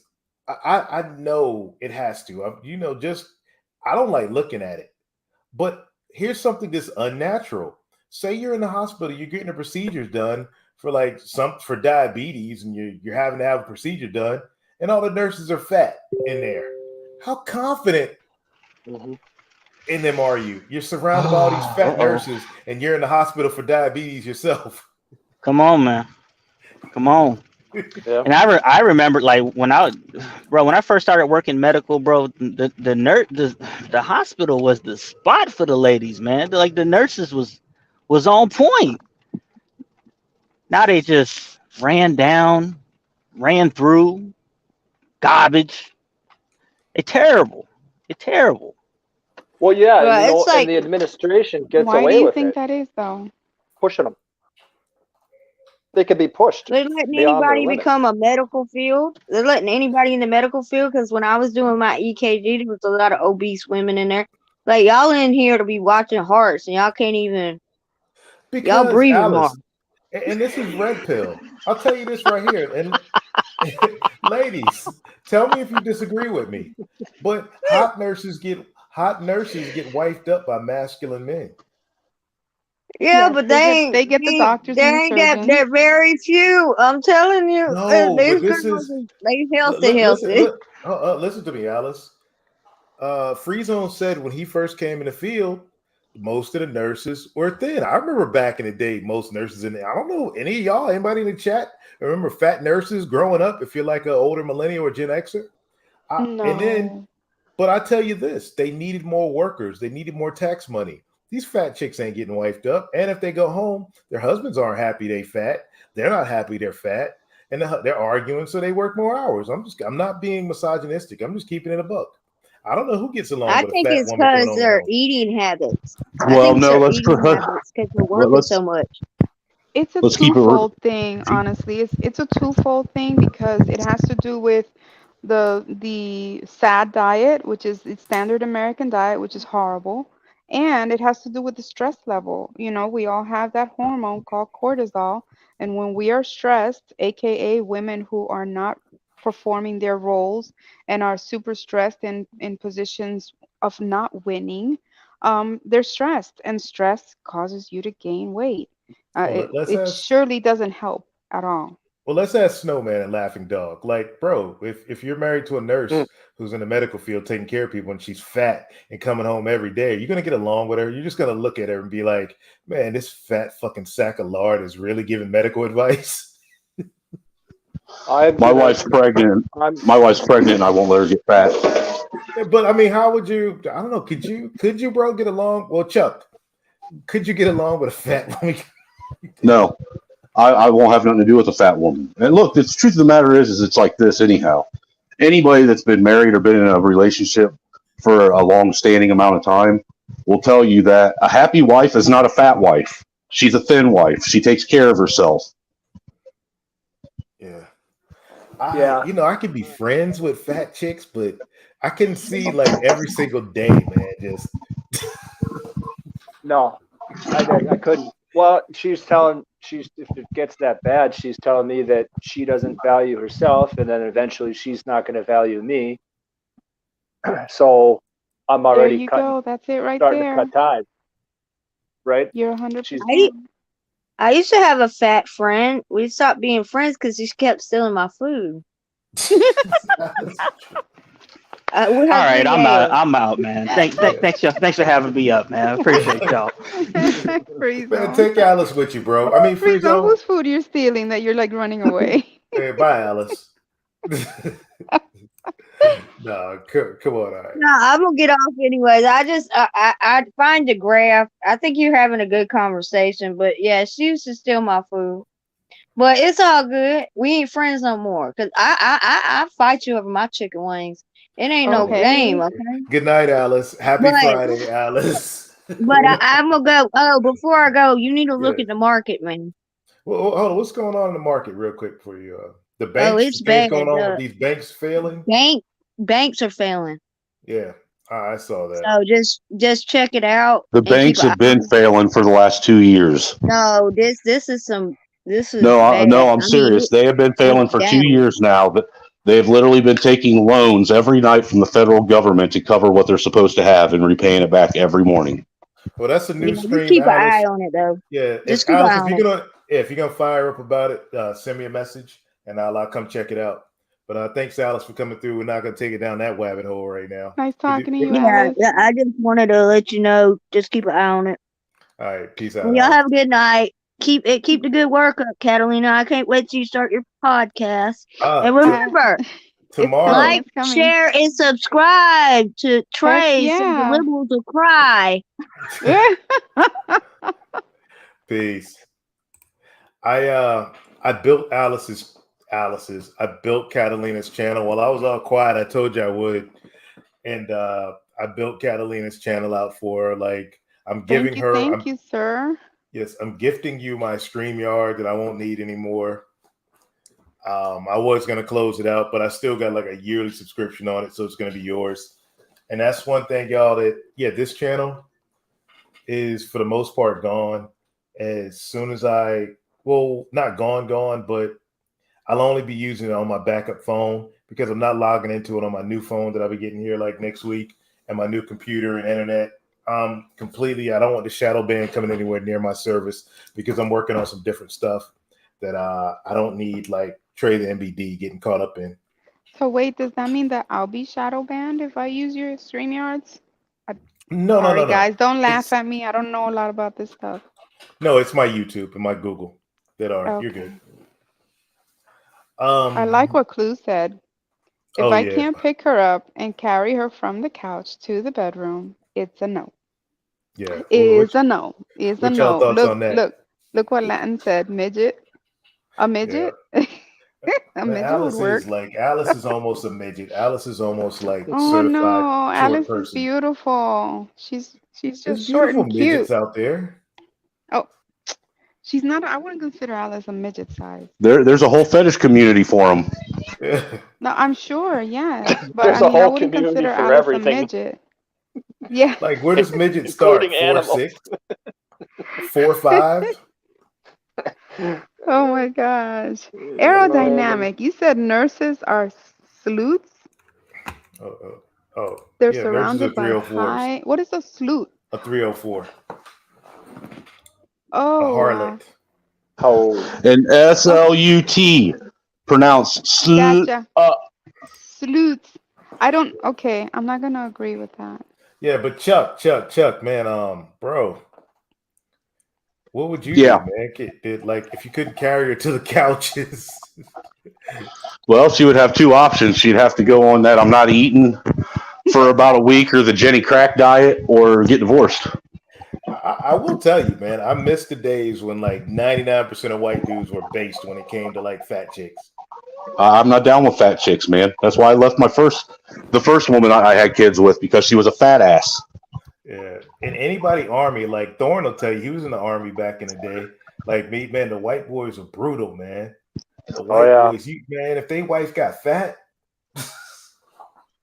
Speaker 1: I know it has to. You know, just I don't like looking at it. But here's something that's unnatural. Say you're in the hospital, you're getting a procedure done for like some for diabetes, and you're having to have a procedure done, and all the nurses are fat in there. How confident
Speaker 8: Mhm.
Speaker 1: in them are you? You're surrounded by all these fat
Speaker 7: Uh-oh.
Speaker 1: nurses, and you're in the hospital for diabetes yourself.
Speaker 7: Come on, man. Come on.
Speaker 8: Yeah.
Speaker 7: And I remember like when I first started working medical, bro, the hospital was the spot for the ladies, man. Like the nurses was on point. Now they just ran down, ran through, garbage. It's terrible. It's terrible.
Speaker 8: Well, yeah, and
Speaker 6: Well, it's
Speaker 8: and
Speaker 6: like
Speaker 8: the administration gets
Speaker 2: Why do
Speaker 8: away
Speaker 2: you
Speaker 8: with
Speaker 2: think
Speaker 8: it,
Speaker 2: that is, though?
Speaker 8: pushing them. They can be pushed
Speaker 6: they're letting
Speaker 8: beyond their
Speaker 6: anybody
Speaker 8: limits.
Speaker 6: become a medical field. They're letting anybody in the medical field because when I was doing my EKG, there was a lot of obese women in there. Like y'all in here to be watching hearts, and y'all can't even y'all
Speaker 1: Because
Speaker 6: breathing
Speaker 1: Alice,
Speaker 6: hard.
Speaker 1: and this is red pill. I'll tell you this right here, and ladies, tell me if you disagree with me. But hot nurses get wifed up by masculine men.
Speaker 6: Yeah,
Speaker 2: Yes,
Speaker 6: but they
Speaker 2: they get the
Speaker 6: ain't
Speaker 2: doctors
Speaker 6: they
Speaker 2: and the
Speaker 6: ain't that
Speaker 2: surgeons.
Speaker 6: they're very few. I'm telling you,
Speaker 1: No, but
Speaker 6: these
Speaker 1: this
Speaker 6: girls
Speaker 1: is
Speaker 6: they
Speaker 1: listen.
Speaker 6: healthy.
Speaker 1: Listen to me, Alice. Freezone said when he first came in the field, most of the nurses were thin. I remember back in the day, most nurses in there. I don't know any of y'all, anybody in the chat, remember fat nurses growing up? If you're like an older millennial or Gen Xer, and then,
Speaker 2: No.
Speaker 1: but I tell you this, they needed more workers. They needed more tax money. These fat chicks ain't getting wiped up, and if they go home, their husbands aren't happy they fat. They're not happy they're fat, and they're arguing, so they work more hours. I'm not being misogynistic. I'm just keeping it a buck. I don't know who gets along
Speaker 6: I
Speaker 1: with a
Speaker 6: think
Speaker 1: fat
Speaker 6: it's
Speaker 1: woman coming
Speaker 6: because
Speaker 1: home to
Speaker 6: their
Speaker 1: help.
Speaker 6: eating habits. I
Speaker 3: Well,
Speaker 6: think it's
Speaker 3: no,
Speaker 6: their eating habits because they're working
Speaker 3: let's
Speaker 6: so much.
Speaker 2: It's a
Speaker 3: let's keep it.
Speaker 2: twofold thing, honestly. It's a twofold thing because it has to do with the SAD diet, which is the standard American diet, which is horrible, and it has to do with the stress level. You know, we all have that hormone called cortisol, and when we are stressed, aka women who are not performing their roles and are super stressed in positions of not winning, they're stressed, and stress causes you to gain weight.
Speaker 1: Well, let's
Speaker 2: It
Speaker 1: ask.
Speaker 2: surely doesn't help at all.
Speaker 1: Well, let's ask Snowman and Laughing Dog. Like, bro, if you're married to a
Speaker 8: Mm.
Speaker 1: nurse who's in the medical field taking care of people and she's fat and coming home every day, you're gonna get along with her. You're just gonna look at her and be like, man, this fat fucking sack of lard is really giving medical advice.
Speaker 8: I'm
Speaker 3: My
Speaker 8: gonna.
Speaker 3: wife's pregnant.
Speaker 8: I'm.
Speaker 3: My wife's pregnant, and I won't let her get fat.
Speaker 1: But I mean, how would you? I don't know. Could you, bro, get along? Well, Chuck, could you get along with a fat woman?
Speaker 3: No, I won't have nothing to do with a fat woman. And look, the truth of the matter is it's like this anyhow. Anybody that's been married or been in a relationship for a long-standing amount of time will tell you that a happy wife is not a fat wife. She's a thin wife. She takes care of herself.
Speaker 1: Yeah.
Speaker 8: Yeah.
Speaker 1: I could be friends with fat chicks, but I can see like every single day, man. Just
Speaker 8: No, I couldn't. Well, she's if it gets that bad, she's telling me that she doesn't value herself, and then eventually she's not going to value me. So I'm
Speaker 2: There
Speaker 8: already
Speaker 2: you go. That's it right
Speaker 8: starting to
Speaker 2: there.
Speaker 8: cut ties, right?
Speaker 2: You're
Speaker 8: She's
Speaker 2: 100%.
Speaker 6: I used to have a fat friend. We stopped being friends because she kept stealing my food. We
Speaker 7: All
Speaker 6: had
Speaker 7: right,
Speaker 6: 3 days.
Speaker 7: I'm out, man.
Speaker 1: yeah.
Speaker 7: Thanks for having me up, man. I appreciate y'all.
Speaker 2: Free
Speaker 1: Man,
Speaker 2: zone.
Speaker 1: take Alice with you, bro. I mean,
Speaker 2: Free
Speaker 1: free
Speaker 2: zone.
Speaker 1: zone.
Speaker 2: Whose food you're stealing that you're like running away?
Speaker 1: Hey, bye, Alice. No, come on, all right.
Speaker 6: No, I'm gonna get off anyways. I find the graph. I think you're having a good conversation, but yeah, she used to steal my food. But it's all good. We ain't friends no more. Cause I fight you over my chicken wings. It ain't
Speaker 1: Oh
Speaker 6: no
Speaker 1: my
Speaker 6: game,
Speaker 2: Okay.
Speaker 1: God.
Speaker 6: okay?
Speaker 1: Good night, Alice. Happy
Speaker 6: But
Speaker 1: Friday, Alice.
Speaker 6: I'm gonna go. Oh, before I go, you need to look
Speaker 1: Yeah.
Speaker 6: at the market, man.
Speaker 1: Well, hold on. What's going on in the market, real quick, for you? The
Speaker 6: Oh,
Speaker 1: banks, the
Speaker 6: it's
Speaker 1: things
Speaker 6: bad.
Speaker 1: going on with
Speaker 6: The
Speaker 1: these banks failing.
Speaker 6: banks are failing.
Speaker 1: Yeah, I saw that.
Speaker 6: So just check it out
Speaker 3: The
Speaker 6: and keep
Speaker 3: banks
Speaker 6: an eye
Speaker 3: have been
Speaker 6: on it.
Speaker 3: failing for the last 2 years.
Speaker 6: No, this is
Speaker 3: No,
Speaker 6: bad.
Speaker 3: no, I'm
Speaker 6: I mean,
Speaker 3: serious. They have been
Speaker 6: it's
Speaker 3: failing for two
Speaker 6: down.
Speaker 3: years now. But they've literally been taking loans every night from the federal government to cover what they're supposed to have and repaying it back every morning.
Speaker 1: Well, that's a new
Speaker 6: Yeah, just
Speaker 1: stream,
Speaker 6: keep an eye
Speaker 1: Alice.
Speaker 6: on it though.
Speaker 1: Yeah, if
Speaker 6: Just keep an
Speaker 1: Alice,
Speaker 6: eye on it.
Speaker 1: if you're gonna fire up about it, send me a message and I'll come check it out. But thanks, Alice, for coming through. We're not gonna take it down that rabbit hole right now.
Speaker 2: Nice talking to you,
Speaker 6: Yeah,
Speaker 2: Alice.
Speaker 6: yeah. I just wanted to let you know. Just keep an eye on it.
Speaker 1: All right, peace out,
Speaker 6: Well, y'all
Speaker 1: Alice.
Speaker 6: have a good night. Keep the good work up, Catalina. I can't wait till you start your podcast. And
Speaker 1: T-
Speaker 6: remember,
Speaker 2: It's coming.
Speaker 1: tomorrow,
Speaker 6: like,
Speaker 2: It's coming.
Speaker 6: share, and subscribe to
Speaker 2: Heck
Speaker 6: Trey so the
Speaker 2: yeah.
Speaker 6: liberals will cry.
Speaker 1: peace. I built I built Catalina's channel. While I was all quiet, I told you I would. And I built Catalina's channel out for her. Like I'm giving her
Speaker 2: Thank you, sir.
Speaker 1: yes, I'm gifting you my StreamYard that I won't need anymore. I was gonna close it out, but I still got like a yearly subscription on it, so it's gonna be yours. And that's one thing, y'all, that this channel is for the most part gone. As soon as not gone, but I'll only be using it on my backup phone because I'm not logging into it on my new phone that I'll be getting here like next week and my new computer and internet. I don't want the shadow ban coming anywhere near my service because I'm working on some different stuff that I don't need, like Trey the MBD getting caught up in.
Speaker 2: So wait, does that mean that I'll be shadow banned if I use your StreamYards?
Speaker 1: No,
Speaker 2: Sorry,
Speaker 1: no.
Speaker 2: guys. Don't laugh
Speaker 1: It's
Speaker 2: at me. I don't know a lot about this stuff.
Speaker 1: no, it's my YouTube and my Google that are. You're good.
Speaker 2: Okay. I like what Clue said. If
Speaker 1: Oh
Speaker 2: I
Speaker 1: yeah,
Speaker 2: can't pick her up and carry her from the couch to the bedroom, it's a no.
Speaker 1: yeah.
Speaker 2: Is a no. Is a
Speaker 1: What y'all
Speaker 2: no.
Speaker 1: thoughts on that?
Speaker 2: Look what Latin said. Midget. A
Speaker 1: Yeah.
Speaker 2: midget? A
Speaker 1: Man,
Speaker 2: midget would work.
Speaker 1: Alice is almost a midget. Alice is almost like
Speaker 2: Oh
Speaker 1: certified
Speaker 2: no,
Speaker 1: short
Speaker 2: Alice is
Speaker 1: person.
Speaker 2: beautiful. She's
Speaker 1: There's
Speaker 2: just short
Speaker 1: beautiful
Speaker 2: and cute.
Speaker 1: midgets out there.
Speaker 2: Oh, she's not. I wouldn't consider Alice a midget size.
Speaker 3: There's a whole fetish community for them.
Speaker 2: No, I'm sure, yes, but I
Speaker 8: there's a
Speaker 2: mean, I
Speaker 8: whole
Speaker 2: wouldn't
Speaker 8: community
Speaker 2: consider
Speaker 8: for
Speaker 2: Alice a
Speaker 8: everything,
Speaker 2: midget. Yeah.
Speaker 1: Like, where does midget start?
Speaker 8: including
Speaker 1: 4,
Speaker 8: animals.
Speaker 1: 6, 4, 5?
Speaker 2: Oh my gosh.
Speaker 8: Um,
Speaker 2: Aerodynamic. You said nurses are sleuths. They're
Speaker 1: Yeah, nurses are
Speaker 2: surrounded by
Speaker 1: 304s.
Speaker 2: high. What is a sleuth?
Speaker 1: A 304. A
Speaker 2: Oh,
Speaker 1: harlot.
Speaker 8: oh,
Speaker 3: And
Speaker 2: okay.
Speaker 3: SLUT, pronounced slut.
Speaker 2: Gotcha. Sleuths. I don't. Okay, I'm not gonna agree with that.
Speaker 1: Yeah, but Chuck, man, bro, what would you do,
Speaker 3: Yeah.
Speaker 1: man? Like, if you couldn't carry her to the couches?
Speaker 3: Well, she would have two options. She'd have to go on that I'm not eating for about a week, or the Jenny Crack diet, or get divorced.
Speaker 1: I will tell you, man, I miss the days when like 99% of white dudes were based when it came to like fat chicks.
Speaker 3: I'm not down with fat chicks, man. That's why I left the first woman I had kids with, because she was a fat ass.
Speaker 1: Yeah. And anybody army, like Thorne will tell you, he was in the army back in the day. Like me, man, the white boys are brutal, man. The
Speaker 8: oh
Speaker 1: white
Speaker 8: yeah.
Speaker 1: boys, man, if they wife got fat,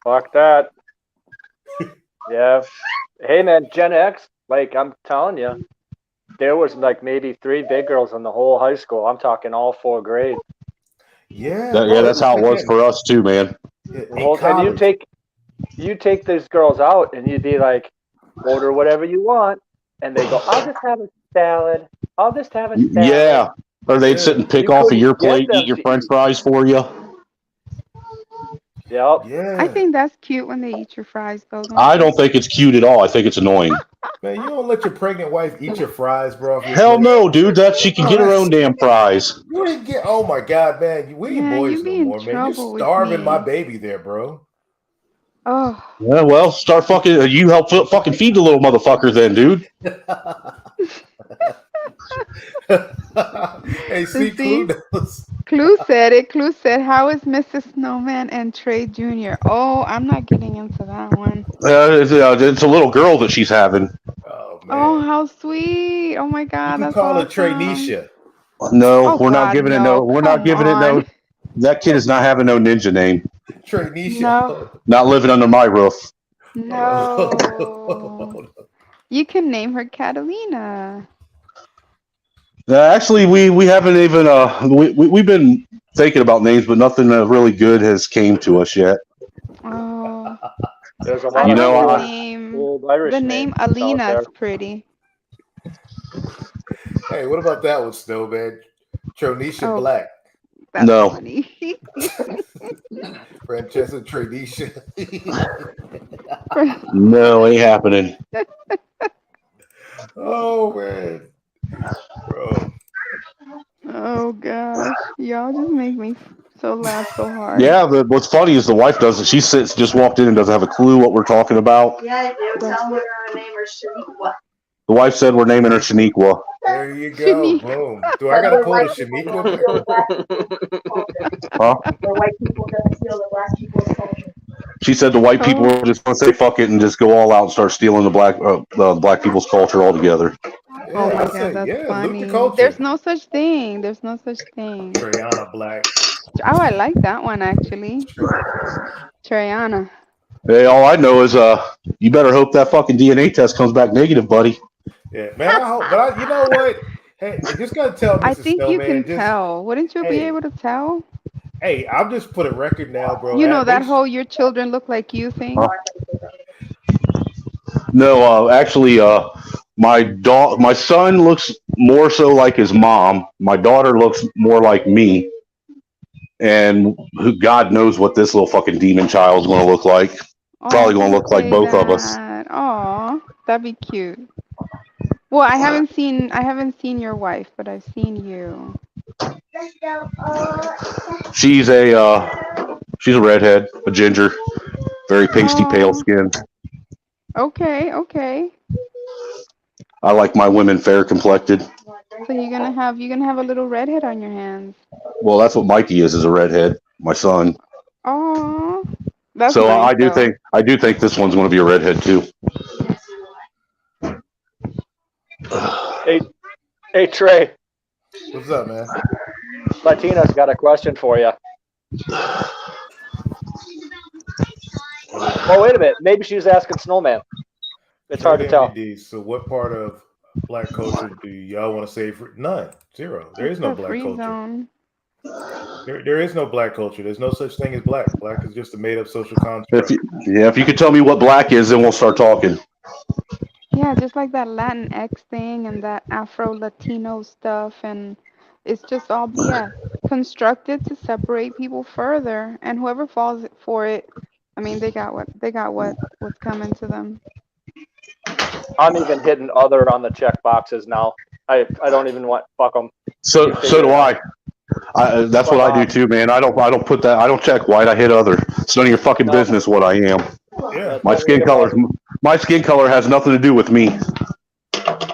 Speaker 8: Fuck that. Yeah. Hey man, Gen X, like I'm telling you, there was like maybe 3 big girls in the whole high school. I'm talking all 4 grades.
Speaker 1: Yeah,
Speaker 9: Yeah,
Speaker 1: bro. It
Speaker 9: that's
Speaker 1: was
Speaker 9: how it
Speaker 1: like
Speaker 9: was
Speaker 1: that
Speaker 9: for us too, man.
Speaker 1: in
Speaker 8: And
Speaker 1: college.
Speaker 8: you take these girls out and you'd be like, order whatever you want, and they go, I'll just have a salad. I'll just have a salad.
Speaker 9: Yeah. Or they'd sit
Speaker 1: Yeah,
Speaker 9: and pick
Speaker 8: You
Speaker 9: off of
Speaker 8: couldn't
Speaker 9: your
Speaker 8: get
Speaker 9: plate, eat
Speaker 8: them
Speaker 9: your
Speaker 8: to
Speaker 9: French
Speaker 8: eat.
Speaker 9: fries for you.
Speaker 8: Yep.
Speaker 2: I
Speaker 1: yeah.
Speaker 2: think that's cute when they eat your fries, though, don't
Speaker 9: I
Speaker 2: you?
Speaker 9: don't think it's cute at all. I think it's annoying.
Speaker 1: Man, you don't let your pregnant wife eat your fries, bro, off your
Speaker 9: Hell
Speaker 1: plate.
Speaker 9: no, dude. That she can
Speaker 1: Oh,
Speaker 9: get her
Speaker 1: that's
Speaker 9: own damn fries.
Speaker 1: you ain't get. Oh my god, man, we ain't
Speaker 2: Man, you
Speaker 1: boys no
Speaker 2: be in
Speaker 1: more, man. You're
Speaker 2: trouble with
Speaker 1: starving my
Speaker 2: me.
Speaker 1: baby there, bro.
Speaker 2: Oh.
Speaker 9: Yeah, well, start fucking. You help fucking feed the little motherfucker, then, dude.
Speaker 1: Hey, see, Clue
Speaker 2: See,
Speaker 1: knows.
Speaker 2: Clue said it. Clue said, "How is Mrs. Snowman and Trey Jr.?" Oh, I'm not getting into that one.
Speaker 9: It's a little girl that she's having.
Speaker 1: Oh
Speaker 2: Oh,
Speaker 1: man,
Speaker 2: how sweet! Oh my
Speaker 1: you
Speaker 2: God,
Speaker 1: can
Speaker 2: that's
Speaker 1: call her
Speaker 2: awesome.
Speaker 1: Treynisha.
Speaker 9: No,
Speaker 2: Oh
Speaker 9: we're not
Speaker 2: God,
Speaker 9: giving it no.
Speaker 2: no!
Speaker 9: We're not
Speaker 2: Come
Speaker 9: giving it no.
Speaker 2: on,
Speaker 9: That kid is not having no ninja name.
Speaker 1: Treynisha.
Speaker 2: no,
Speaker 9: Not living under my roof.
Speaker 2: no. You can name her Catalina.
Speaker 9: Actually, we haven't even we've been thinking about names, but nothing really good has came to us yet.
Speaker 2: Oh,
Speaker 8: There's a
Speaker 2: I
Speaker 8: lot
Speaker 9: You
Speaker 8: of
Speaker 9: know,
Speaker 2: like
Speaker 8: cool old
Speaker 2: the
Speaker 8: Irish
Speaker 2: name
Speaker 8: names out
Speaker 2: Alina is
Speaker 8: there.
Speaker 2: pretty.
Speaker 1: Hey, what about that one, Snowman? Tronisha
Speaker 2: Oh,
Speaker 1: Black.
Speaker 2: that's
Speaker 9: no.
Speaker 2: funny.
Speaker 1: Francesca Tradisha.
Speaker 9: No, ain't happening.
Speaker 1: Oh man, bro.
Speaker 2: Oh gosh, y'all just make me so laugh so hard.
Speaker 9: Yeah, what's funny is the wife doesn't. She sits, just walked in and doesn't have a clue what we're talking about.
Speaker 2: That's
Speaker 9: The wife said we're naming her Shaniqua.
Speaker 1: There you go.
Speaker 2: Shanique.
Speaker 1: Boom. Do I gotta pull the Shaniqua back?
Speaker 9: Huh? She said the white people
Speaker 2: Oh,
Speaker 9: are just going to say fuck it and just go all out and start stealing the black people's culture altogether.
Speaker 2: oh
Speaker 1: Yeah,
Speaker 2: my
Speaker 1: I
Speaker 2: God,
Speaker 1: say,
Speaker 2: that's
Speaker 1: yeah, loot the
Speaker 2: funny. There's
Speaker 1: culture.
Speaker 2: no such thing. There's no such thing.
Speaker 1: Trayana Black.
Speaker 2: Oh, I like that one actually.
Speaker 1: Trey.
Speaker 2: Trayana.
Speaker 9: Hey, all I know is you better hope that fucking DNA test comes back negative, buddy.
Speaker 1: Yeah, man, I hope, but you know what? Hey, I just gotta tell
Speaker 2: I
Speaker 1: Mrs.
Speaker 2: think you can
Speaker 1: Snowman, just
Speaker 2: tell. Wouldn't you be
Speaker 1: hey,
Speaker 2: able to tell?
Speaker 1: hey, I'm just put a record now, bro.
Speaker 2: You know that
Speaker 1: Make
Speaker 2: whole your children look like you
Speaker 9: Huh?
Speaker 2: thing?
Speaker 9: No, actually, my son looks more so like his mom. My daughter looks more like me. And who God knows what this little fucking demon child's going to look like.
Speaker 2: Oh,
Speaker 9: Probably going to
Speaker 2: don't
Speaker 9: look like
Speaker 2: say
Speaker 9: both of us.
Speaker 2: that. Oh, that'd be cute. Well, I haven't seen your wife, but I've seen you.
Speaker 9: She's she's a redhead, a ginger, very pasty pale
Speaker 2: Oh,
Speaker 9: skin.
Speaker 2: okay, okay.
Speaker 9: I like my women fair complected.
Speaker 2: So you're gonna have a little redhead on your hands.
Speaker 9: Well, that's what Mikey is a redhead, my son.
Speaker 2: Oh, that's
Speaker 9: So
Speaker 2: nice though.
Speaker 9: I do think this one's going to be a redhead too.
Speaker 8: Hey, hey Trey,
Speaker 1: What's up, man?
Speaker 8: Latina's got a question for you. Oh, wait a minute. Maybe she was asking Snowman. It's hard
Speaker 1: Trade
Speaker 8: to tell.
Speaker 1: MDD. So, what part of black culture do y'all want to save? None. Zero. There
Speaker 2: It's
Speaker 1: is no
Speaker 2: the
Speaker 1: black
Speaker 2: free
Speaker 1: culture.
Speaker 2: zone.
Speaker 1: There is no black culture. There's no such thing as black. Black is just a made up social
Speaker 9: If
Speaker 1: construct.
Speaker 9: if you could tell me what black is, then we'll start talking.
Speaker 2: Yeah, just like that Latin X thing and that Afro Latino stuff, and it's just all BS. Constructed to separate people further, and whoever falls for it, I mean, what's coming to them.
Speaker 8: I'm even hitting other on the check boxes now. I don't even want fuck them. You
Speaker 9: So
Speaker 8: figure
Speaker 9: do
Speaker 8: it out.
Speaker 9: I. That's what
Speaker 8: Fuck
Speaker 9: I do
Speaker 8: off.
Speaker 9: too, man. I don't put that. I don't check white. I hit other. It's none of your fucking
Speaker 8: No,
Speaker 9: business what I am.
Speaker 1: Yeah.
Speaker 8: don't worry about it.
Speaker 9: My skin color has nothing to do with me.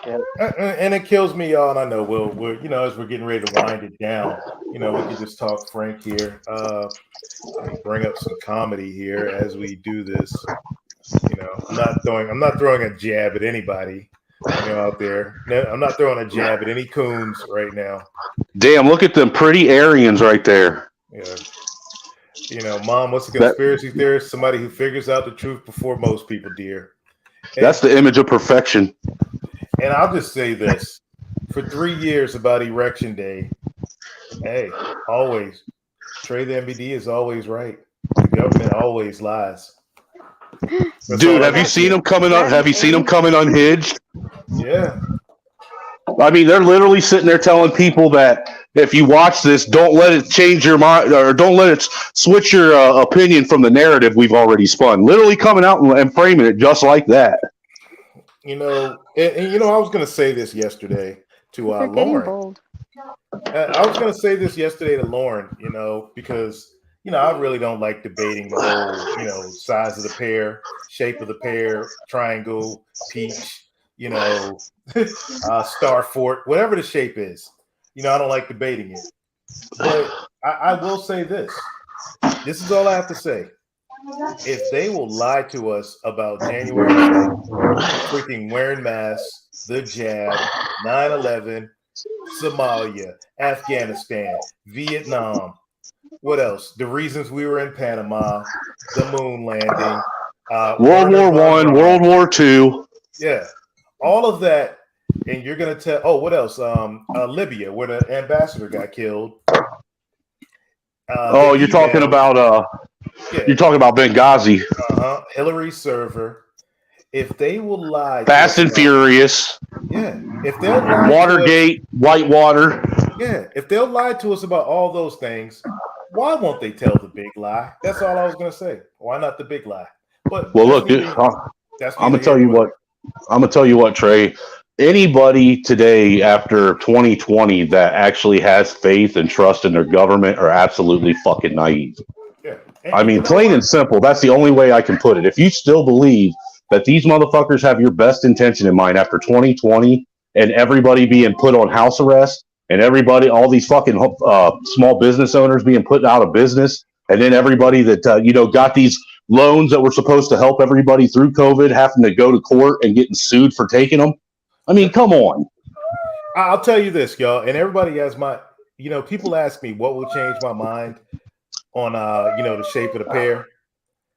Speaker 8: And
Speaker 1: And it kills me, y'all. And I know we're as we're getting ready to wind it down, we can just talk frank here. Let me bring up some comedy here as we do this. I'm not throwing a jab at anybody, out there. No, I'm not throwing a jab at any coons right now.
Speaker 9: Damn, look at them pretty Aryans right there.
Speaker 1: Yeah. Mom, what's a
Speaker 9: That
Speaker 1: conspiracy theorist? Somebody who figures out the truth before most people, dear.
Speaker 9: that's
Speaker 1: And
Speaker 9: the image of perfection.
Speaker 1: I'll just say this: for 3 years about Erection Day, hey, always Trey the MBD is always right. The government always lies. That's
Speaker 9: Dude,
Speaker 1: all I
Speaker 9: have you
Speaker 1: gotta
Speaker 9: seen
Speaker 1: say.
Speaker 9: them coming
Speaker 2: Is
Speaker 9: up?
Speaker 2: that
Speaker 9: Have
Speaker 2: his
Speaker 9: you seen them
Speaker 2: age?
Speaker 9: coming unhinged?
Speaker 1: Yeah,
Speaker 9: I mean, they're literally sitting there telling people that if you watch this, don't let it change your mind or don't let it switch your opinion from the narrative we've already spun. Literally coming out and framing it just like that.
Speaker 1: I was gonna say this yesterday to
Speaker 2: They're getting
Speaker 1: Lauren.
Speaker 2: bold.
Speaker 1: I was going to say this yesterday to Lauren, because I really don't like debating the whole, size of the pear, shape of the pear, triangle, peach, star fort, whatever the shape is. I don't like debating it. But I will say this. This is all I have to say. If they will lie to us about January 6th, freaking wearing masks, the jab, 9/11, Somalia, Afghanistan, Vietnam. What else? The reasons we were in Panama, the moon landing,
Speaker 9: World
Speaker 1: Werner
Speaker 9: War
Speaker 1: von
Speaker 9: One,
Speaker 1: Braun.
Speaker 9: World War Two.
Speaker 1: Yeah, all of that. And you're gonna tell? Oh, what else? Libya, where the ambassador got killed. The
Speaker 9: Oh,
Speaker 1: emails. Yeah.
Speaker 9: you're talking about Benghazi,
Speaker 1: Hillary server. If they will lie to
Speaker 9: Fast
Speaker 1: us
Speaker 9: and
Speaker 1: about,
Speaker 9: Furious,
Speaker 1: yeah, if they'll lie to us,
Speaker 9: Watergate, Whitewater.
Speaker 1: yeah, if they'll lie to us about all those things, why won't they tell the big lie? That's all I was gonna say. Why not the big lie? But
Speaker 9: Well, look, dude,
Speaker 1: that's
Speaker 9: I'm
Speaker 1: neither
Speaker 9: gonna
Speaker 1: here
Speaker 9: tell you
Speaker 1: nor
Speaker 9: what.
Speaker 1: there.
Speaker 9: I'm gonna tell you what, Trey. Anybody today after 2020 that actually has faith and trust in their government are absolutely fucking naive.
Speaker 1: Yeah,
Speaker 9: I
Speaker 1: and you
Speaker 9: mean,
Speaker 1: know
Speaker 9: plain and
Speaker 1: what?
Speaker 9: simple. That's the only way I can put it. If you still believe that these motherfuckers have your best intention in mind after 2020 and everybody being put on house arrest and everybody, all these fucking small business owners being put out of business, and then everybody that got these loans that were supposed to help everybody through COVID having to go to court and getting sued for taking them. I mean,
Speaker 1: Yeah,
Speaker 9: come on.
Speaker 1: I'll tell you this, y'all, and everybody has people ask me what will change my mind on the shape of the pear.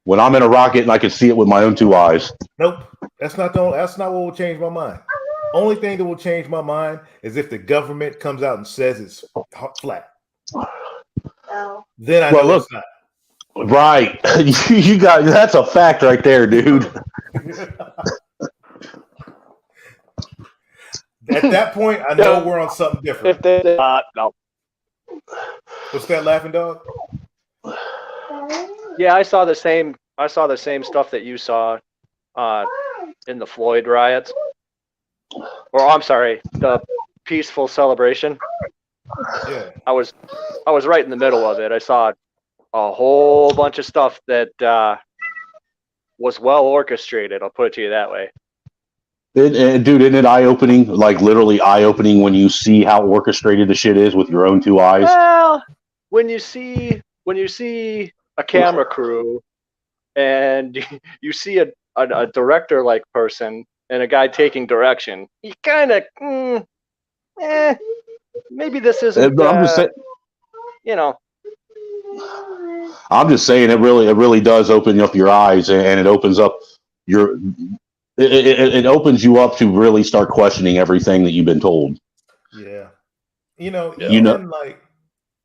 Speaker 9: When I'm in a rocket and I can see it with my own two eyes.
Speaker 1: Nope, that's not what will change my mind. Only thing that will change my mind is if the government comes out and says it's flat. Then I
Speaker 9: Well,
Speaker 1: know
Speaker 9: look,
Speaker 1: it's not.
Speaker 9: right. You got that's a fact right there, dude.
Speaker 1: At that point, I know we're on something different.
Speaker 8: If they no.
Speaker 1: What's that, laughing dog?
Speaker 8: Yeah, I saw the same. I saw the same stuff that you saw in the Floyd riots. Or I'm sorry, the peaceful celebration.
Speaker 1: Yeah.
Speaker 8: I was right in the middle of it. I saw a whole bunch of stuff that was well orchestrated. I'll put it to you that way.
Speaker 9: Dude, isn't it eye-opening? Like literally eye-opening when you see how orchestrated the shit is with your own two eyes.
Speaker 8: Well, when you see a camera crew and you see a director like person and a guy taking direction, you kind of maybe this isn't
Speaker 9: I'm just saying. I'm just saying it really does open up your eyes, and it opens up your it opens you up to really start questioning everything that you've been told.
Speaker 1: Yeah.
Speaker 9: You know,
Speaker 1: Like,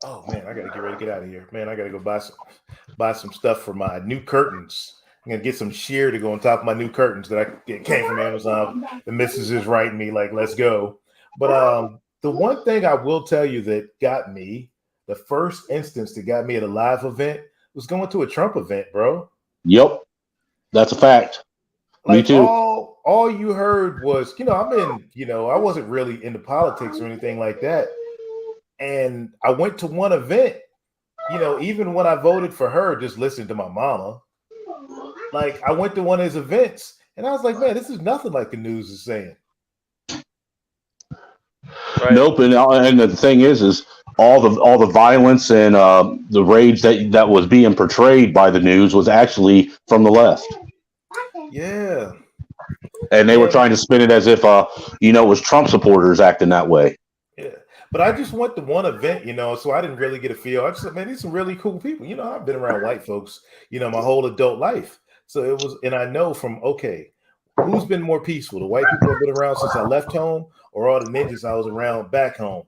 Speaker 1: oh man, I gotta get ready to get out of here. Man, I gotta go buy some stuff for my new curtains. I'm gonna get some sheer to go on top of my new curtains that came from Amazon. The missus is writing me like, let's go. But the one thing I will tell you that got me, the first instance that got me at a live event was going to a Trump event, bro.
Speaker 9: Yep, that's a fact. Me
Speaker 1: Like
Speaker 9: too.
Speaker 1: all you heard was, I wasn't really into politics or anything like that. And I went to one event, even when I voted for her, just listening to my mama. Like I went to one of his events and I was like, man, this is nothing like the news is saying.
Speaker 8: Right.
Speaker 9: Nope, and the thing is all the violence and the rage that was being portrayed by the news was actually from the left.
Speaker 1: Yeah.
Speaker 9: And they were trying to spin it as if it was Trump supporters acting that way.
Speaker 1: Yeah. But I just went to one event, so I didn't really get a feel. I just said, man, these some really cool people. I've been around white folks, my whole adult life. So it was, and I know from, okay, who's been more peaceful? The white people I've been around since I left home, or all the ninjas I was around back home?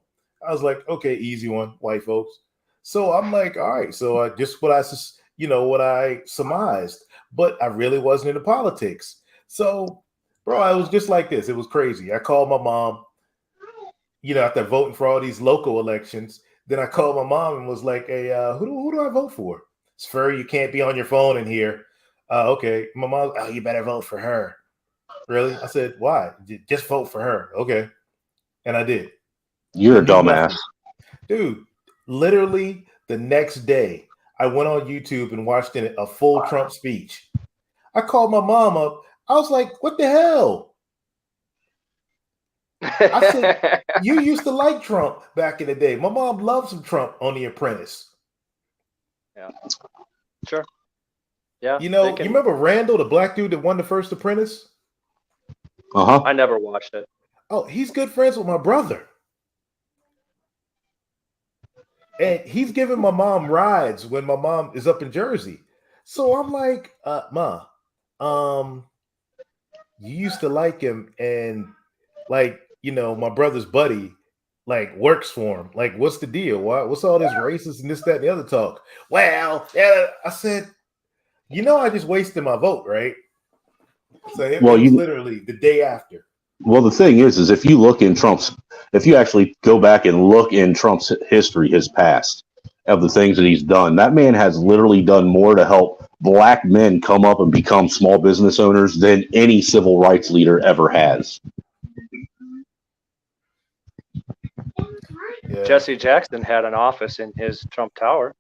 Speaker 1: I was like, okay, easy one, white folks. So I'm like, all right. So I just what I surmised, but I really wasn't into politics. So, bro, I was just like this. It was crazy. I called my mom, after voting for all these local elections. Then I called my mom and was like, hey, who do I vote for? It's furry. You can't be on your phone in here. Okay. My mom, oh, you better vote for her. Really? I said, why? Just vote for her. Okay. And I did.
Speaker 9: You're
Speaker 1: I
Speaker 9: a
Speaker 1: knew
Speaker 9: dumbass.
Speaker 1: nothing. Dude, literally the next day, I went on YouTube and watched a full Trump speech. I called my mom up. I was like, what the hell? I said, you used to like Trump back in the day. My mom loved some Trump on The Apprentice.
Speaker 8: Yeah. Sure. Yeah.
Speaker 1: You remember Randall, the black dude that won the first Apprentice?
Speaker 9: Uh-huh.
Speaker 8: I never watched it.
Speaker 1: Oh, he's good friends with my brother. And he's giving my mom rides when my mom is up in Jersey. So I'm like, Ma, you used to like him, and like, my brother's buddy, like, works for him. Like, what's the deal? What's all this racist and this, that, and the other talk? Well, yeah, I said, I just wasted my vote, right? So it was literally the day after.
Speaker 9: Well, the thing is if you actually go back and look in Trump's history, his past, of the things that he's done, that man has literally done more to help black men come up and become small business owners than any civil rights leader ever has.
Speaker 1: Yeah.
Speaker 8: Jesse Jackson had an office in his Trump Tower.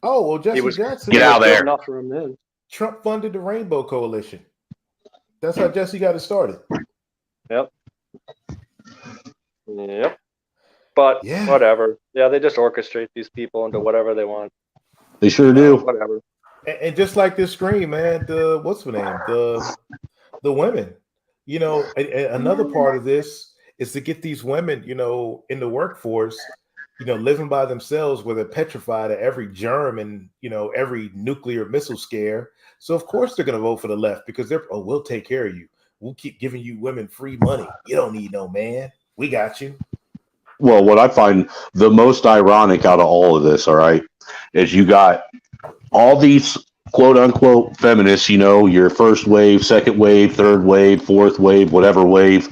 Speaker 1: Oh, well, Jesse Jackson.
Speaker 9: Get out there.
Speaker 8: Enough room then.
Speaker 1: Trump funded the Rainbow Coalition. That's how Jesse got it started.
Speaker 8: Yep. But whatever. Yeah, they just orchestrate these people into whatever they want.
Speaker 9: They sure do.
Speaker 8: Whatever.
Speaker 1: And just like this screen, man, what's the name? The women. Another part of this is to get these women, in the workforce, living by themselves where they're petrified of every germ and, every nuclear missile scare. So of course they're going to vote for the left because we'll take care of you. We'll keep giving you women free money. You don't need no man. We got you.
Speaker 9: Well, what I find the most ironic out of all of this, all right, is you got all these quote unquote feminists, your first wave, second wave, third wave, fourth wave, whatever wave,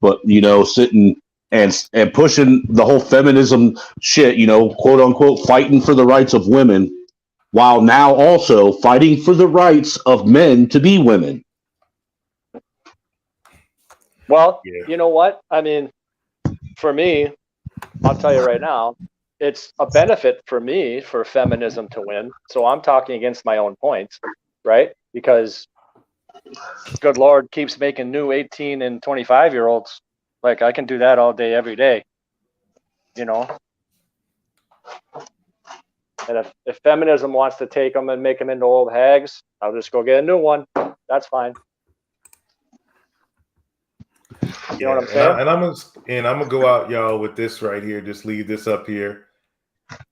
Speaker 9: but, sitting and pushing the whole feminism shit, quote unquote, fighting for the rights of women, while now also fighting for the rights of men to be women.
Speaker 8: Well, You know what? I mean, for me, I'll tell you right now, it's a benefit for me for feminism to win. So I'm talking against my own points, right? Because good Lord keeps making new 18 and 25-year-olds. Like, I can do that all day, every day, And if feminism wants to take them and make them into old hags, I'll just go get a new one. That's fine. You know what I'm saying?
Speaker 1: And I'm gonna go out, y'all, with this right here. Just leave this up here.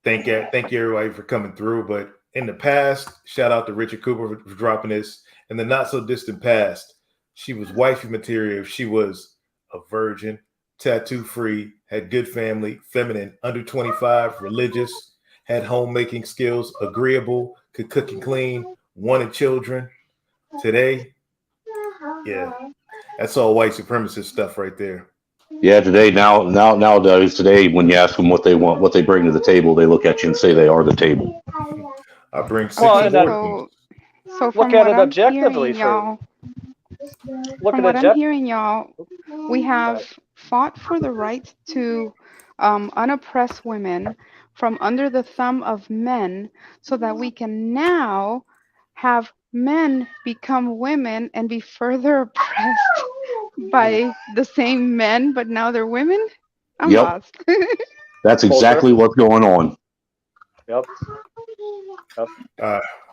Speaker 1: Thank you, everybody, for coming through. But in the past, shout out to Richard Cooper for dropping this. In the not so distant past, she was wifey material. She was a virgin, tattoo free, had good family, feminine, under 25, religious, had homemaking skills, agreeable, could cook and clean, wanted children. Today, that's all white supremacist stuff right there.
Speaker 9: Yeah, nowadays, when you ask them what they want, what they bring to the table, they look at you and say they are the table.
Speaker 1: I bring six
Speaker 2: So from
Speaker 8: look at it
Speaker 2: I'm
Speaker 8: objectively.
Speaker 2: From what I'm hearing, y'all, we have fought for the right to unoppress women from under the thumb of men so that we can now have men become women and be further oppressed by the same men, but now they're women? I'm lost.
Speaker 9: That's exactly what's going on.
Speaker 8: Yep.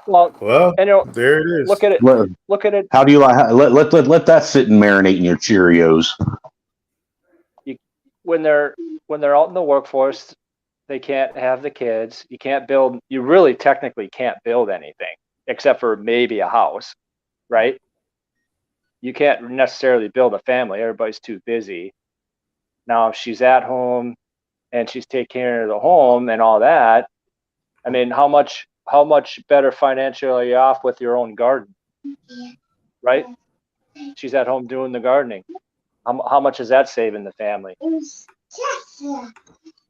Speaker 1: Well, there it is.
Speaker 8: Look at it. Look at it.
Speaker 9: How do you let that sit and marinate in your Cheerios?
Speaker 8: when they're out in the workforce, they can't have the kids. You can't build. You really technically can't build anything except for maybe a house, right? You can't necessarily build a family. Everybody's too busy. Now, if she's at home and she's taking care of the home and all that, I mean, how much better financially are you off with your own garden, right? She's at home doing the gardening. How much is that saving the family?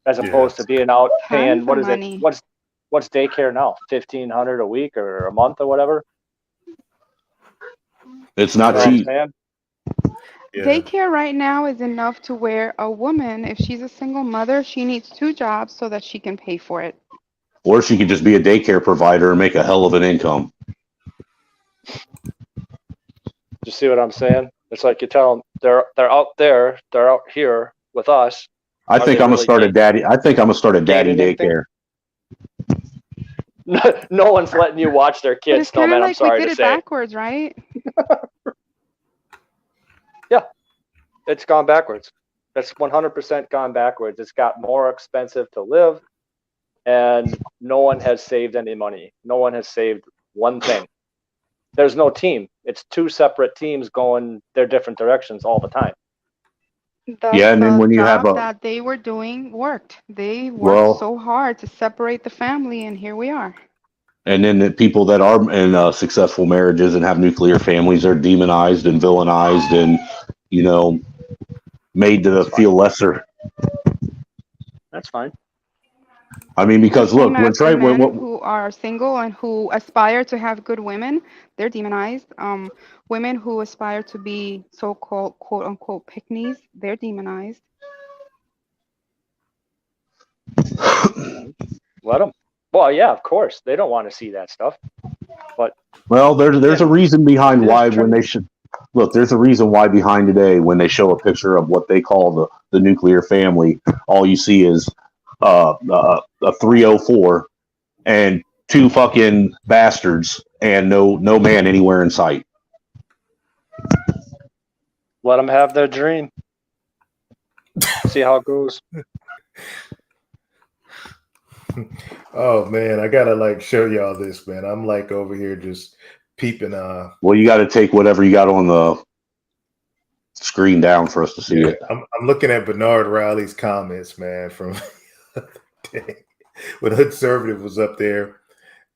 Speaker 8: As opposed to being out paying,
Speaker 2: Tons
Speaker 8: what
Speaker 2: of
Speaker 8: is it?
Speaker 2: money.
Speaker 8: What's daycare now? $1,500 a week or a month or whatever.
Speaker 9: It's
Speaker 8: You
Speaker 9: not
Speaker 8: know what I'm
Speaker 9: cheap.
Speaker 8: saying?
Speaker 1: Yeah.
Speaker 2: Daycare right now is enough to where a woman, if she's a single mother, she needs 2 jobs so that she can pay for it.
Speaker 9: Or she could just be a daycare provider and make a hell of an income.
Speaker 8: You see what I'm saying? It's like you tell them they're out there, they're out here with us.
Speaker 9: I
Speaker 8: Are
Speaker 9: think
Speaker 8: they
Speaker 9: I'm gonna
Speaker 8: really
Speaker 9: start a daddy. I think I'm gonna start a daddy
Speaker 8: gaining anything?
Speaker 9: daycare.
Speaker 8: No one's letting you watch their
Speaker 2: But
Speaker 8: kids,
Speaker 2: it's kind of
Speaker 8: Snowman. I'm
Speaker 2: like we
Speaker 8: sorry
Speaker 2: did
Speaker 8: to
Speaker 2: it
Speaker 8: say.
Speaker 2: backwards, right?
Speaker 8: Yeah, it's gone backwards. That's 100% gone backwards. It's got more expensive to live, and no one has saved any money. No one has saved one thing. There's no team. It's 2 separate teams going their different directions all the time.
Speaker 9: Yeah, and then
Speaker 2: The
Speaker 9: when you have
Speaker 2: job
Speaker 9: a
Speaker 2: that they were doing worked. They worked
Speaker 9: well,
Speaker 2: so hard to separate the family, and here we are.
Speaker 9: and then the people that are in successful marriages and have nuclear families are demonized and villainized and you know made to
Speaker 8: That's fine.
Speaker 9: feel lesser.
Speaker 8: That's fine.
Speaker 9: I mean,
Speaker 2: The
Speaker 9: because
Speaker 2: same
Speaker 9: look, when
Speaker 2: as the
Speaker 9: Trey,
Speaker 2: men
Speaker 9: what
Speaker 2: who are single and who aspire to have good women, they're demonized. Women who aspire to be so-called quote unquote pick me's, they're demonized.
Speaker 8: Let them. Well, yeah, of course. They don't want to see that stuff. But
Speaker 9: well, there's a reason behind
Speaker 8: there's
Speaker 9: why when they should look. There's a reason why behind today when they show a picture of what they call the nuclear family, all you see is a 304 and 2 fucking bastards and no man anywhere in sight.
Speaker 8: let them have their dream. See how it goes.
Speaker 1: Oh man, I gotta like show y'all this, man. I'm like over here just peeping.
Speaker 9: Well, you got to take whatever you got on the screen down for us to see
Speaker 1: Yeah,
Speaker 9: it.
Speaker 1: I'm looking at Bernard Riley's comments, man, from when Hood Conservative was up there.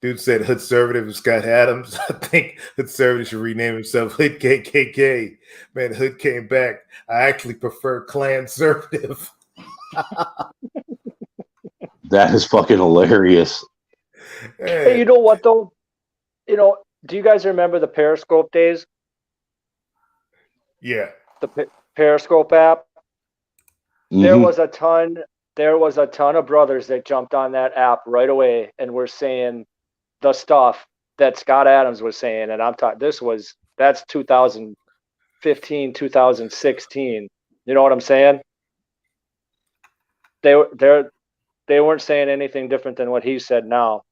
Speaker 1: Dude said Hood Conservative is Scott Adams. I think Hood Conservative should rename himself Hood KKK. Man, Hood came back. I actually prefer Klan Conservative.
Speaker 9: That is fucking hilarious.
Speaker 8: Hey, you know what though? Do you guys remember the Periscope days?
Speaker 1: Yeah.
Speaker 8: The Periscope app. There was a ton of brothers that jumped on that app right away and were saying the stuff that Scott Adams was saying, and I'm talking. That's 2015, 2016. You know what I'm saying? They weren't saying anything different than what he said now.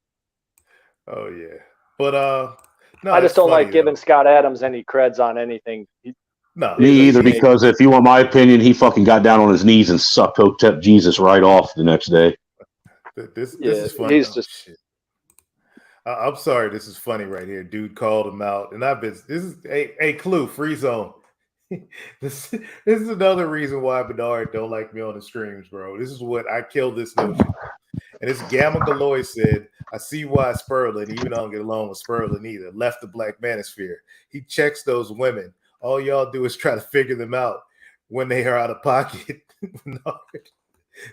Speaker 1: Oh yeah, but no,
Speaker 8: I just don't like giving
Speaker 1: though.
Speaker 8: Scott Adams any creds on anything.
Speaker 1: No,
Speaker 9: me either. Because if you want my opinion, he fucking got down on his knees and sucked Hotep Jesus right off the next day.
Speaker 1: This is funny.
Speaker 8: He's just.
Speaker 1: Shit. I'm sorry. This is funny right here. Dude called him out, and this is a clue free zone. this is another reason why Bernard don't like me on the streams, bro. This is what I killed this notion. And this Gamma Galoy said, I see why Sperlin, even though I don't get along with Sperlin either, left the Black Manosphere. He checks those women. All y'all do is try to figure them out when they are out of pocket.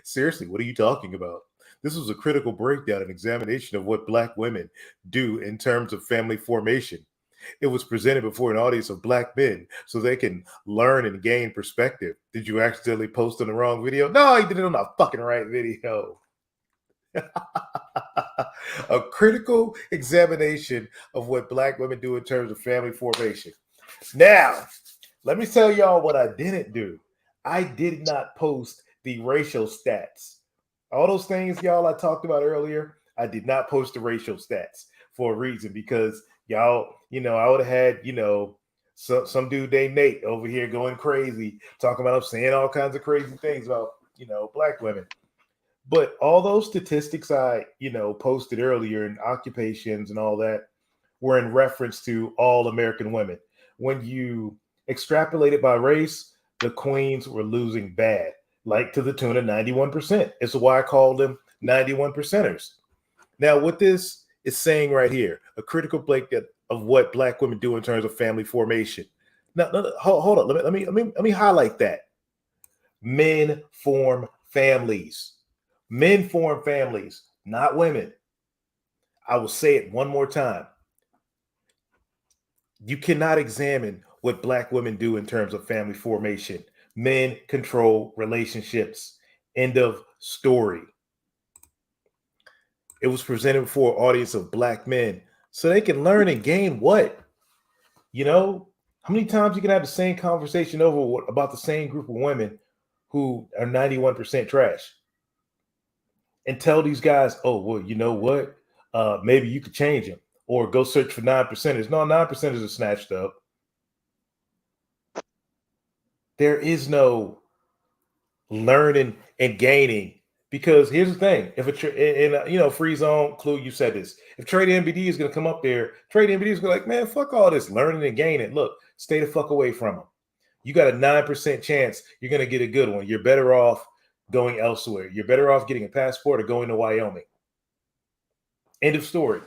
Speaker 1: Seriously, what are you talking about? This was a critical breakdown and examination of what Black women do in terms of family formation. It was presented before an audience of Black men so they can learn and gain perspective. Did you accidentally post on the wrong video? No, you did it on the fucking right video. A critical examination of what Black women do in terms of family formation. Now, let me tell y'all what I didn't do. I did not post the racial stats. All those things, y'all, I talked about earlier, I did not post the racial stats for a reason because y'all, I would have had, some dude named Nate over here going crazy, talking about saying all kinds of crazy things about black women. But all those statistics I, posted earlier in occupations and all that were in reference to all American women. When you extrapolate it by race, the queens were losing bad, like to the tune of 91%. It's why I call them 91 percenters. Now, what this is saying right here, a critical breakdown of what black women do in terms of family formation. Now, hold on. Let me highlight that. Men form families. Men form families, not women. I will say it one more time. You cannot examine what black women do in terms of family formation. Men control relationships. End of story. It was presented before an audience of black men so they can learn and gain what? How many times you can have the same conversation over about the same group of women who are 91% trash and tell these guys, oh, well, you know what? Maybe you could change them or go search for 9%ers. No, 9%ers are snatched up. There is no learning and gaining. Because here's the thing: if free zone, Clue, you said this. If Trade MBD is going to come up there, Trade MBD is going to like, man, fuck all this learning and gaining. Look, stay the fuck away from them. You got a 9% chance you're going to get a good one. You're better off going elsewhere. You're better off getting a passport or going to Wyoming. End of story.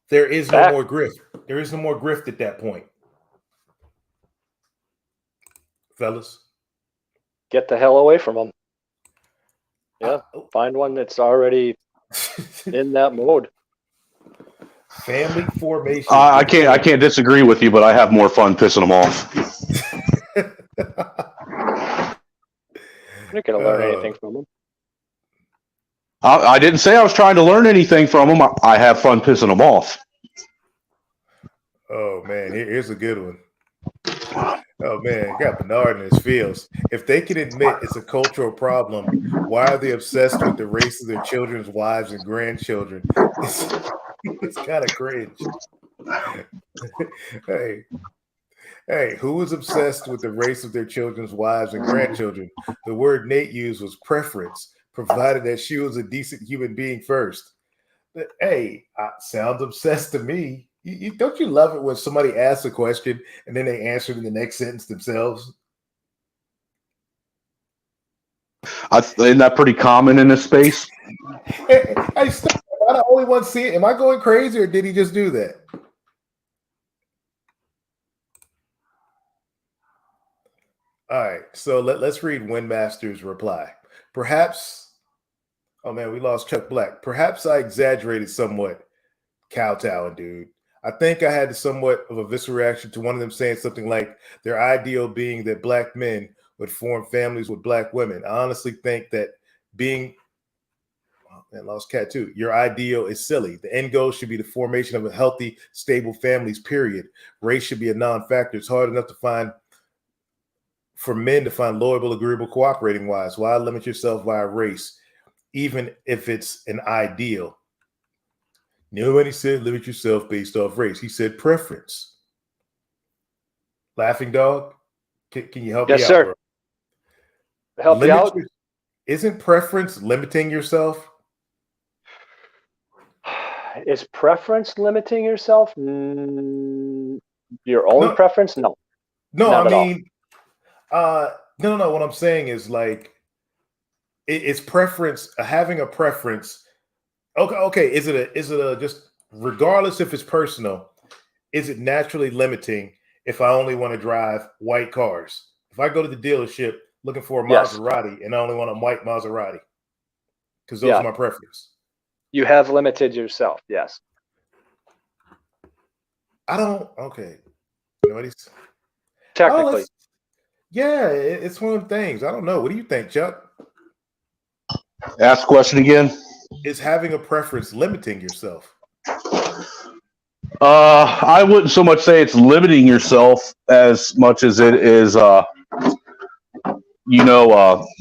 Speaker 1: There is no more grift. There is no more grift at that point, fellas.
Speaker 8: Get the hell away from them. Yeah, find one that's already in that mode.
Speaker 1: Family formation.
Speaker 9: I can't disagree with you, but I have more fun pissing them off.
Speaker 8: You're not gonna learn anything from them.
Speaker 9: I didn't say I was trying to learn anything from them. I have fun pissing them off.
Speaker 1: Oh man, here's a good one. Oh man, got Bernard in his feels. If they can admit it's a cultural problem, why are they obsessed with the race of their children's wives and grandchildren? It's kind of cringe. Hey, who is obsessed with the race of their children's wives and grandchildren? The word Nate used was preference, provided that she was a decent human being first. But, hey, sounds obsessed to me. Don't you love it when somebody asks a question and then they answer it in the next sentence themselves?
Speaker 9: Isn't that pretty common in this space?
Speaker 1: Hey, am I the only one seeing it? Am I going crazy or did he just do that? All right, so let's read Windmaster's reply. Perhaps, oh man, we lost Chuck Black. Perhaps I exaggerated somewhat, kowtowing, dude. I think I had somewhat of a visceral reaction to one of them saying something like their ideal being that black men would form families with black women. I honestly think that being, lost cat too, your ideal is silly. The end goal should be the formation of a healthy, stable families, period. Race should be a non-factor. It's hard enough for men to find loyal, agreeable, cooperating wives. Why limit yourself via race, even if it's an ideal? Nobody said limit yourself based off race. He said preference. Laughing Dog, can you help me out?
Speaker 8: Yes, sir.
Speaker 1: Bro?
Speaker 8: Help you out?
Speaker 1: Isn't preference limiting yourself?
Speaker 8: Is preference limiting yourself? Your own preference? No.
Speaker 1: No, I mean, no. What I'm saying is like, it's preference. Having a preference. Okay. Is it a just regardless if it's personal? Is it naturally limiting if I only want to drive white cars? If I go to the dealership looking for a Maserati and I only want a white Maserati because those are my preference.
Speaker 8: You have limited yourself. Yes.
Speaker 1: I don't. Okay.
Speaker 8: Technically.
Speaker 1: It's one of the things. I don't know. What do you think, Chuck?
Speaker 9: Ask the question again.
Speaker 1: Is having a preference limiting yourself?
Speaker 9: I wouldn't so much say it's limiting yourself as much as it is,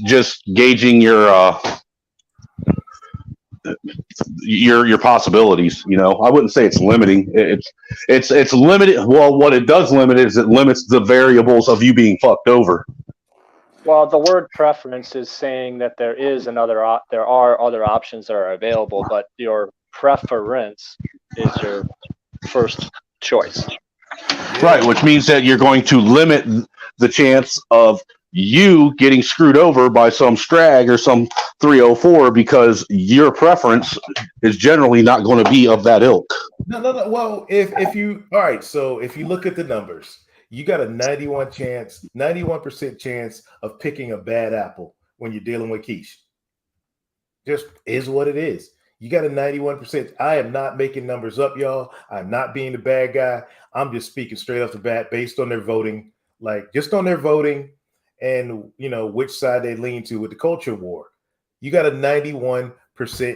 Speaker 9: just gauging your possibilities. I wouldn't say it's limiting. It's limited. Well, what it does limit is it limits the variables of you being fucked over.
Speaker 8: Well, the word preference is saying that there are other options that are available, but your preference is your first choice.
Speaker 9: Right, which means that you're going to limit the chance of you getting screwed over by some strag or some 304 because your preference is generally not going to be of that ilk.
Speaker 1: No. Well, if you all right, so if you look at the numbers, you got a 91% chance of picking a bad apple when you're dealing with quiche. Just is what it is. You got a 91%. I am not making numbers up, y'all. I'm not being the bad guy. I'm just speaking straight off the bat based on their voting, like just on their voting and which side they lean to with the culture war. You got a 91%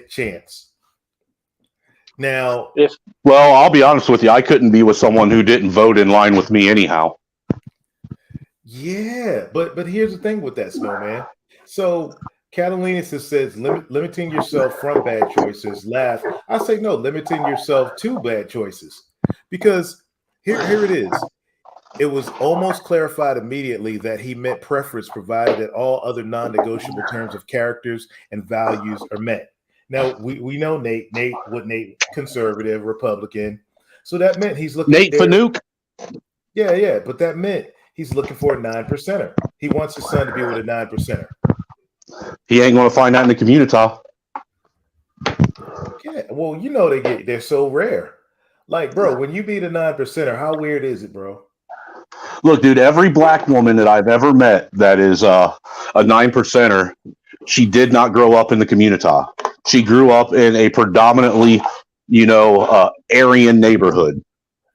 Speaker 1: chance. Now,
Speaker 9: well, I'll be honest with you, I couldn't be with someone who didn't vote in line with me anyhow.
Speaker 1: Yeah, but here's the thing with that, Snowman. So Catalina says limiting yourself from bad choices. Laugh. I say no, limiting yourself to bad choices. Because here it is. It was almost clarified immediately that he meant preference provided that all other non-negotiable terms of characters and values are met. Now we know Nate, conservative, Republican. So that meant he's looking
Speaker 9: Nate Fanuc.
Speaker 1: Yeah, but that meant he's looking for a 9%er. He wants his son to be with a 9%er.
Speaker 9: He ain't going to find that in the community.
Speaker 1: Yeah, well, they're so rare. Like, bro, when you meet a 9%er, how weird is it, bro?
Speaker 9: Look, dude, every black woman that I've ever met that is a 9%er, she did not grow up in the community. She grew up in a predominantly, Aryan neighborhood.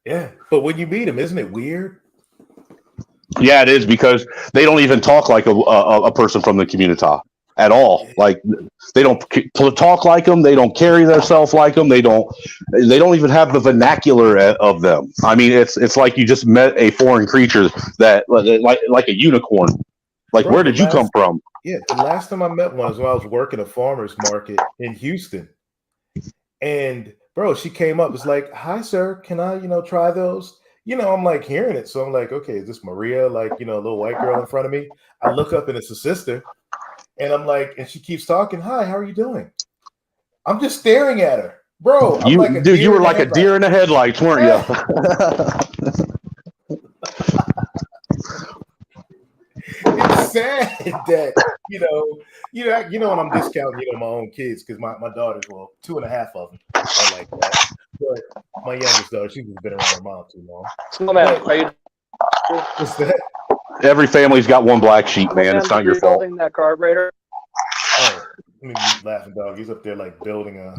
Speaker 1: Yeah, but when you meet them, isn't it weird?
Speaker 9: Yeah, it is, because they don't even talk like a person from the community at all. Like, they don't talk like them. They don't carry themselves like them. They don't even have the vernacular of them. I mean, it's like you just met a foreign creature that like a unicorn. Like, bro, where did you come from?
Speaker 1: Yeah, the last time I met one was when I was working a farmer's market in Houston. And bro, she came up, was like, "Hi, sir, can I, try those?" I'm like hearing it. So I'm like, okay, is this Maria? Like, a little white girl in front of me. I look up and it's a sister. And I'm like, and she keeps talking. "Hi, how are you doing?" I'm just staring at her. Bro,
Speaker 9: you were like a deer in the headlights, weren't you?
Speaker 1: It's sad that, when I'm discounting, my own kids, because my daughters, well, 2.5 of them are like that. But my youngest daughter, she's been around her mom too long. What's that?
Speaker 9: Every family's got one black sheep, man. It's not your fault.
Speaker 8: That carburetor.
Speaker 1: Oh, let me mute Laughing Dog. He's up there like building a.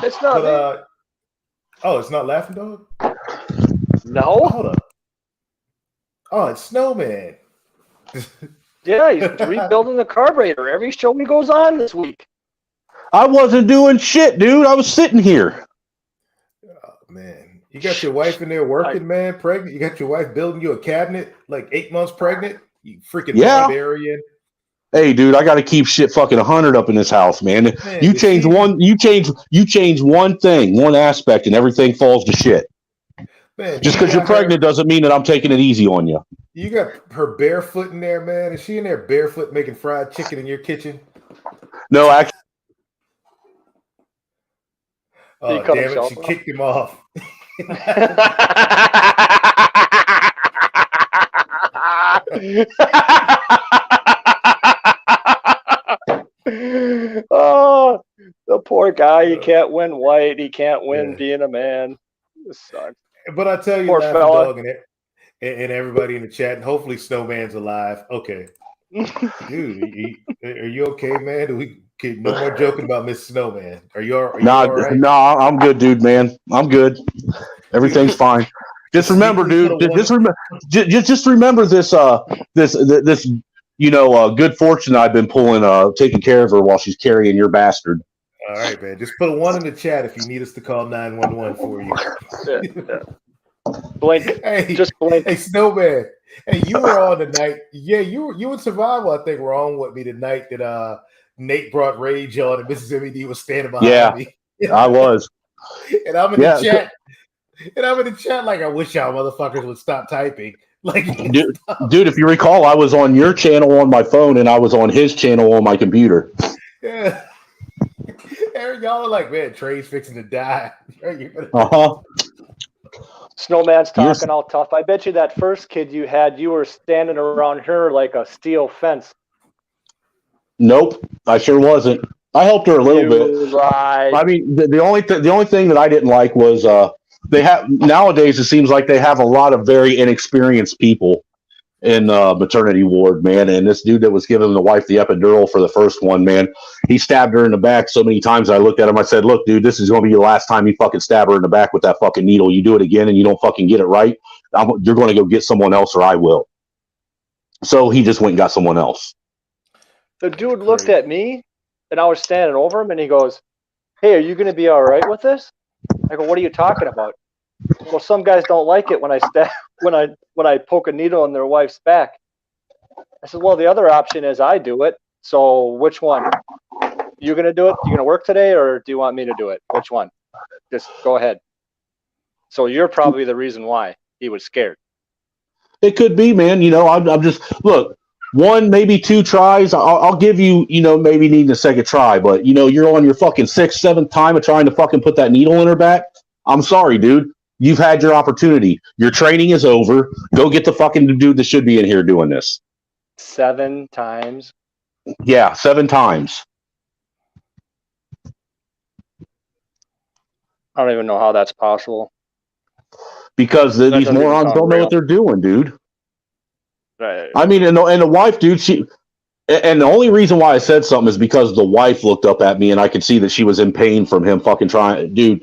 Speaker 8: It's not.
Speaker 1: But, oh, it's not Laughing Dog?
Speaker 8: No.
Speaker 1: Oh, hold up. Oh, it's Snowman.
Speaker 8: Yeah, he's rebuilding the carburetor. Every show he goes on this week.
Speaker 9: I wasn't doing shit, dude. I was sitting here.
Speaker 1: Oh, man. You got your wife in there working, man, pregnant. You got your wife building you a cabinet, like 8 months pregnant. You freaking barbarian.
Speaker 9: Hey, dude, I got to keep shit fucking 100 up in this house, man. You change one thing, one aspect, and everything falls to shit. Man, just because you're pregnant doesn't mean that I'm taking it easy on you.
Speaker 1: You got her barefoot in there, man. Is she in there barefoot making fried chicken in your kitchen?
Speaker 9: No, actually.
Speaker 1: Oh, damn it. She kicked him off.
Speaker 8: Oh, the poor guy. He can't win white. He can't win being a man. This sucks.
Speaker 1: But I tell you,
Speaker 8: poor
Speaker 1: Laughing Dog and everybody in the chat, and hopefully Snowman's alive. Okay. Dude, are you okay, man? No more joking about Miss Snowman. Are you all right?
Speaker 9: Nah, I'm good, dude, man. I'm good. Everything's fine. Just remember, dude. Just remember this. This good fortune I've been pulling, taking care of her while she's carrying your bastard.
Speaker 1: All right, man. Just put a 1 in the chat if you need us to call 911 for you.
Speaker 8: Yeah. Blink. Just blink.
Speaker 1: Hey, Snowman. Hey, you were on the night. Yeah, you and Survival, I think, were on with me the night that Nate brought Rage on and Mississippi D was standing behind me.
Speaker 9: I was.
Speaker 1: And I'm in the chat. And I'm in the chat like, I wish y'all motherfuckers would stop typing.
Speaker 5: Like,
Speaker 9: Dude, if you recall, I was on your channel on my phone, and I was on his channel on my computer.
Speaker 5: yeah. Y'all are like, man, Trey's fixing to die.
Speaker 8: Snowman's
Speaker 9: You're
Speaker 8: talking all tough. I bet you that first kid you had, you were standing around her like a steel fence.
Speaker 9: Nope, I sure wasn't. I helped her a little bit.
Speaker 8: You lied.
Speaker 9: I mean, the only thing that I didn't like was they have nowadays. It seems like they have a lot of very inexperienced people in maternity ward, man. And this dude that was giving the wife the epidural for the first one, man, he stabbed her in the back so many times. I looked at him. I said, "Look, dude, this is going to be the last time you fucking stab her in the back with that fucking needle. You do it again, and you don't fucking get it right, you're going to go get someone else, or I will." So he just went and got someone else.
Speaker 8: The dude looked at me, and I was standing over him, and he goes, "Hey, are you going to be all right with this?" I go, "What are you talking about?" "Well, some guys don't like it when I poke a needle in their wife's back." I said, "Well, the other option is I do it. So which one? You going to do it? You going to work today, or do you want me to do it? Which one? Just go ahead." So you're probably the reason why he was scared.
Speaker 9: It could be, man. You know, I'm just look. One, maybe two tries. I'll give you, maybe needing a second try, but you're on your fucking 6th, 7th time of trying to fucking put that needle in her back. I'm sorry, dude. You've had your opportunity. Your training is over. Go get the fucking dude that should be in here doing this.
Speaker 8: 7 times.
Speaker 9: Yeah, 7 times.
Speaker 8: I don't even know how that's possible.
Speaker 9: Because these morons don't know what they're doing, dude.
Speaker 8: Right.
Speaker 9: I mean, and the wife, dude, and the only reason why I said something is because the wife looked up at me and I could see that she was in pain from him fucking trying to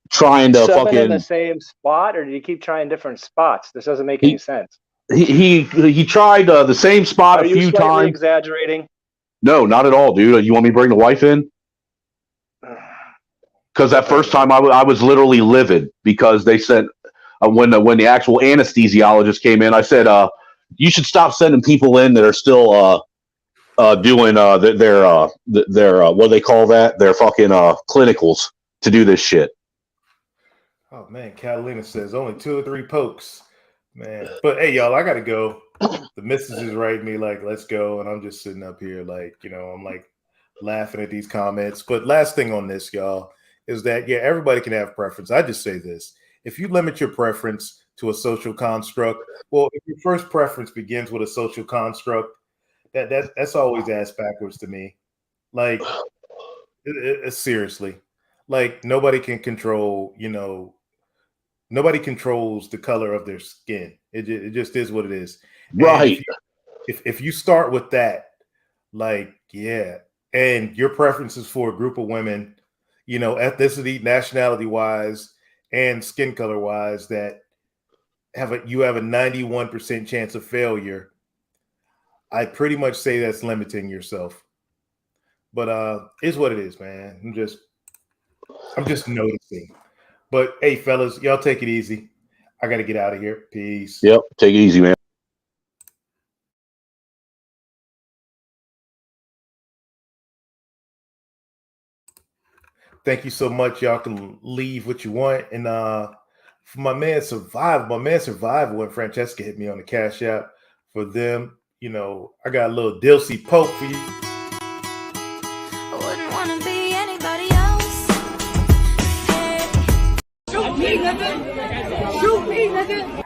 Speaker 8: 7
Speaker 9: fucking
Speaker 8: in the same spot, or did he keep trying different spots? This doesn't make any sense.
Speaker 9: He tried the same spot a few times.
Speaker 8: Are you exaggerating?
Speaker 9: No, not at all, dude. You want me to bring the wife in? Because that first time I was literally livid because they said when the actual anesthesiologist came in, I said, you should stop sending people in that are still doing their what do they call that? Their fucking clinicals to do this shit.
Speaker 5: Oh man, Catalina says only 2 or 3 pokes, man. But hey, y'all, I gotta go. The missus is writing me like, "Let's go," and I'm just sitting up here like, I'm like laughing at these comments. But last thing on this, y'all, is that everybody can have preference. I just say this: if you limit your preference to a social construct, well, if your first preference begins with a social construct, that's always ass backwards to me. Like, seriously, like nobody can control, nobody controls the color of their skin. It just is what it is.
Speaker 9: Right.
Speaker 5: If you start with that, like, and your preference is for a group of women, ethnicity, nationality wise, and skin color wise, that you have a 91% chance of failure, I pretty much say that's limiting yourself. But it's what it is, man. I'm just noticing. But hey, fellas, y'all take it easy. I got to get out of here. Peace.
Speaker 9: Yep, take it easy, man.
Speaker 5: Thank you so much. Y'all can leave what you want. And for my man Survival, when Francesca hit me on the Cash App for them, I got a little Dilsey poke for you.
Speaker 3: I wouldn't want to be anybody else. Shoot me, nigga! Shoot me, nigga!